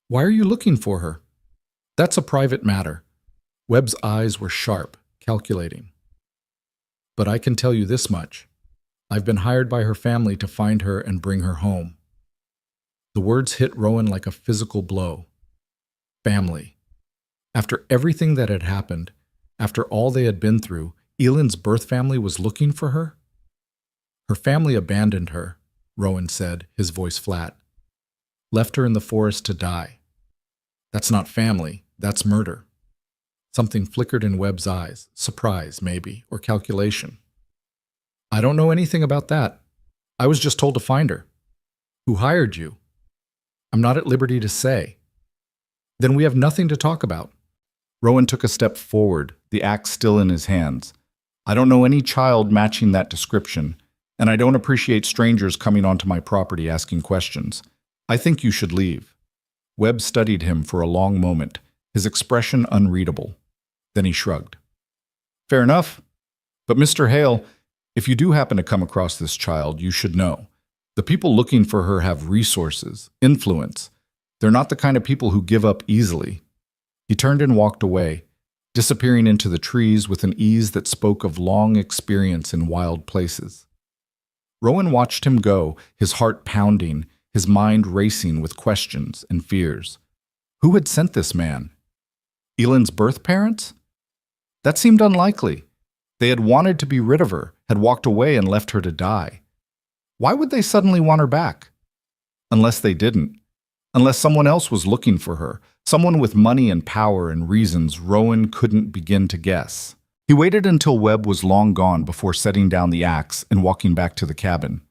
"Why are you looking for her?" "That's a private matter." Webb's eyes were sharp, calculating. "But I can tell you this much. I've been hired by her family to find her and bring her home." The words hit Rowan like a physical blow. Family. After everything that had happened, after all they had been through, Elend's birth family was looking for her? "Her family abandoned her," Rowan said, his voice flat. "Left her in the forest to die. That's not family, that's murder." Something flickered in Webb's eyes, surprise, maybe, or calculation. "I don't know anything about that. I was just told to find her." "Who hired you?" "I'm not at liberty to say." "Then we have nothing to talk about." Rowan took a step forward, the axe still in his hands. "I don't know any child matching that description, and I don't appreciate strangers coming onto my property asking questions. I think you should leave." Webb studied him for a long moment, his expression unreadable. Then he shrugged. "Fair enough. But Mr. Hale, if you do happen to come across this child, you should know. The people looking for her have resources, influence. They're not the kind of people who give up easily." He turned and walked away, disappearing into the trees with an ease that spoke of long experience in wild places. Rowan watched him go, his heart pounding, his mind racing with questions and fears. Who had sent this man? Elend's birth parents? That seemed unlikely. They had wanted to be rid of her, had walked away and left her to die. Why would they suddenly want her back? Unless they didn't. Unless someone else was looking for her, someone with money and power and reasons Rowan couldn't begin to guess. He waited until Webb was long gone before setting down the axe and walking back to the cabin.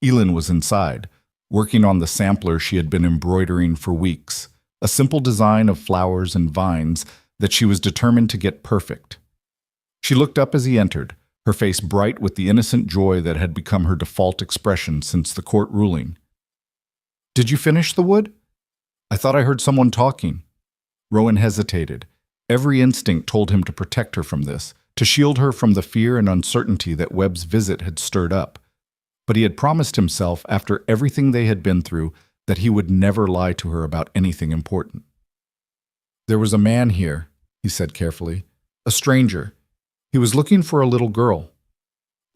Elend was inside, working on the sampler she had been embroidering for weeks, a simple design of flowers and vines that she was determined to get perfect. She looked up as he entered, her face bright with the innocent joy that had become her default expression since the court ruling. "Did you finish the wood?" "I thought I heard someone talking." Rowan hesitated. Every instinct told him to protect her from this, to shield her from the fear and uncertainty that Webb's visit had stirred up. But he had promised himself, after everything they had been through, that he would never lie to her about anything important. "There was a man here," he said carefully. "A stranger. He was looking for a little girl."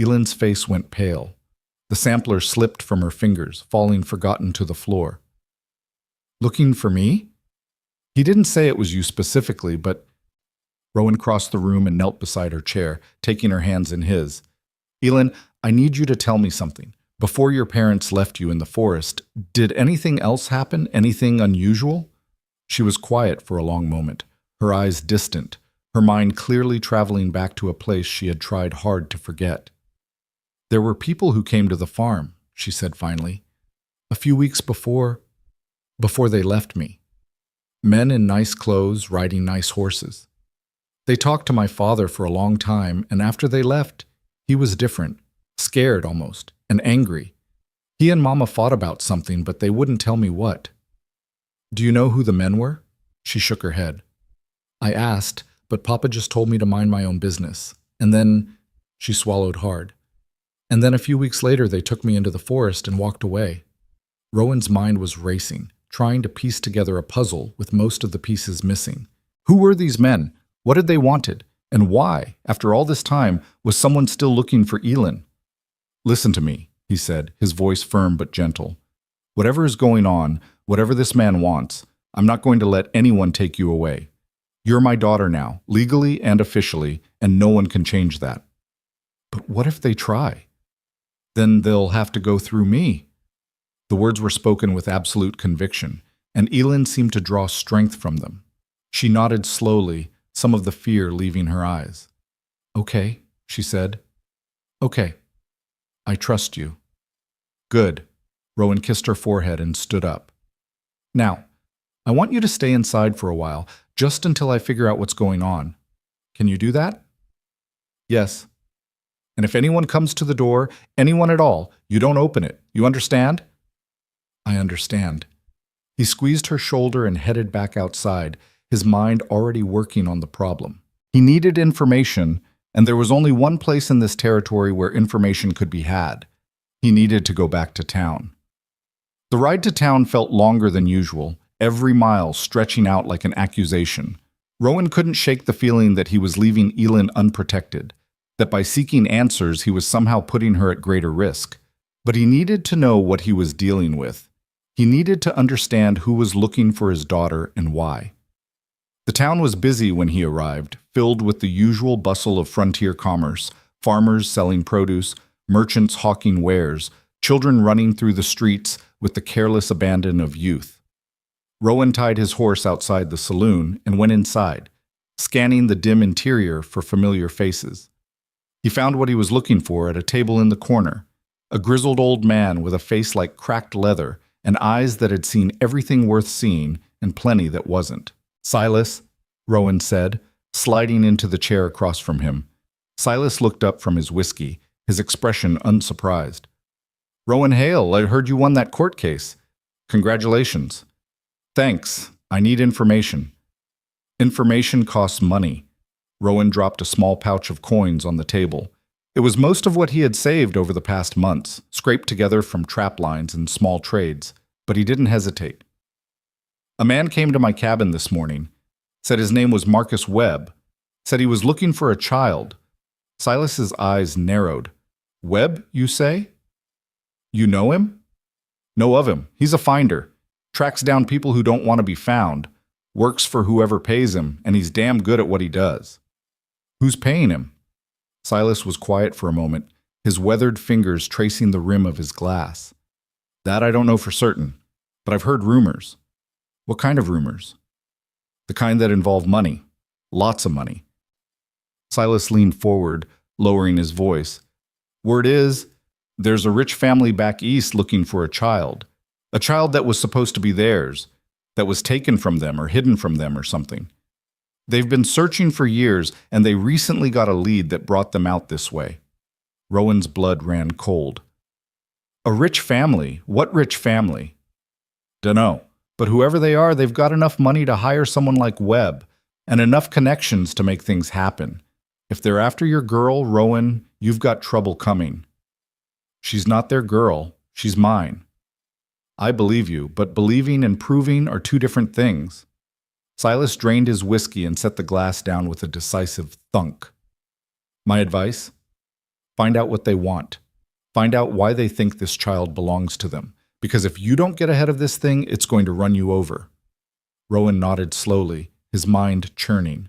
Elend's face went pale. The sampler slipped from her fingers, falling forgotten to the floor. "Looking for me?" "He didn't say it was you specifically, but..." Rowan crossed the room and knelt beside her chair, taking her hands in his. Elin, I need you to tell me something. Before your parents left you in the forest, did anything else happen? Anything unusual? She was quiet for a long moment, her eyes distant, her mind clearly traveling back to a place she had tried hard to forget. There were people who came to the farm, she said finally. A few weeks before they left me. Men in nice clothes, riding nice horses. They talked to my father for a long time, and after they left, he was different, scared almost, and angry. He and Mama fought about something, but they wouldn't tell me what. Do you know who the men were? She shook her head. I asked, but Papa just told me to mind my own business. And then, she swallowed hard. And then a few weeks later, they took me into the forest and walked away. Rowan's mind was racing, trying to piece together a puzzle with most of the pieces missing. Who were these men? What had they wanted? And why, after all this time, was someone still looking for Elin? Listen to me, he said, his voice firm but gentle. Whatever is going on, whatever this man wants, I'm not going to let anyone take you away. You're my daughter now, legally and officially, and no one can change that. But what if they try? Then they'll have to go through me. The words were spoken with absolute conviction, and Elin seemed to draw strength from them. She nodded slowly, some of the fear leaving her eyes. Okay, she said. Okay. I trust you. Good. Rowan kissed her forehead and stood up. Now, I want you to stay inside for a while, just until I figure out what's going on. Can you do that? Yes. And if anyone comes to the door, anyone at all, you don't open it. You understand? I understand. He squeezed her shoulder and headed back outside, his mind already working on the problem. He needed information, and there was only one place in this territory where information could be had. He needed to go back to town. The ride to town felt longer than usual, every mile stretching out like an accusation. Rowan couldn't shake the feeling that he was leaving Elin unprotected, that by seeking answers he was somehow putting her at greater risk. But he needed to know what he was dealing with. He needed to understand who was looking for his daughter and why. The town was busy when he arrived, filled with the usual bustle of frontier commerce, farmers selling produce, merchants hawking wares, children running through the streets with the careless abandon of youth. Rowan tied his horse outside the saloon and went inside, scanning the dim interior for familiar faces. He found what he was looking for at a table in the corner, a grizzled old man with a face like cracked leather and eyes that had seen everything worth seeing and plenty that wasn't. Silas, Rowan said, sliding into the chair across from him. Silas looked up from his whiskey, his expression unsurprised. Rowan Hale, I heard you won that court case. Congratulations. Thanks. I need information. Information costs money. Rowan dropped a small pouch of coins on the table. It was most of what he had saved over the past months, scraped together from trap lines and small trades, but he didn't hesitate. A man came to my cabin this morning, said his name was Marcus Webb, said he was looking for a child. Silas's eyes narrowed. Webb, you say? You know him? Know of him. He's a finder. Tracks down people who don't want to be found. Works for whoever pays him, and he's damn good at what he does. Who's paying him? Silas was quiet for a moment, his weathered fingers tracing the rim of his glass. That I don't know for certain, but I've heard rumors. What kind of rumors? The kind that involve money. Lots of money. Silas leaned forward, lowering his voice. Word is, there's a rich family back east looking for a child that was supposed to be theirs, that was taken from them or hidden from them or something. They've been searching for years, and they recently got a lead that brought them out this way. Rowan's blood ran cold. A rich family? What rich family? Dunno, but whoever they are, they've got enough money to hire someone like Webb, and enough connections to make things happen. If they're after your girl, Rowan, you've got trouble coming. She's not their girl, she's mine. I believe you, but believing and proving are two different things. Silas drained his whiskey and set the glass down with a decisive thunk. My advice? Find out what they want. Find out why they think this child belongs to them. Because if you don't get ahead of this thing, it's going to run you over. Rowan nodded slowly, his mind churning.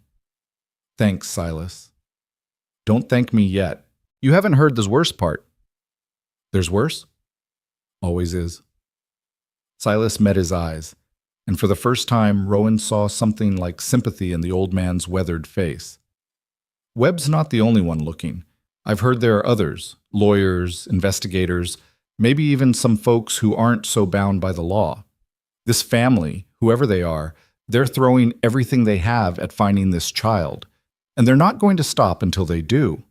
Thanks, Silas. Don't thank me yet. You haven't heard the worst part. There's worse? Always is. Silas met his eyes, and for the first time, Rowan saw something like sympathy in the old man's weathered face. Webb's not the only one looking. I've heard there are others, lawyers, investigators, maybe even some folks who aren't so bound by the law. This family, whoever they are, they're throwing everything they have at finding this child, and they're not going to stop until they do.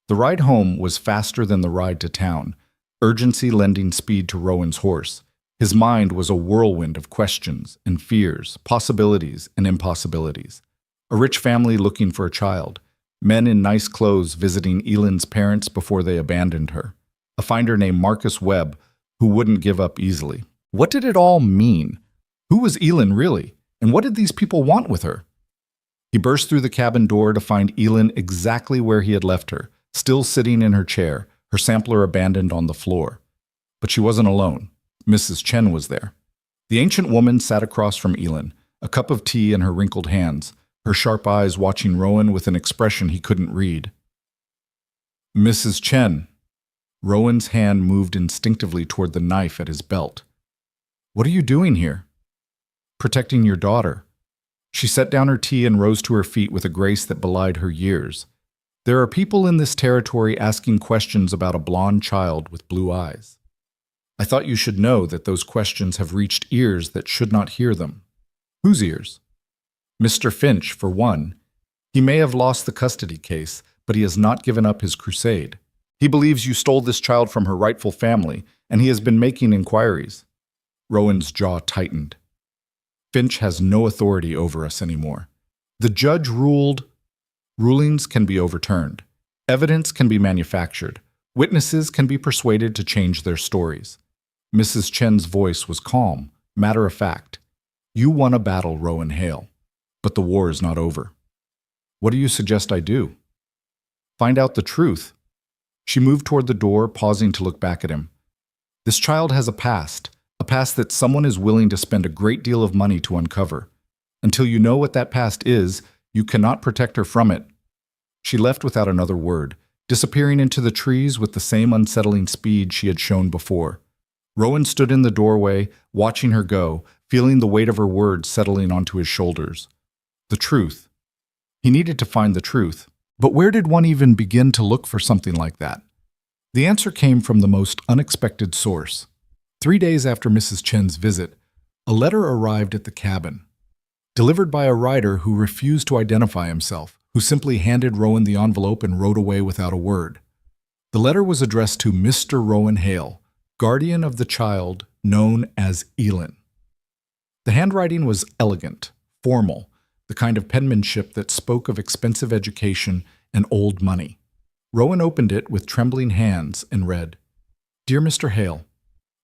The ride home was faster than the ride to town, urgency lending speed to Rowan's horse. His mind was a whirlwind of questions and fears, possibilities and impossibilities. A rich family looking for a child, men in nice clothes visiting Elyn's parents before they abandoned her, a finder named Marcus Webb who wouldn't give up easily. What did it all mean? Who was Elyn really? And what did these people want with her? He burst through the cabin door to find Elyn exactly where he had left her, still sitting in her chair, her sampler abandoned on the floor. But she wasn't alone. Mrs. Chen was there. The ancient woman sat across from Elyn, a cup of tea in her wrinkled hands, her sharp eyes watching Rowan with an expression he couldn't read. Mrs. Chen. Rowan's hand moved instinctively toward the knife at his belt. What are you doing here? Protecting your daughter. She set down her tea and rose to her feet with a grace that belied her years. There are people in this territory asking questions about a blonde child with blue eyes. I thought you should know that those questions have reached ears that should not hear them. Whose ears? Mr. Finch, for one. He may have lost the custody case, but he has not given up his crusade. He believes you stole this child from her rightful family, and he has been making inquiries. Rowan's jaw tightened. Finch has no authority over us anymore. The judge ruled. Rulings can be overturned. Evidence can be manufactured. Witnesses can be persuaded to change their stories. Mrs. Chen's voice was calm, matter of fact. You won a battle, Rowan Hale, but the war is not over. What do you suggest I do? Find out the truth. She moved toward the door, pausing to look back at him. This child has a past that someone is willing to spend a great deal of money to uncover. Until you know what that past is, you cannot protect her from it. She left without another word, disappearing into the trees with the same unsettling speed she had shown before. Rowan stood in the doorway, watching her go, feeling the weight of her words settling onto his shoulders. The truth. He needed to find the truth. But where did one even begin to look for something like that? The answer came from the most unexpected source. 3 days after Mrs. Chen's visit, a letter arrived at the cabin, delivered by a writer who refused to identify himself, who simply handed Rowan the envelope and rode away without a word. The letter was addressed to Mr. Rowan Hale, guardian of the child known as Elyn. The handwriting was elegant, formal, the kind of penmanship that spoke of expensive education and old money. Rowan opened it with trembling hands and read, Dear Mr. Hale,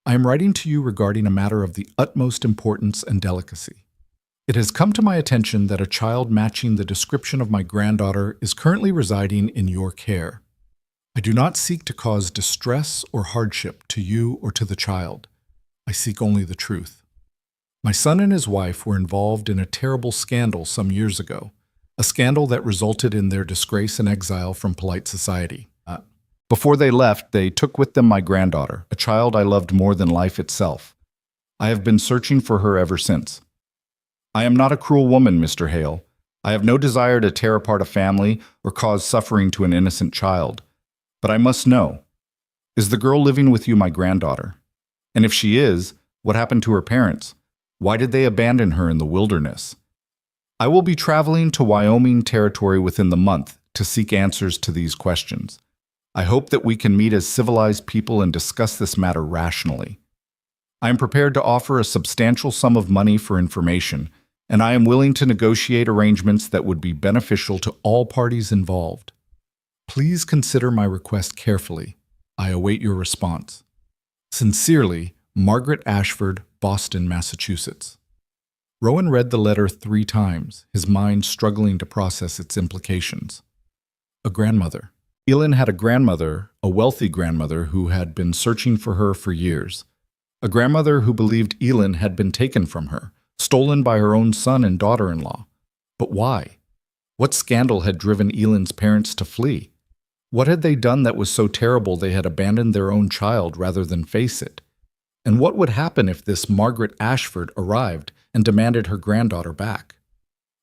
I am writing to you regarding a matter of the utmost importance and delicacy. It has come to my attention that a child matching the description of my granddaughter is currently residing in your care. I do not seek to cause distress or hardship to you or to the child. I seek only the truth. My son and his wife were involved in a terrible scandal some years ago, a scandal that resulted in their disgrace and exile from polite society. Before they left, they took with them my granddaughter, a child I loved more than life itself. I have been searching for her ever since. I am not a cruel woman, Mr. Hale. I have no desire to tear apart a family or cause suffering to an innocent child. But I must know, is the girl living with you my granddaughter? And if she is, what happened to her parents? Why did they abandon her in the wilderness? I will be traveling to Wyoming territory within the month to seek answers to these questions. I hope that we can meet as civilized people and discuss this matter rationally. I am prepared to offer a substantial sum of money for information, and I am willing to negotiate arrangements that would be beneficial to all parties involved. Please consider my request carefully. I await your response. Sincerely, Margaret Ashford, Boston, Massachusetts. Rowan read the letter 3 times, his mind struggling to process its implications. A grandmother. Elyn had a grandmother, a wealthy grandmother who had been searching for her for years. A grandmother who believed Elyn had been taken from her, stolen by her own son and daughter-in-law. But why? What scandal had driven Elend's parents to flee? What had they done that was so terrible they had abandoned their own child rather than face it? And what would happen if this Margaret Ashford arrived and demanded her granddaughter back?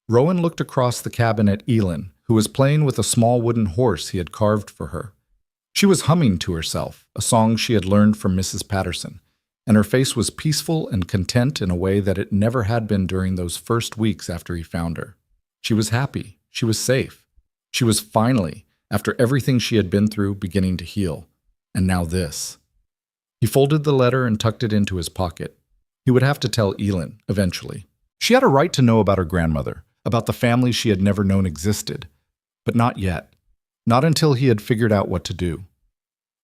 Rowan looked across the cabin at Elend, who was playing with a small wooden horse he had carved for her. She was humming to herself, a song she had learned from Mrs. Patterson, and her face was peaceful and content in a way that it never had been during those first weeks after he found her. She was happy. She was safe. She was finally, after everything she had been through, beginning to heal. And now this. He folded the letter and tucked it into his pocket. He would have to tell Elend, eventually. She had a right to know about her grandmother, about the family she had never known existed. But not yet. Not until he had figured out what to do.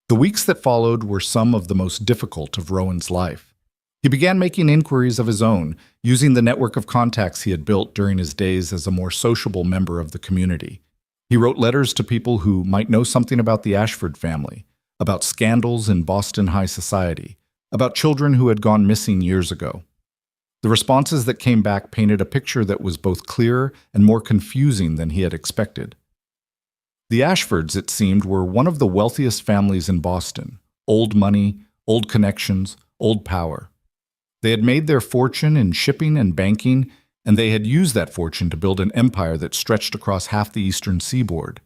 The weeks that followed were some of the most difficult of Rowan's life. He began making inquiries of his own, using the network of contacts he had built during his days as a more sociable member of the community. He wrote letters to people who might know something about the Ashford family, about scandals in Boston high society, about children who had gone missing years ago. The responses that came back painted a picture that was both clearer and more confusing than he had expected. The Ashfords, it seemed, were one of the wealthiest families in Boston. Old money, old connections, old power. They had made their fortune in shipping and banking, and they had used that fortune to build an empire that stretched across half the eastern seaboard.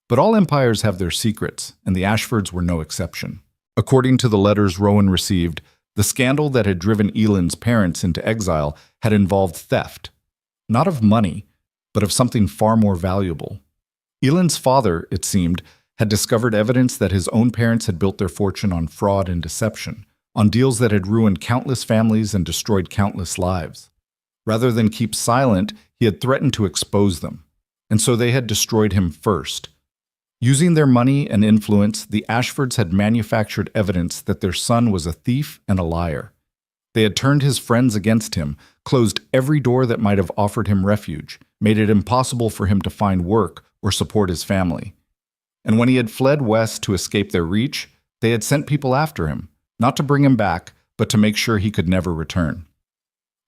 But all empires have their secrets, and the Ashfords were no exception. According to the letters Rowan received, the scandal that had driven Elend's parents into exile had involved theft, not of money, but of something far more valuable. Elend's father, it seemed, had discovered evidence that his own parents had built their fortune on fraud and deception, on deals that had ruined countless families and destroyed countless lives. Rather than keep silent, he had threatened to expose them, and so they had destroyed him first. Using their money and influence, the Ashfords had manufactured evidence that their son was a thief and a liar. They had turned his friends against him, closed every door that might have offered him refuge, made it impossible for him to find work or support his family. And when he had fled west to escape their reach, they had sent people after him, not to bring him back, but to make sure he could never return.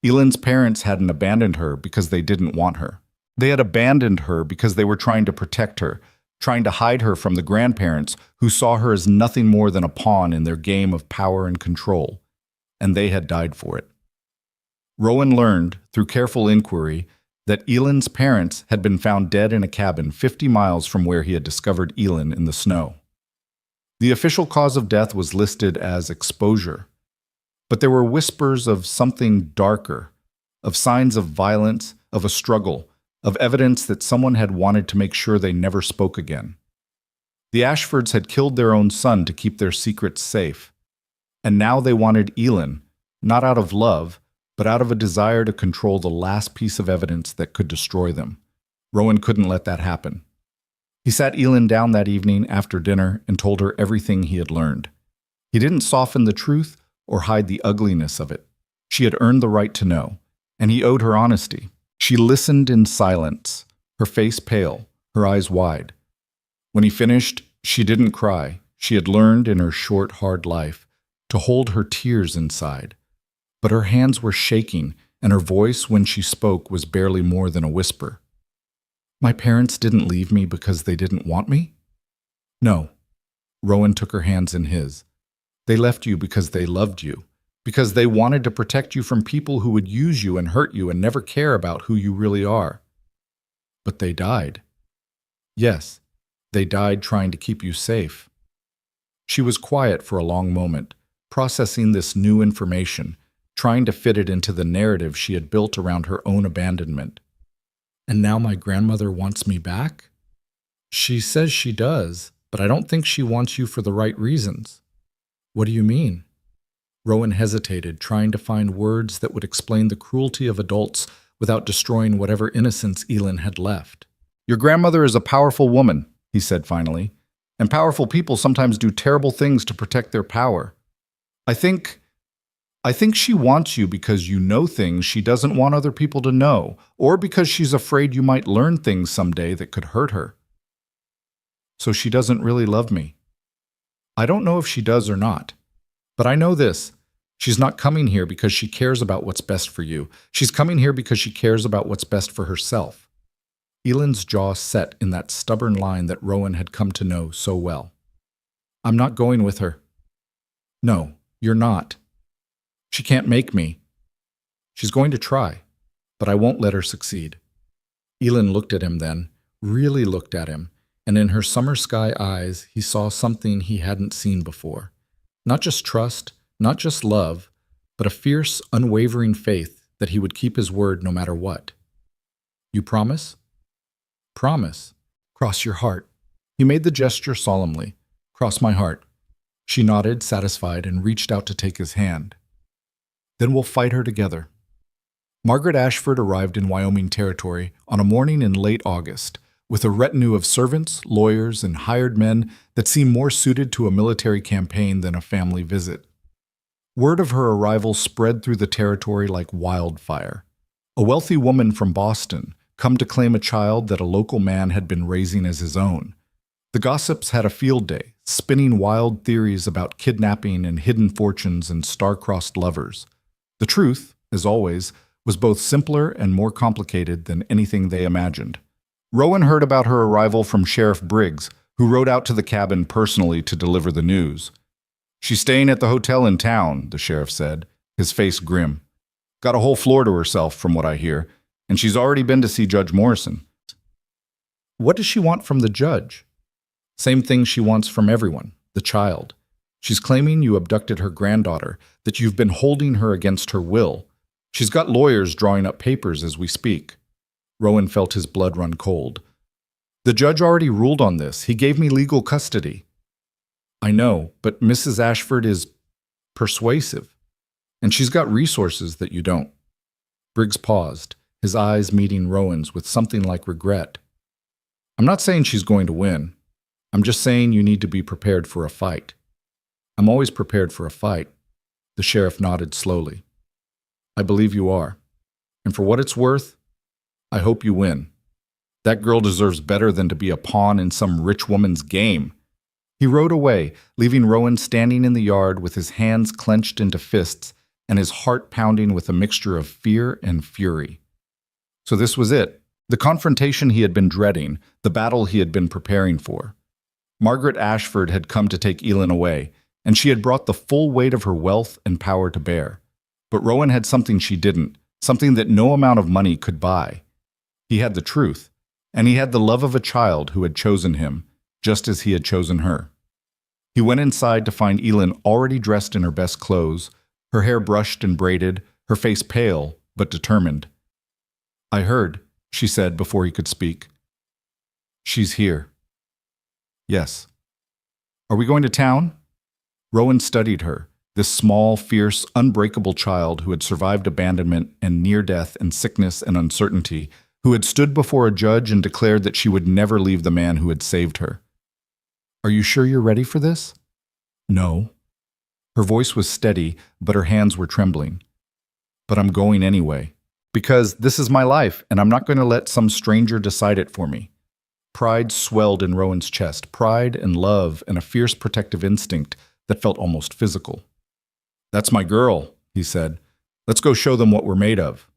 Elend's parents hadn't abandoned her because they didn't want her. They had abandoned her because they were trying to protect her, trying to hide her from the grandparents who saw her as nothing more than a pawn in their game of power and control. And they had died for it. Rowan learned, through careful inquiry, that Elend's parents had been found dead in a cabin 50 miles from where he had discovered Elend in the snow. The official cause of death was listed as exposure, but there were whispers of something darker, of signs of violence, of a struggle, of evidence that someone had wanted to make sure they never spoke again. The Ashfords had killed their own son to keep their secrets safe, and now they wanted Elend, not out of love, but out of a desire to control the last piece of evidence that could destroy them. Rowan couldn't let that happen. He sat Elend down that evening after dinner and told her everything he had learned. He didn't soften the truth or hide the ugliness of it. She had earned the right to know, and he owed her honesty. She listened in silence, her face pale, her eyes wide. When he finished, she didn't cry. She had learned in her short, hard life to hold her tears inside. But her hands were shaking, and her voice, when she spoke, was barely more than a whisper. My parents didn't leave me because they didn't want me? No. Rowan took her hands in his. They left you because they loved you, because they wanted to protect you from people who would use you and hurt you and never care about who you really are. But they died. Yes, they died trying to keep you safe. She was quiet for a long moment, processing this new information, trying to fit it into the narrative she had built around her own abandonment. And now my grandmother wants me back? She says she does, but I don't think she wants you for the right reasons. What do you mean? Rowan hesitated, trying to find words that would explain the cruelty of adults without destroying whatever innocence Elend had left. Your grandmother is a powerful woman, he said finally, and powerful people sometimes do terrible things to protect their power. I think she wants you because you know things she doesn't want other people to know, or because she's afraid you might learn things someday that could hurt her. So she doesn't really love me. I don't know if she does or not, but I know this. She's not coming here because she cares about what's best for you. She's coming here because she cares about what's best for herself. Ellen's jaw set in that stubborn line that Rowan had come to know so well. I'm not going with her. No, you're not. She can't make me. She's going to try, but I won't let her succeed. Elin looked at him then, really looked at him, and in her summer sky eyes he saw something he hadn't seen before. Not just trust, not just love, but a fierce, unwavering faith that he would keep his word no matter what. You promise? Promise. Cross your heart. He made the gesture solemnly. Cross my heart. She nodded, satisfied, and reached out to take his hand. Then we'll fight her together. Margaret Ashford arrived in Wyoming Territory on a morning in late August, with a retinue of servants, lawyers, and hired men that seemed more suited to a military campaign than a family visit. Word of her arrival spread through the territory like wildfire. A wealthy woman from Boston, come to claim a child that a local man had been raising as his own. The gossips had a field day, spinning wild theories about kidnapping and hidden fortunes and star-crossed lovers. The truth, as always, was both simpler and more complicated than anything they imagined. Rowan heard about her arrival from Sheriff Briggs, who rode out to the cabin personally to deliver the news. She's staying at the hotel in town, the sheriff said, his face grim. Got a whole floor to herself, from what I hear, and she's already been to see Judge Morrison. What does she want from the judge? Same thing she wants from everyone, the child. She's claiming you abducted her granddaughter, that you've been holding her against her will. She's got lawyers drawing up papers as we speak. Rowan felt his blood run cold. The judge already ruled on this. He gave me legal custody. I know, but Mrs. Ashford is persuasive, and she's got resources that you don't. Briggs paused, his eyes meeting Rowan's with something like regret. I'm not saying she's going to win. I'm just saying you need to be prepared for a fight. I'm always prepared for a fight. The sheriff nodded slowly. I believe you are. And for what it's worth, I hope you win. That girl deserves better than to be a pawn in some rich woman's game. He rode away, leaving Rowan standing in the yard with his hands clenched into fists and his heart pounding with a mixture of fear and fury. So this was it, the confrontation he had been dreading, the battle he had been preparing for. Margaret Ashford had come to take Elin away, and she had brought the full weight of her wealth and power to bear. But Rowan had something she didn't, something that no amount of money could buy. He had the truth, and he had the love of a child who had chosen him, just as he had chosen her. He went inside to find Elin already dressed in her best clothes, her hair brushed and braided, her face pale but determined. I heard, she said before he could speak. She's here. Yes. Are we going to town? Rowan studied her, this small, fierce, unbreakable child who had survived abandonment and near death and sickness and uncertainty, who had stood before a judge and declared that she would never leave the man who had saved her. Are you sure you're ready for this? No. Her voice was steady, but her hands were trembling. But I'm going anyway, because this is my life, and I'm not going to let some stranger decide it for me. Pride swelled in Rowan's chest, pride and love and a fierce protective instinct that felt almost physical. That's my girl, he said. Let's go show them what we're made of.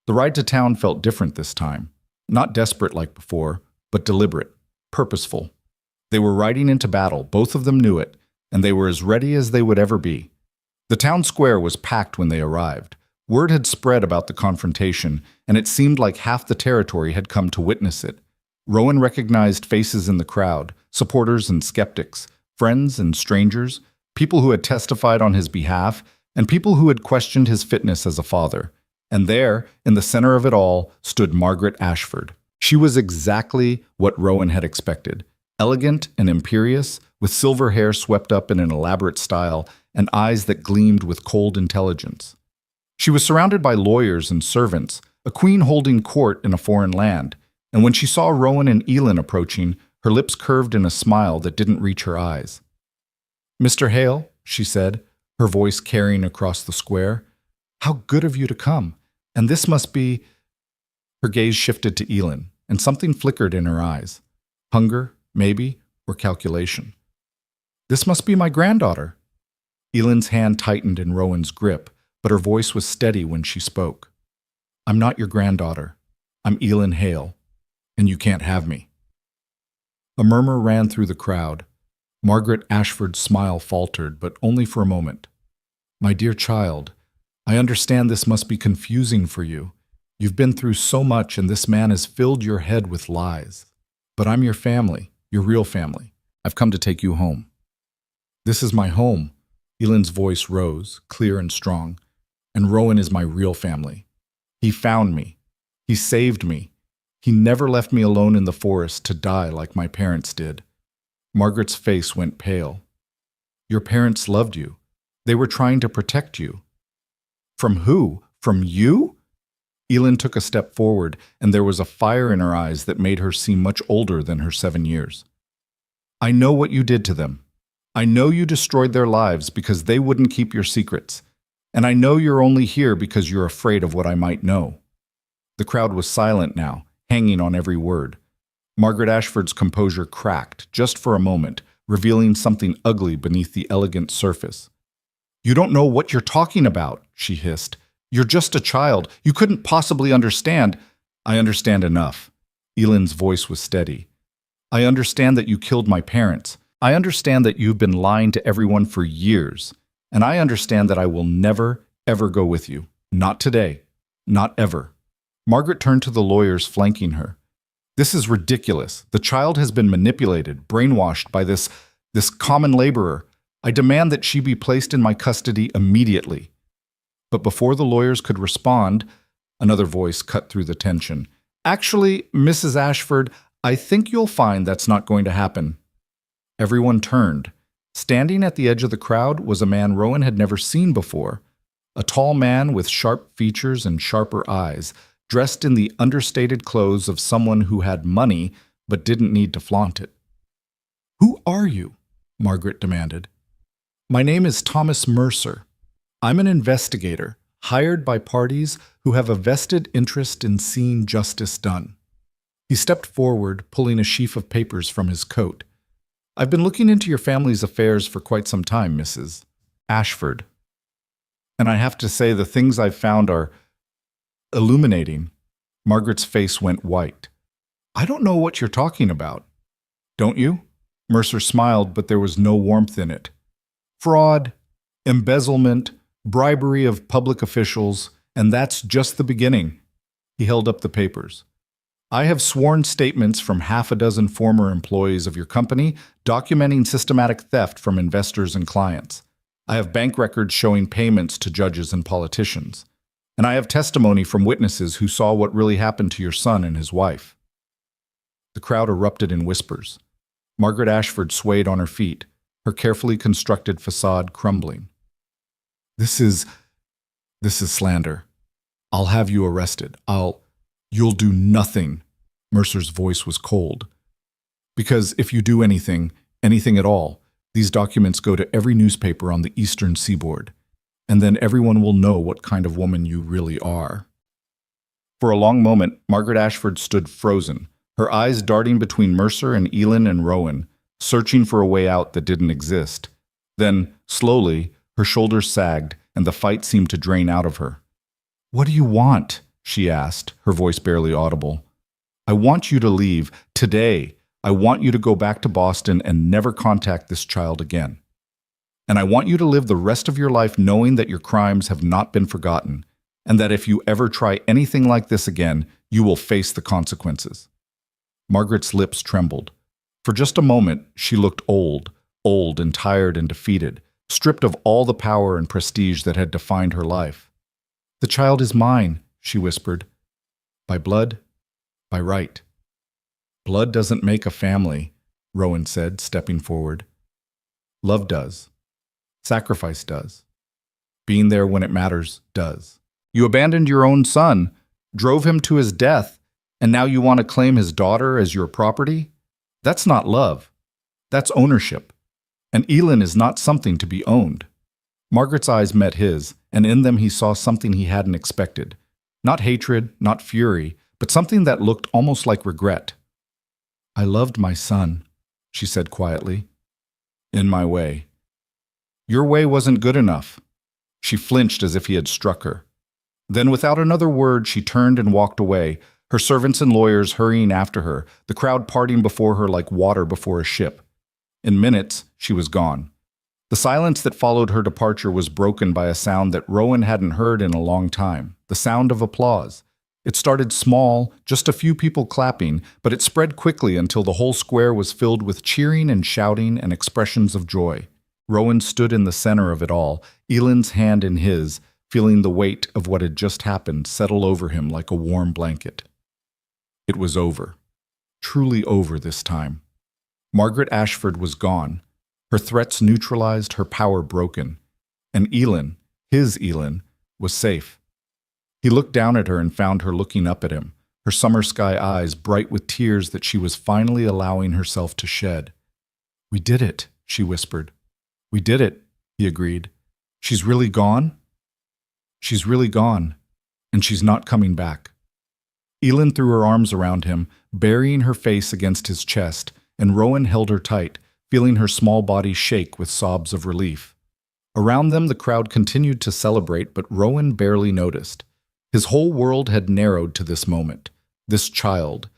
The ride to town felt different this time, not desperate like before, but deliberate, purposeful. They were riding into battle, both of them knew it, and they were as ready as they would ever be. The town square was packed when they arrived. Word had spread about the confrontation, and it seemed like half the territory had come to witness it. Rowan recognized faces in the crowd, supporters and skeptics, friends and strangers, people who had testified on his behalf, and people who had questioned his fitness as a father. And there, in the center of it all, stood Margaret Ashford. She was exactly what Rowan had expected. Elegant and imperious, with silver hair swept up in an elaborate style and eyes that gleamed with cold intelligence. She was surrounded by lawyers and servants, a queen holding court in a foreign land, and when she saw Rowan and Elin approaching, her lips curved in a smile that didn't reach her eyes. Mr. Hale, she said, her voice carrying across the square, how good of you to come, and this must be… Her gaze shifted to Elin, and something flickered in her eyes. Hunger, maybe, or calculation. This must be my granddaughter. Elin's hand tightened in Rowan's grip, but her voice was steady when she spoke. I'm not your granddaughter. I'm Elin Hale. and you can't have me." A murmur ran through the crowd. Margaret Ashford's smile faltered, but only for a moment. "My dear child, I understand this must be confusing for you. You've been through so much, and this man has filled your head with lies. But I'm your family, your real family. I've come to take you home." "This is my home." Ellen's voice rose, clear and strong. "And Rowan is my real family. He found me. He saved me. He never left me alone in the forest to die like my parents did." Margaret's face went pale. "Your parents loved you. They were trying to protect you." "From who? From you?" Ellen took a step forward, and there was a fire in her eyes that made her seem much older than her 7 years. "I know what you did to them. I know you destroyed their lives because they wouldn't keep your secrets. And I know you're only here because you're afraid of what I might know." The crowd was silent now, hanging on every word. Margaret Ashford's composure cracked, just for a moment, revealing something ugly beneath the elegant surface. "You don't know what you're talking about," she hissed. "You're just a child. You couldn't possibly understand." "I understand enough." Ellen's voice was steady. "I understand that you killed my parents. I understand that you've been lying to everyone for years. And I understand that I will never, ever go with you. Not today. Not ever." Margaret turned to the lawyers flanking her. "This is ridiculous. The child has been manipulated, brainwashed by this common laborer. I demand that she be placed in my custody immediately." But before the lawyers could respond, another voice cut through the tension. "Actually, Mrs. Ashford, I think you'll find that's not going to happen." Everyone turned. Standing at the edge of the crowd was a man Rowan had never seen before, a tall man with sharp features and sharper eyes, dressed in the understated clothes of someone who had money but didn't need to flaunt it. "Who are you?" Margaret demanded. "My name is Thomas Mercer. I'm an investigator, hired by parties who have a vested interest in seeing justice done." He stepped forward, pulling a sheaf of papers from his coat. "I've been looking into your family's affairs for quite some time, Mrs. Ashford. And I have to say the things I've found are illuminating." Margaret's face went white. "I don't know what you're talking about." "Don't you?" Mercer smiled, but there was no warmth in it. "Fraud, embezzlement, bribery of public officials, and that's just the beginning." He held up the papers. "I have sworn statements from half a dozen former employees of your company documenting systematic theft from investors and clients. I have bank records showing payments to judges and politicians. And I have testimony from witnesses who saw what really happened to your son and his wife." The crowd erupted in whispers. Margaret Ashford swayed on her feet, her carefully constructed facade crumbling. This is slander. I'll have you arrested. You'll do nothing." Mercer's voice was cold. "Because if you do anything at all, these documents go to every newspaper on the eastern seaboard, and then everyone will know what kind of woman you really are." For a long moment, Margaret Ashford stood frozen, her eyes darting between Mercer and Ellen and Rowan, searching for a way out that didn't exist. Then, slowly, her shoulders sagged, and the fight seemed to drain out of her. "What do you want?" she asked, her voice barely audible. "I want you to leave, today. I want you to go back to Boston and never contact this child again. And I want you to live the rest of your life knowing that your crimes have not been forgotten, and that if you ever try anything like this again, you will face the consequences." Margaret's lips trembled. For just a moment, she looked old and tired and defeated, stripped of all the power and prestige that had defined her life. "The child is mine," she whispered. "By blood, by right." "Blood doesn't make a family," Rowan said, stepping forward. "Love does. Sacrifice does. Being there when it matters does. You abandoned your own son, drove him to his death, and now you want to claim his daughter as your property? That's not love. That's ownership. And Ellen is not something to be owned." Margaret's eyes met his, and in them he saw something he hadn't expected. Not hatred, not fury, but something that looked almost like regret. "I loved my son," she said quietly. "In my way." "Your way wasn't good enough." She flinched as if he had struck her. Then without another word, she turned and walked away, her servants and lawyers hurrying after her, the crowd parting before her like water before a ship. In minutes, she was gone. The silence that followed her departure was broken by a sound that Rowan hadn't heard in a long time, the sound of applause. It started small, just a few people clapping, but it spread quickly until the whole square was filled with cheering and shouting and expressions of joy. Rowan stood in the center of it all, Elin's hand in his, feeling the weight of what had just happened settle over him like a warm blanket. It was over. Truly over this time. Margaret Ashford was gone, her threats neutralized, her power broken. And Elin, his Elin, was safe. He looked down at her and found her looking up at him, her summer sky eyes bright with tears that she was finally allowing herself to shed. "We did it," she whispered. "We did it," he agreed. "She's really gone?" "She's really gone, and she's not coming back." Elin threw her arms around him, burying her face against his chest, and Rowan held her tight, feeling her small body shake with sobs of relief. Around them, the crowd continued to celebrate, but Rowan barely noticed. His whole world had narrowed to this moment, this child,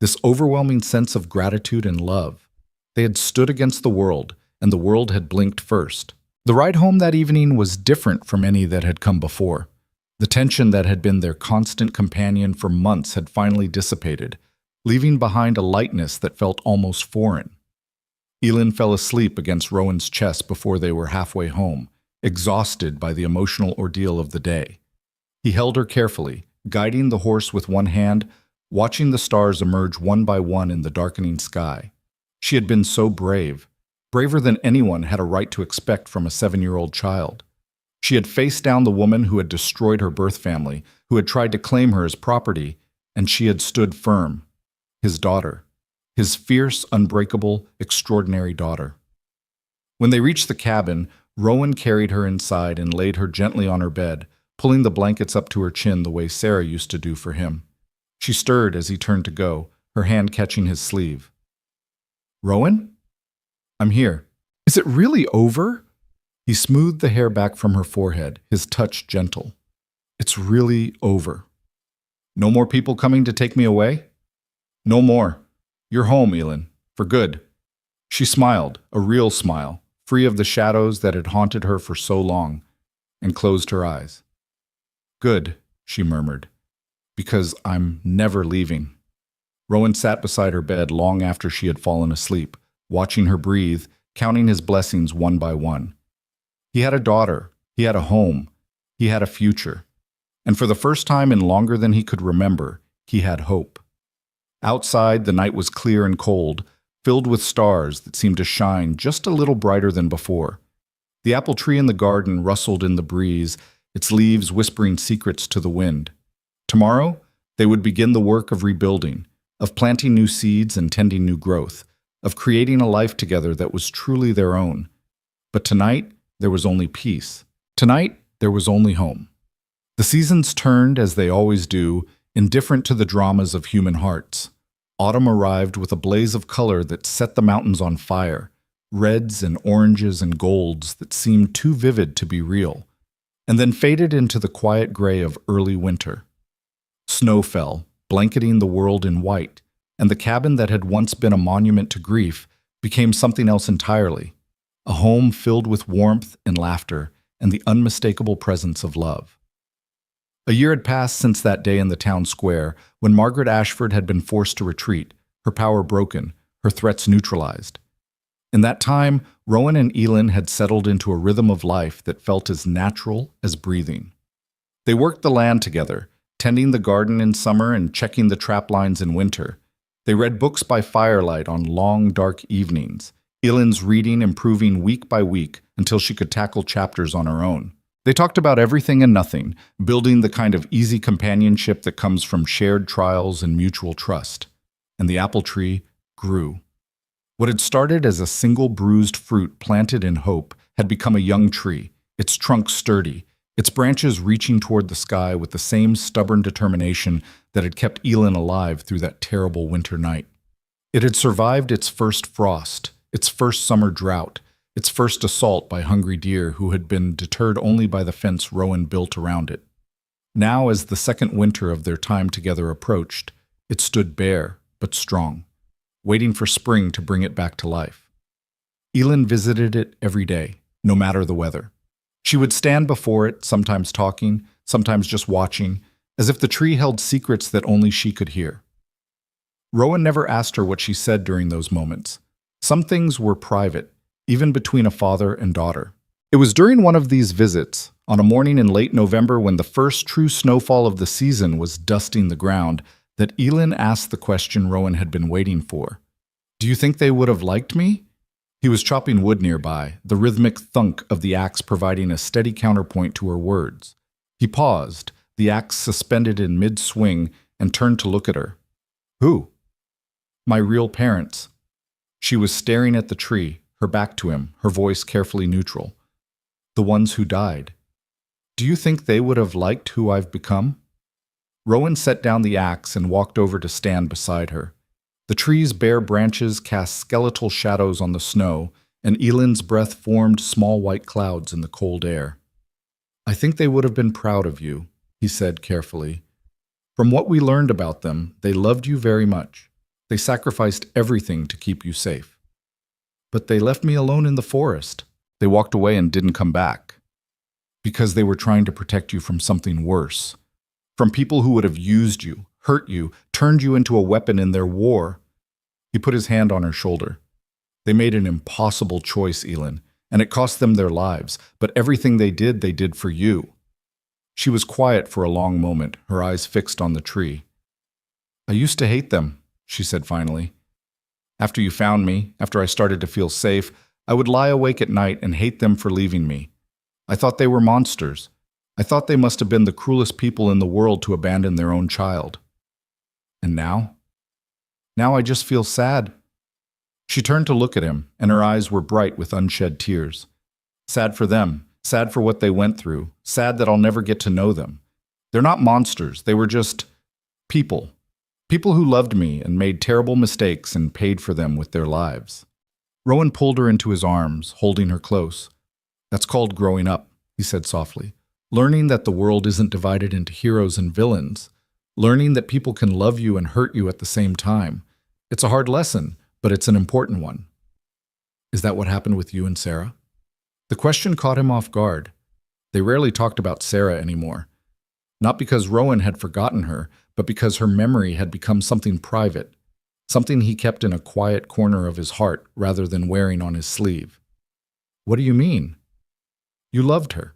this overwhelming sense of gratitude and love. They had stood against the world, and the world had blinked first. The ride home that evening was different from any that had come before. The tension that had been their constant companion for months had finally dissipated, leaving behind a lightness that felt almost foreign. Elin fell asleep against Rowan's chest before they were halfway home, exhausted by the emotional ordeal of the day. He held her carefully, guiding the horse with one hand, watching the stars emerge one by one in the darkening sky. She had been so brave, braver than anyone had a right to expect from a 7-year-old child. She had faced down the woman who had destroyed her birth family, who had tried to claim her as property, and she had stood firm. His daughter. His fierce, unbreakable, extraordinary daughter. When they reached the cabin, Rowan carried her inside and laid her gently on her bed, pulling the blankets up to her chin the way Sarah used to do for him. She stirred as he turned to go, her hand catching his sleeve. "Rowan? I'm here. Is it really over?" He smoothed the hair back from her forehead, his touch gentle. "It's really over. No more people coming to take me away?" "No more. You're home, Elin, for good." She smiled, a real smile, free of the shadows that had haunted her for so long, and closed her eyes. "Good," she murmured, "because I'm never leaving." Rowan sat beside her bed long after she had fallen asleep, watching her breathe, counting his blessings one by one. He had a daughter, he had a home, he had a future, and for the first time in longer than he could remember, he had hope. Outside, the night was clear and cold, filled with stars that seemed to shine just a little brighter than before. The apple tree in the garden rustled in the breeze, its leaves whispering secrets to the wind. Tomorrow, they would begin the work of rebuilding, of planting new seeds and tending new growth, of creating a life together that was truly their own. But tonight, there was only peace. Tonight, there was only home. The seasons turned, as they always do, indifferent to the dramas of human hearts. Autumn arrived with a blaze of color that set the mountains on fire, reds and oranges and golds that seemed too vivid to be real, and then faded into the quiet gray of early winter. Snow fell, blanketing the world in white, and the cabin that had once been a monument to grief became something else entirely, a home filled with warmth and laughter and the unmistakable presence of love. A year had passed since that day in the town square, when Margaret Ashford had been forced to retreat, her power broken, her threats neutralized. In that time, Rowan and Elin had settled into a rhythm of life that felt as natural as breathing. They worked the land together, tending the garden in summer and checking the trap lines in winter. They read books by firelight on long, dark evenings, Elin's reading improving week by week until she could tackle chapters on her own. They talked about everything and nothing, building the kind of easy companionship that comes from shared trials and mutual trust. And the apple tree grew. What had started as a single bruised fruit planted in hope had become a young tree, its trunk sturdy, its branches reaching toward the sky with the same stubborn determination that had kept Elin alive through that terrible winter night. It had survived its first frost, its first summer drought, its first assault by hungry deer who had been deterred only by the fence Rowan built around it. Now, as the second winter of their time together approached, it stood bare but strong, waiting for spring to bring it back to life. Elin visited it every day, no matter the weather. She would stand before it, sometimes talking, sometimes just watching, as if the tree held secrets that only she could hear. Rowan never asked her what she said during those moments. Some things were private, even between a father and daughter. It was during one of these visits, on a morning in late November when the first true snowfall of the season was dusting the ground, that Elin asked the question Rowan had been waiting for. "Do you think they would have liked me?" He was chopping wood nearby, the rhythmic thunk of the axe providing a steady counterpoint to her words. He paused, the axe suspended in mid-swing, and turned to look at her. "Who?" "My real parents." She was staring at the tree, her back to him, her voice carefully neutral. "The ones who died. Do you think they would have liked who I've become?" Rowan set down the axe and walked over to stand beside her. The tree's bare branches cast skeletal shadows on the snow, and Elin's breath formed small white clouds in the cold air. "I think they would have been proud of you," he said carefully. "From what we learned about them, they loved you very much. They sacrificed everything to keep you safe. But they left me alone in the forest. They walked away and didn't come back. Because they were trying to protect you from something worse. From people who would have used you, hurt you, turned you into a weapon in their war." He put his hand on her shoulder. "They made an impossible choice, Elin, and it cost them their lives, but everything they did for you." She was quiet for a long moment, her eyes fixed on the tree. "I used to hate them," she said finally. "After you found me, after I started to feel safe, I would lie awake at night and hate them for leaving me. I thought they were monsters. I thought they must have been the cruelest people in the world to abandon their own child. And now? Now I just feel sad." She turned to look at him, and her eyes were bright with unshed tears. "Sad for them, sad for what they went through, sad that I'll never get to know them. They're not monsters, they were just people. People who loved me and made terrible mistakes and paid for them with their lives." Rowan pulled her into his arms, holding her close. "That's called growing up," he said softly. "Learning that the world isn't divided into heroes and villains. Learning that people can love you and hurt you at the same time. It's a hard lesson, but it's an important one." "Is that what happened with you and Sarah?" The question caught him off guard. They rarely talked about Sarah anymore. Not because Rowan had forgotten her, but because her memory had become something private, something he kept in a quiet corner of his heart rather than wearing on his sleeve. "What do you mean?" "You loved her.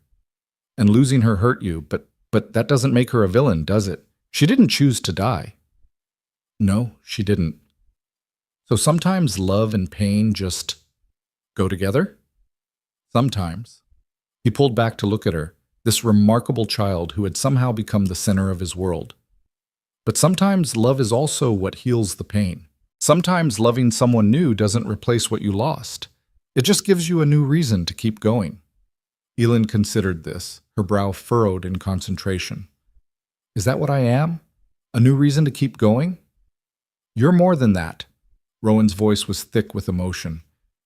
And losing her hurt you, but that doesn't make her a villain, does it? She didn't choose to die." "No, she didn't." "So sometimes love and pain just go together?" "Sometimes." He pulled back to look at her, this remarkable child who had somehow become the center of his world. "But sometimes love is also what heals the pain. Sometimes loving someone new doesn't replace what you lost. It just gives you a new reason to keep going." Elin considered this, her brow furrowed in concentration. "Is that what I am? A new reason to keep going?" "You're more than that." Rowan's voice was thick with emotion.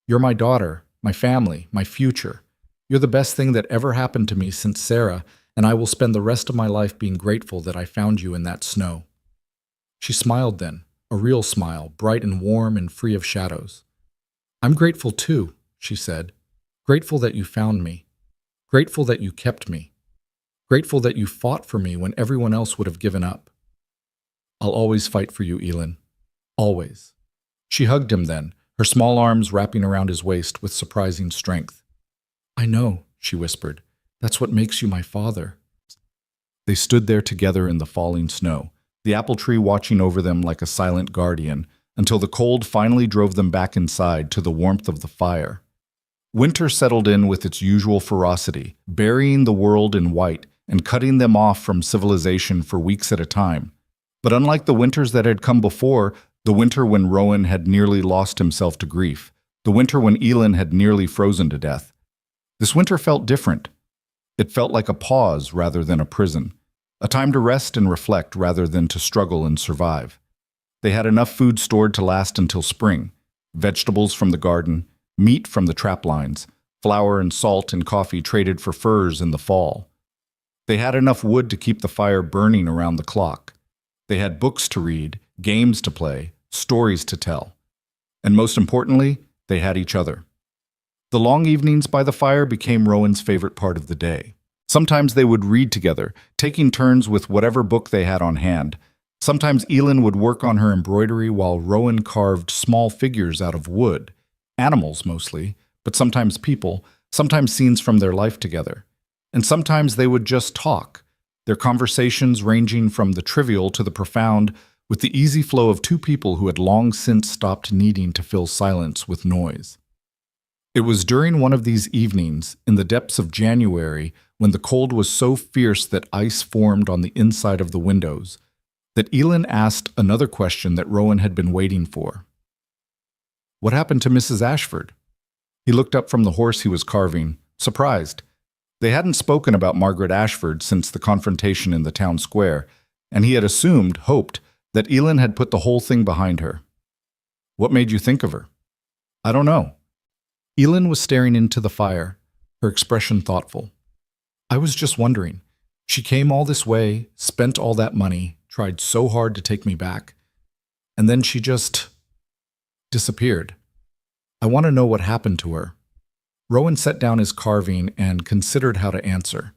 "You're my daughter, my family, my future. You're the best thing that ever happened to me since Sarah, and I will spend the rest of my life being grateful that I found you in that snow." She smiled then, a real smile, bright and warm and free of shadows. "I'm grateful too," she said. "Grateful that you found me. Grateful that you kept me. Grateful that you fought for me when everyone else would have given up. I'll always fight for you, Elin. Always." She hugged him then, her small arms wrapping around his waist with surprising strength. "I know," she whispered. "That's what makes you my father." They stood there together in the falling snow, the apple tree watching over them like a silent guardian, until the cold finally drove them back inside to the warmth of the fire. Winter settled in with its usual ferocity, burying the world in white and cutting them off from civilization for weeks at a time. But unlike the winters that had come before, the winter when Rowan had nearly lost himself to grief, the winter when Elin had nearly frozen to death, this winter felt different. It felt like a pause rather than a prison, a time to rest and reflect rather than to struggle and survive. They had enough food stored to last until spring, vegetables from the garden, meat from the trap lines, flour and salt and coffee traded for furs in the fall. They had enough wood to keep the fire burning around the clock. They had books to read, games to play, stories to tell. And most importantly, they had each other. The long evenings by the fire became Rowan's favorite part of the day. Sometimes they would read together, taking turns with whatever book they had on hand. Sometimes Elin would work on her embroidery while Rowan carved small figures out of wood, animals mostly, but sometimes people, sometimes scenes from their life together. And sometimes they would just talk, their conversations ranging from the trivial to the profound, with the easy flow of two people who had long since stopped needing to fill silence with noise. It was during one of these evenings, in the depths of January, when the cold was so fierce that ice formed on the inside of the windows, that Elin asked another question that Rowan had been waiting for. What happened to Mrs. Ashford? He looked up from the horse he was carving, surprised. They hadn't spoken about Margaret Ashford since the confrontation in the town square, and he had hoped, that Elin had put the whole thing behind her. What made you think of her? I don't know. Elin was staring into the fire, her expression thoughtful. I was just wondering. She came all this way, spent all that money, tried so hard to take me back, and then she just disappeared. I want to know what happened to her. Rowan set down his carving and considered how to answer.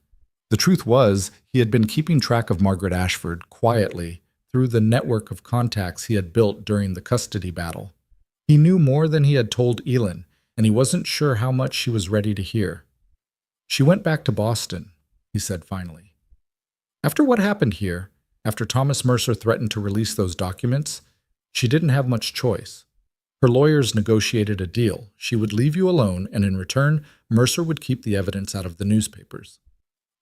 The truth was, he had been keeping track of Margaret Ashford quietly through the network of contacts he had built during the custody battle. He knew more than he had told Elin, and he wasn't sure how much she was ready to hear. She went back to Boston, he said finally. After what happened here, after Thomas Mercer threatened to release those documents, she didn't have much choice. Her lawyers negotiated a deal. She would leave you alone, and in return, Mercer would keep the evidence out of the newspapers.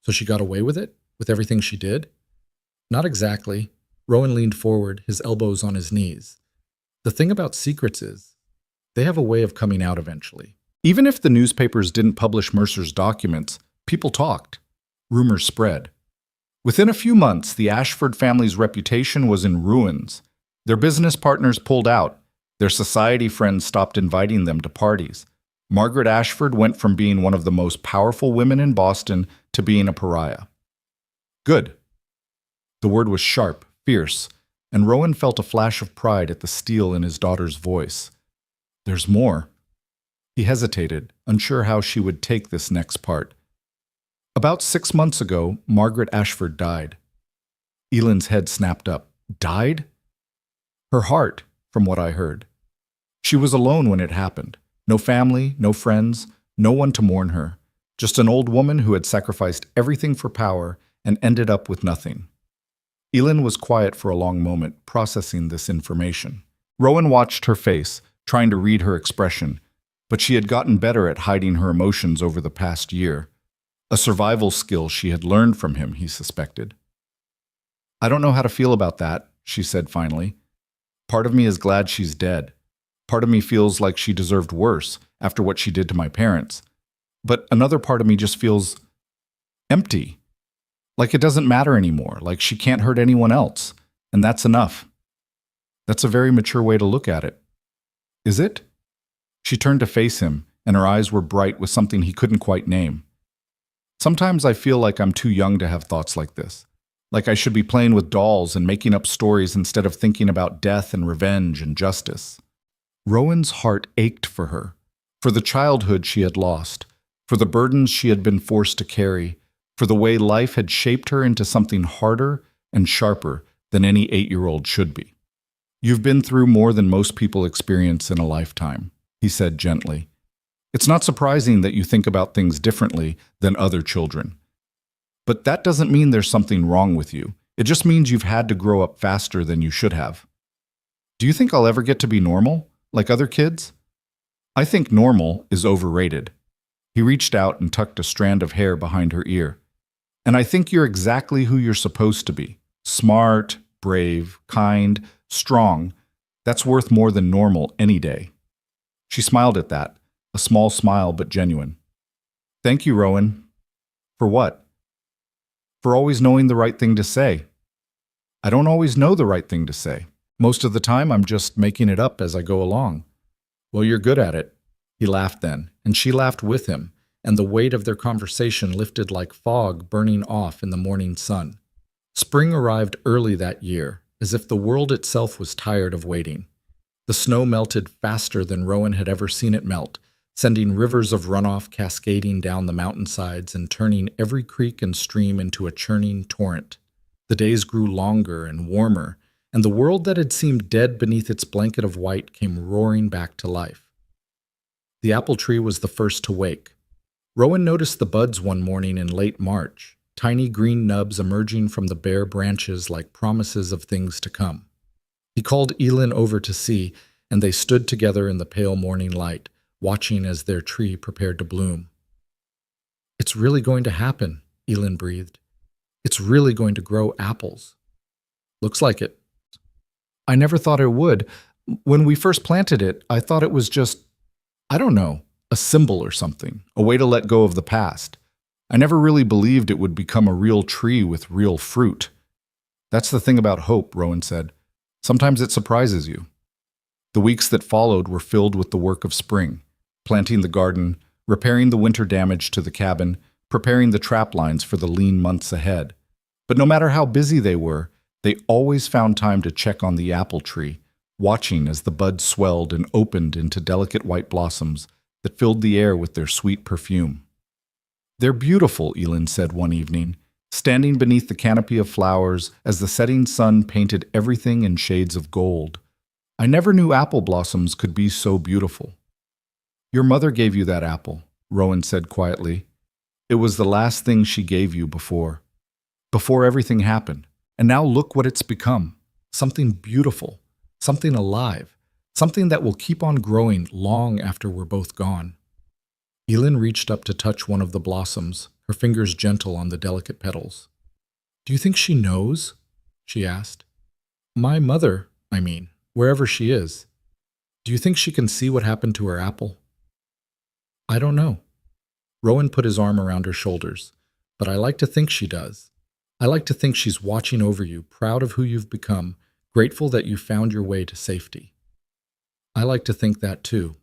So she got away with it? With everything she did? Not exactly. Rowan leaned forward, his elbows on his knees. The thing about secrets is, they have a way of coming out eventually. Even if the newspapers didn't publish Mercer's documents, people talked. Rumors spread. Within a few months, the Ashford family's reputation was in ruins. Their business partners pulled out. Their society friends stopped inviting them to parties. Margaret Ashford went from being one of the most powerful women in Boston to being a pariah. Good. The word was sharp, fierce, and Rowan felt a flash of pride at the steel in his daughter's voice. There's more. He hesitated, unsure how she would take this next part. About 6 months ago, Margaret Ashford died. Elin's head snapped up. Died? Her heart, from what I heard. She was alone when it happened. No family, no friends, no one to mourn her. Just an old woman who had sacrificed everything for power and ended up with nothing. Elin was quiet for a long moment, processing this information. Rowan watched her face, trying to read her expression, but she had gotten better at hiding her emotions over the past year. A survival skill she had learned from him, he suspected. I don't know how to feel about that, she said finally. Part of me is glad she's dead. Part of me feels like she deserved worse after what she did to my parents. But another part of me just feels empty. Like it doesn't matter anymore, like she can't hurt anyone else, and that's enough. That's a very mature way to look at it. Is it? She turned to face him, and her eyes were bright with something he couldn't quite name. Sometimes I feel like I'm too young to have thoughts like this. Like I should be playing with dolls and making up stories instead of thinking about death and revenge and justice. Rowan's heart ached for her, for the childhood she had lost, for the burdens she had been forced to carry, for the way life had shaped her into something harder and sharper than any 8-year-old should be. You've been through more than most people experience in a lifetime, he said gently. It's not surprising that you think about things differently than other children. But that doesn't mean there's something wrong with you. It just means you've had to grow up faster than you should have. Do you think I'll ever get to be normal, like other kids? I think normal is overrated. He reached out and tucked a strand of hair behind her ear. And I think you're exactly who you're supposed to be. Smart, brave, kind, strong. That's worth more than normal any day. She smiled at that, a small smile but genuine. Thank you, Rowan. For what? For always knowing the right thing to say. I don't always know the right thing to say. Most of the time, I'm just making it up as I go along. Well, you're good at it. He laughed then, and she laughed with him, and the weight of their conversation lifted like fog burning off in the morning sun. Spring arrived early that year, as if the world itself was tired of waiting. The snow melted faster than Rowan had ever seen it melt, sending rivers of runoff cascading down the mountainsides and turning every creek and stream into a churning torrent. The days grew longer and warmer, and the world that had seemed dead beneath its blanket of white came roaring back to life. The apple tree was the first to wake. Rowan noticed the buds one morning in late March, tiny green nubs emerging from the bare branches like promises of things to come. He called Elin over to see, and they stood together in the pale morning light, watching as their tree prepared to bloom. "It's really going to happen," Elin breathed. "It's really going to grow apples." "Looks like it." "I never thought it would. When we first planted it, I thought it was just, I don't know, a symbol or something, a way to let go of the past. I never really believed it would become a real tree with real fruit." "That's the thing about hope," Rowan said. "Sometimes it surprises you." The weeks that followed were filled with the work of spring, planting the garden, repairing the winter damage to the cabin, preparing the trap lines for the lean months ahead. But no matter how busy they were, they always found time to check on the apple tree, watching as the buds swelled and opened into delicate white blossoms that filled the air with their sweet perfume. "They're beautiful," Elin said one evening, standing beneath the canopy of flowers as the setting sun painted everything in shades of gold. "I never knew apple blossoms could be so beautiful." "Your mother gave you that apple," Rowan said quietly. "It was the last thing she gave you before everything happened. And now look what it's become. Something beautiful, something alive, something that will keep on growing long after we're both gone." Elin reached up to touch one of the blossoms, her fingers gentle on the delicate petals. "Do you think she knows?" she asked. "My mother, I mean, wherever she is. Do you think she can see what happened to her apple?" "I don't know." Rowan put his arm around her shoulders. "But I like to think she does. I like to think she's watching over you, proud of who you've become, grateful that you found your way to safety." "I like to think that too."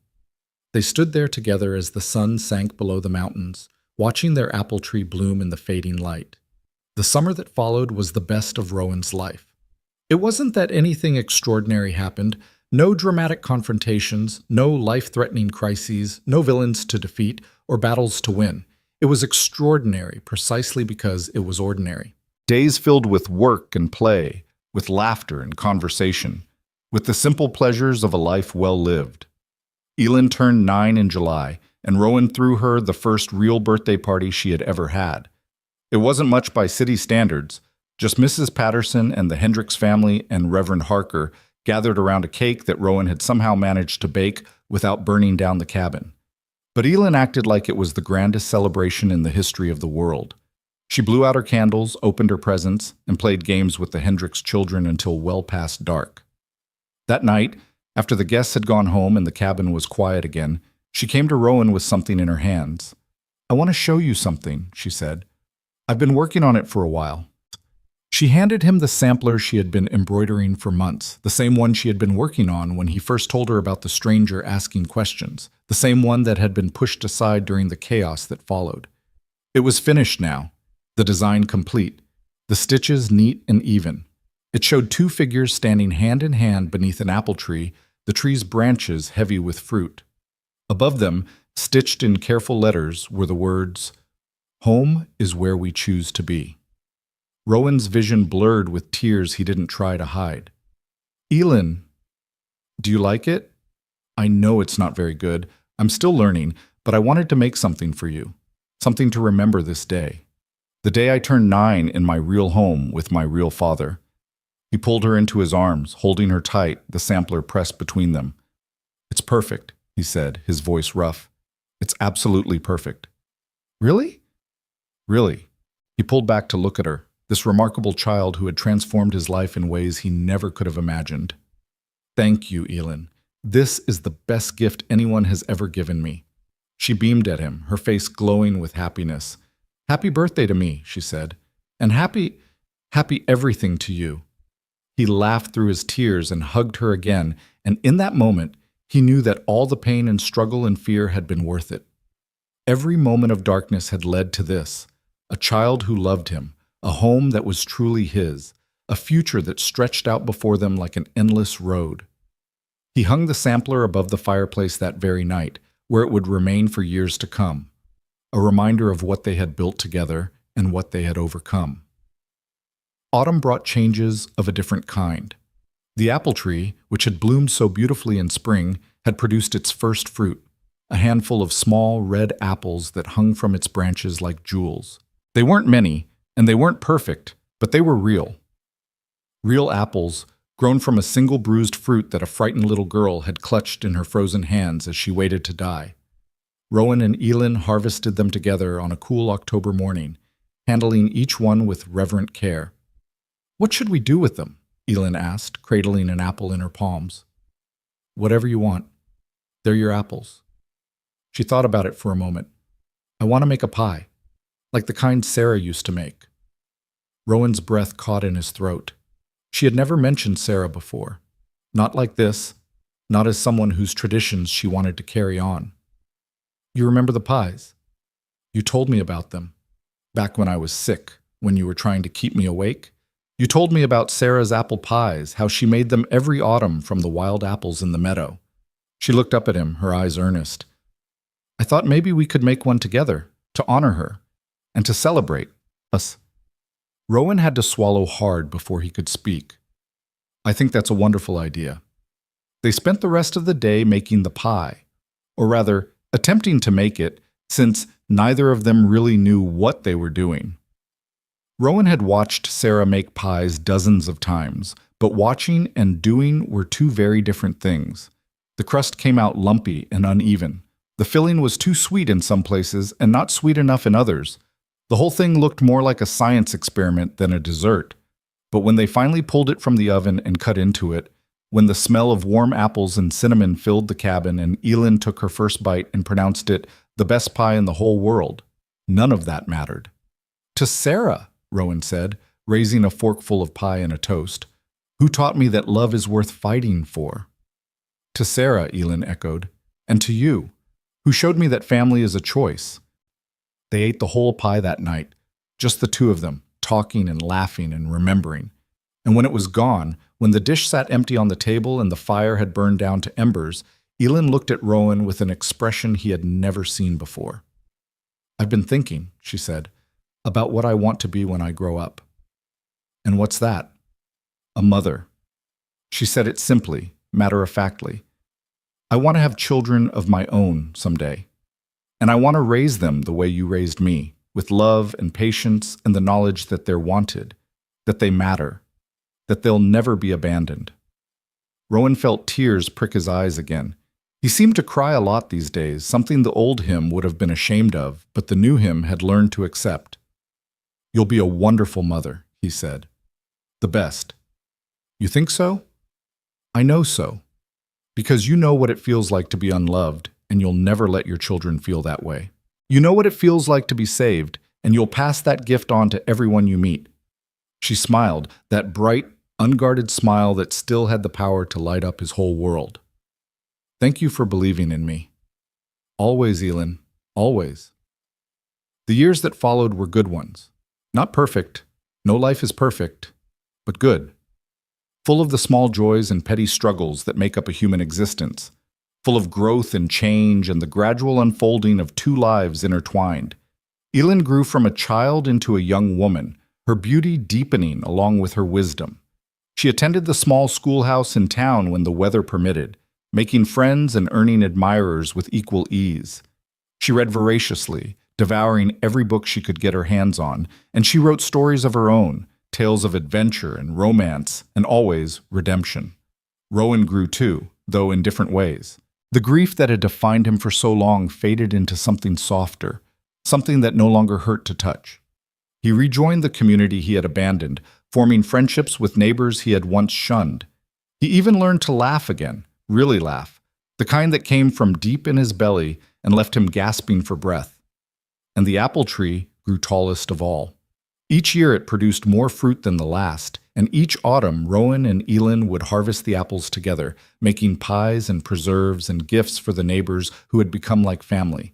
They stood there together as the sun sank below the mountains, watching their apple tree bloom in the fading light. The summer that followed was the best of Rowan's life. It wasn't that anything extraordinary happened, no dramatic confrontations, no life-threatening crises, no villains to defeat or battles to win. It was extraordinary precisely because it was ordinary. Days filled with work and play, with laughter and conversation, with the simple pleasures of a life well lived. Elin turned 9 in July, and Rowan threw her the first real birthday party she had ever had. It wasn't much by city standards, just Mrs. Patterson and the Hendricks family and Reverend Harker gathered around a cake that Rowan had somehow managed to bake without burning down the cabin. But Elin acted like it was the grandest celebration in the history of the world. She blew out her candles, opened her presents, and played games with the Hendricks children until well past dark. That night, after the guests had gone home and the cabin was quiet again, she came to Rowan with something in her hands. "I want to show you something," she said. "I've been working on it for a while." She handed him the sampler she had been embroidering for months, the same one she had been working on when he first told her about the stranger asking questions, the same one that had been pushed aside during the chaos that followed. It was finished now, the design complete, the stitches neat and even. It showed 2 figures standing hand in hand beneath an apple tree, the tree's branches heavy with fruit. Above them, stitched in careful letters, were the words, "Home is where we choose to be." Rowan's vision blurred with tears he didn't try to hide. "Elin, do you like it? I know it's not very good. I'm still learning, but I wanted to make something for you. Something to remember this day. The day I turned 9 in my real home with my real father." He pulled her into his arms, holding her tight, the sampler pressed between them. "It's perfect," he said, his voice rough. "It's absolutely perfect." "Really?" "Really." He pulled back to look at her, this remarkable child who had transformed his life in ways he never could have imagined. "Thank you, Elin. This is the best gift anyone has ever given me." She beamed at him, her face glowing with happiness. "Happy birthday to me," she said. "And happy everything to you." He laughed through his tears and hugged her again, and in that moment, he knew that all the pain and struggle and fear had been worth it. Every moment of darkness had led to this: a child who loved him, a home that was truly his, a future that stretched out before them like an endless road. He hung the sampler above the fireplace that very night, where it would remain for years to come, a reminder of what they had built together and what they had overcome. Autumn brought changes of a different kind. The apple tree, which had bloomed so beautifully in spring, had produced its first fruit, a handful of small red apples that hung from its branches like jewels. They weren't many, and they weren't perfect, but they were real. Real apples, grown from a single bruised fruit that a frightened little girl had clutched in her frozen hands as she waited to die. Rowan and Elin harvested them together on a cool October morning, handling each one with reverent care. "What should we do with them?" Elin asked, cradling an apple in her palms. "Whatever you want. They're your apples." She thought about it for a moment. "I want to make a pie, like the kind Sarah used to make." Rowan's breath caught in his throat. She had never mentioned Sarah before. Not like this, not as someone whose traditions she wanted to carry on. "You remember the pies? You told me about them. Back when I was sick, when you were trying to keep me awake. You told me about Sarah's apple pies, how she made them every autumn from the wild apples in the meadow." She looked up at him, her eyes earnest. "I thought maybe we could make one together, to honor her, and to celebrate us." Rowan had to swallow hard before he could speak. "I think that's a wonderful idea." They spent the rest of the day making the pie, or rather, attempting to make it, since neither of them really knew what they were doing. Rowan had watched Sarah make pies dozens of times, but watching and doing were two very different things. The crust came out lumpy and uneven. The filling was too sweet in some places and not sweet enough in others. The whole thing looked more like a science experiment than a dessert. But when they finally pulled it from the oven and cut into it, when the smell of warm apples and cinnamon filled the cabin and Elin took her first bite and pronounced it the best pie in the whole world, none of that mattered. "To Sarah," Rowan said, raising a forkful of pie and a toast, "who taught me that love is worth fighting for." "To Sarah," Elin echoed, "and to you, who showed me that family is a choice." They ate the whole pie that night, just the two of them, talking and laughing and remembering. And when it was gone, when the dish sat empty on the table and the fire had burned down to embers, Elin looked at Rowan with an expression he had never seen before. "I've been thinking," she said, "about what I want to be when I grow up." "And what's that?" "A mother." She said it simply, matter-of-factly. "I want to have children of my own someday. And I want to raise them the way you raised me, with love and patience and the knowledge that they're wanted, that they matter, that they'll never be abandoned." Rowan felt tears prick his eyes again. He seemed to cry a lot these days, something the old him would have been ashamed of, but the new him had learned to accept. "You'll be a wonderful mother," he said. "The best." "You think so?" "I know so. Because you know what it feels like to be unloved, and you'll never let your children feel that way. You know what it feels like to be saved, and you'll pass that gift on to everyone you meet." She smiled, that bright, unguarded smile that still had the power to light up his whole world. "Thank you for believing in me. Always, Elin, always." The years that followed were good ones. Not perfect. No life is perfect, but good. Full of the small joys and petty struggles that make up a human existence. Full of growth and change and the gradual unfolding of two lives intertwined. Elin grew from a child into a young woman, her beauty deepening along with her wisdom. She attended the small schoolhouse in town when the weather permitted, making friends and earning admirers with equal ease. She read voraciously, devouring every book she could get her hands on, and she wrote stories of her own, tales of adventure and romance, and always redemption. Rowan grew too, though in different ways. The grief that had defined him for so long faded into something softer, something that no longer hurt to touch. He rejoined the community he had abandoned, forming friendships with neighbors he had once shunned. He even learned to laugh again, really laugh, the kind that came from deep in his belly and left him gasping for breath. And the apple tree grew tallest of all. Each year it produced more fruit than the last, and each autumn Rowan and Elin would harvest the apples together, making pies and preserves and gifts for the neighbors who had become like family.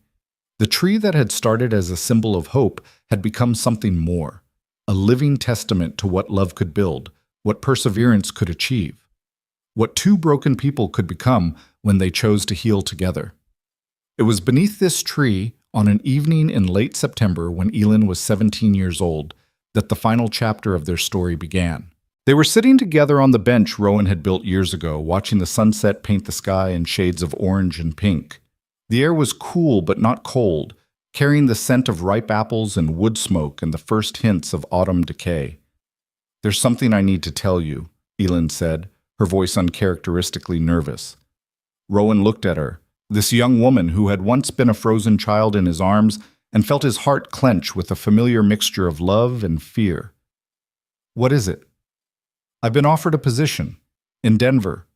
The tree that had started as a symbol of hope had become something more, a living testament to what love could build, what perseverance could achieve, what two broken people could become when they chose to heal together. It was beneath this tree, on an evening in late September when Elin was 17 years old, that the final chapter of their story began. They were sitting together on the bench Rowan had built years ago, watching the sunset paint the sky in shades of orange and pink. The air was cool but not cold, carrying the scent of ripe apples and wood smoke and the first hints of autumn decay. "There's something I need to tell you," Elin said, her voice uncharacteristically nervous. Rowan looked at her, this young woman who had once been a frozen child in his arms, and felt his heart clench with a familiar mixture of love and fear. "What is it?" "I've been offered a position in Denver,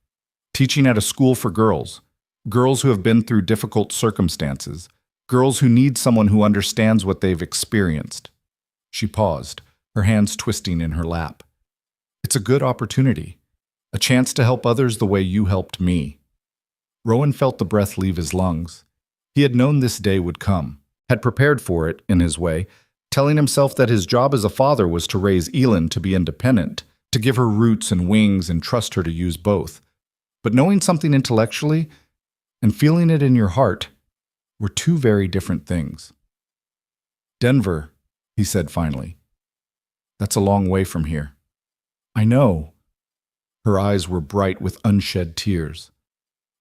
teaching at a school for girls who have been through difficult circumstances, girls who need someone who understands what they've experienced." She paused, her hands twisting in her lap. "It's a good opportunity, a chance to help others the way you helped me." Rowan felt the breath leave his lungs. He had known this day would come, had prepared for it in his way, telling himself that his job as a father was to raise Elin to be independent, to give her roots and wings and trust her to use both. But knowing something intellectually and feeling it in your heart were two very different things. "Denver," he said finally. "That's a long way from here." "I know." Her eyes were bright with unshed tears.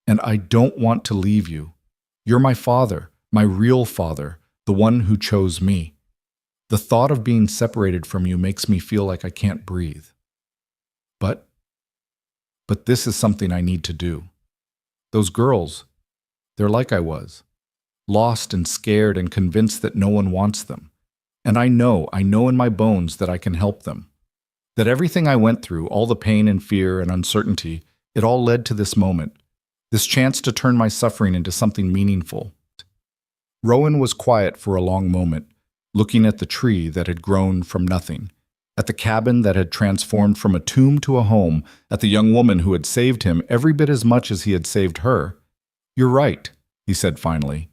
"And I don't want to leave you. You're my father, my real father, the one who chose me. The thought of being separated from you makes me feel like I can't breathe. But this is something I need to do. Those girls, they're like I was, lost and scared and convinced that no one wants them. And I know in my bones that I can help them. That everything I went through, all the pain and fear and uncertainty, it all led to this moment, this chance to turn my suffering into something meaningful." Rowan was quiet for a long moment, looking at the tree that had grown from nothing, at the cabin that had transformed from a tomb to a home, at the young woman who had saved him every bit as much as he had saved her. "You're right," he said finally.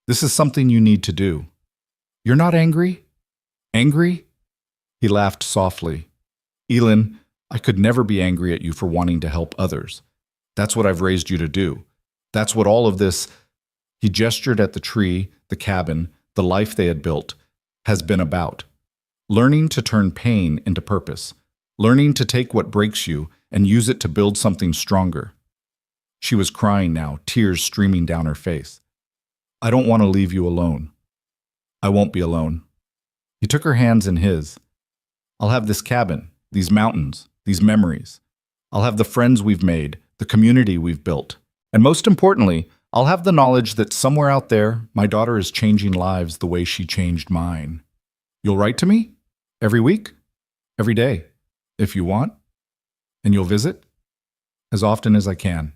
"This is something you need to do. You're not angry?" "Angry?" He laughed softly. "Elin, I could never be angry at you for wanting to help others. That's what I've raised you to do. That's what all of this," he gestured at the tree, the cabin, the life they had built, "has been about. Learning to turn pain into purpose. Learning to take what breaks you and use it to build something stronger." She was crying now, tears streaming down her face. "I don't want to leave you alone. I won't be alone." He took her hands in his. "I'll have this cabin, these mountains, these memories. I'll have the friends we've made, the community we've built. And most importantly, I'll have the knowledge that somewhere out there, my daughter is changing lives the way she changed mine. You'll write to me? Every week? Every day? If you want? And you'll visit? As often as I can."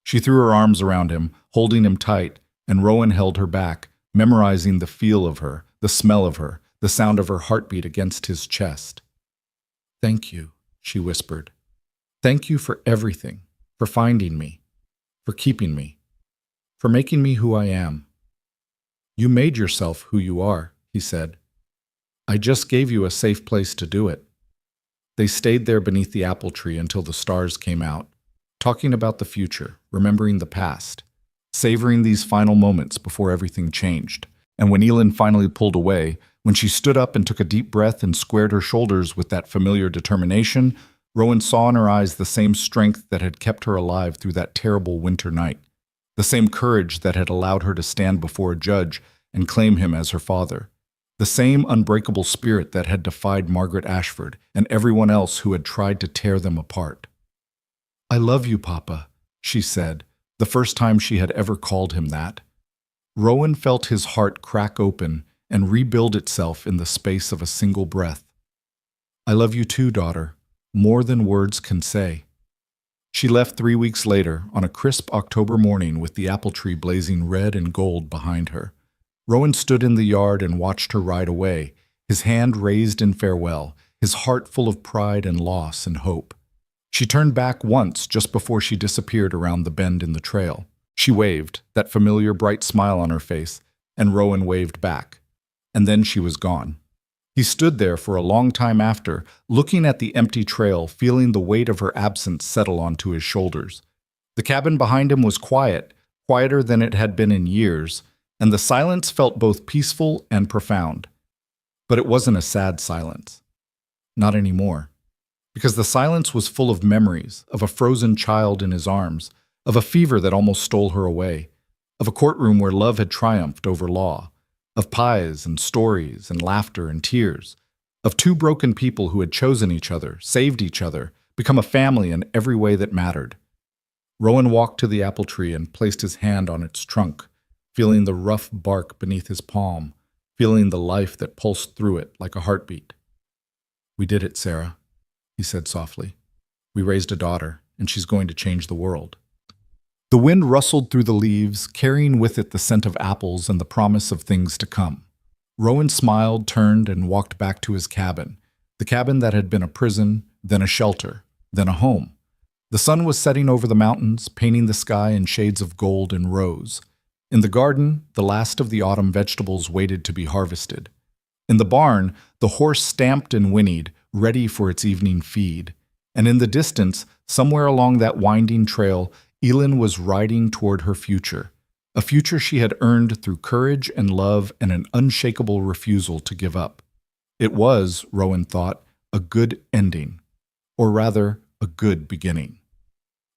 She threw her arms around him, holding him tight, and Rowan held her back, memorizing the feel of her, the smell of her, the sound of her heartbeat against his chest. "Thank you," she whispered. "Thank you for everything. For finding me, for keeping me, for making me who I am." "You made yourself who you are," he said. "I just gave you a safe place to do it." They stayed there beneath the apple tree until the stars came out, talking about the future, remembering the past, savoring these final moments before everything changed. And when Elin finally pulled away, when she stood up and took a deep breath and squared her shoulders with that familiar determination, Rowan saw in her eyes the same strength that had kept her alive through that terrible winter night, the same courage that had allowed her to stand before a judge and claim him as her father, the same unbreakable spirit that had defied Margaret Ashford and everyone else who had tried to tear them apart. "I love you, Papa," she said, the first time she had ever called him that. Rowan felt his heart crack open and rebuild itself in the space of a single breath. "I love you too, daughter. More than words can say." She left 3 weeks later, on a crisp October morning with the apple tree blazing red and gold behind her. Rowan stood in the yard and watched her ride away, his hand raised in farewell, his heart full of pride and loss and hope. She turned back once just before she disappeared around the bend in the trail. She waved, that familiar bright smile on her face, and Rowan waved back. And then she was gone. He stood there for a long time after, looking at the empty trail, feeling the weight of her absence settle onto his shoulders. The cabin behind him was quiet, quieter than it had been in years, and the silence felt both peaceful and profound. But it wasn't a sad silence. Not anymore. Because the silence was full of memories, of a frozen child in his arms, of a fever that almost stole her away, of a courtroom where love had triumphed over law, of pies and stories and laughter and tears, of two broken people who had chosen each other, saved each other, become a family in every way that mattered. Rowan walked to the apple tree and placed his hand on its trunk, feeling the rough bark beneath his palm, feeling the life that pulsed through it like a heartbeat. "We did it, Sarah," he said softly. "We raised a daughter, and she's going to change the world." The wind rustled through the leaves, carrying with it the scent of apples and the promise of things to come. Rowan smiled, turned, and walked back to his cabin, the cabin that had been a prison, then a shelter, then a home. The sun was setting over the mountains, painting the sky in shades of gold and rose. In the garden, the last of the autumn vegetables waited to be harvested. In the barn, the horse stamped and whinnied, ready for its evening feed. And in the distance, somewhere along that winding trail, Elin was riding toward her future, a future she had earned through courage and love and an unshakable refusal to give up. It was, Rowan thought, a good ending, or rather, a good beginning.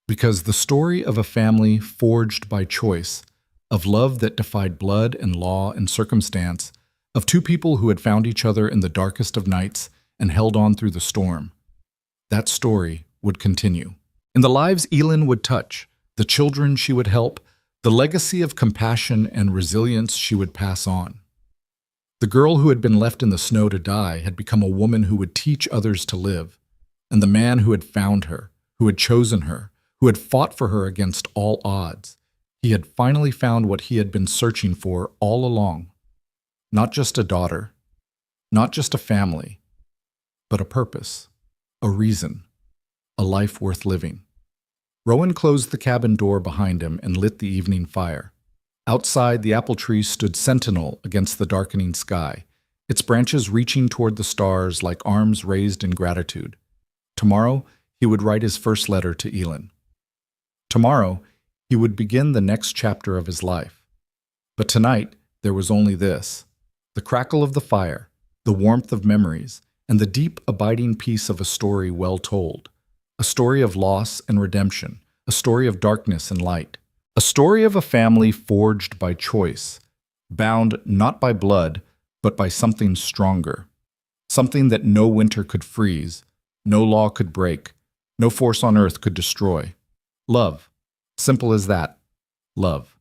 Because the story of a family forged by choice, of love that defied blood and law and circumstance, of two people who had found each other in the darkest of nights and held on through the storm, that story would continue. In the lives Elin would touch, the children she would help, the legacy of compassion and resilience she would pass on. The girl who had been left in the snow to die had become a woman who would teach others to live, and the man who had found her, who had chosen her, who had fought for her against all odds, he had finally found what he had been searching for all along. Not just a daughter, not just a family, but a purpose, a reason, a life worth living. Rowan closed the cabin door behind him and lit the evening fire. Outside, the apple tree stood sentinel against the darkening sky, its branches reaching toward the stars like arms raised in gratitude. Tomorrow, he would write his first letter to Elin. Tomorrow, he would begin the next chapter of his life. But tonight, there was only this: the crackle of the fire, the warmth of memories, and the deep, abiding peace of a story well told. A story of loss and redemption, a story of darkness and light, a story of a family forged by choice, bound not by blood, but by something stronger, something that no winter could freeze, no law could break, no force on earth could destroy. Love. Simple as that. Love.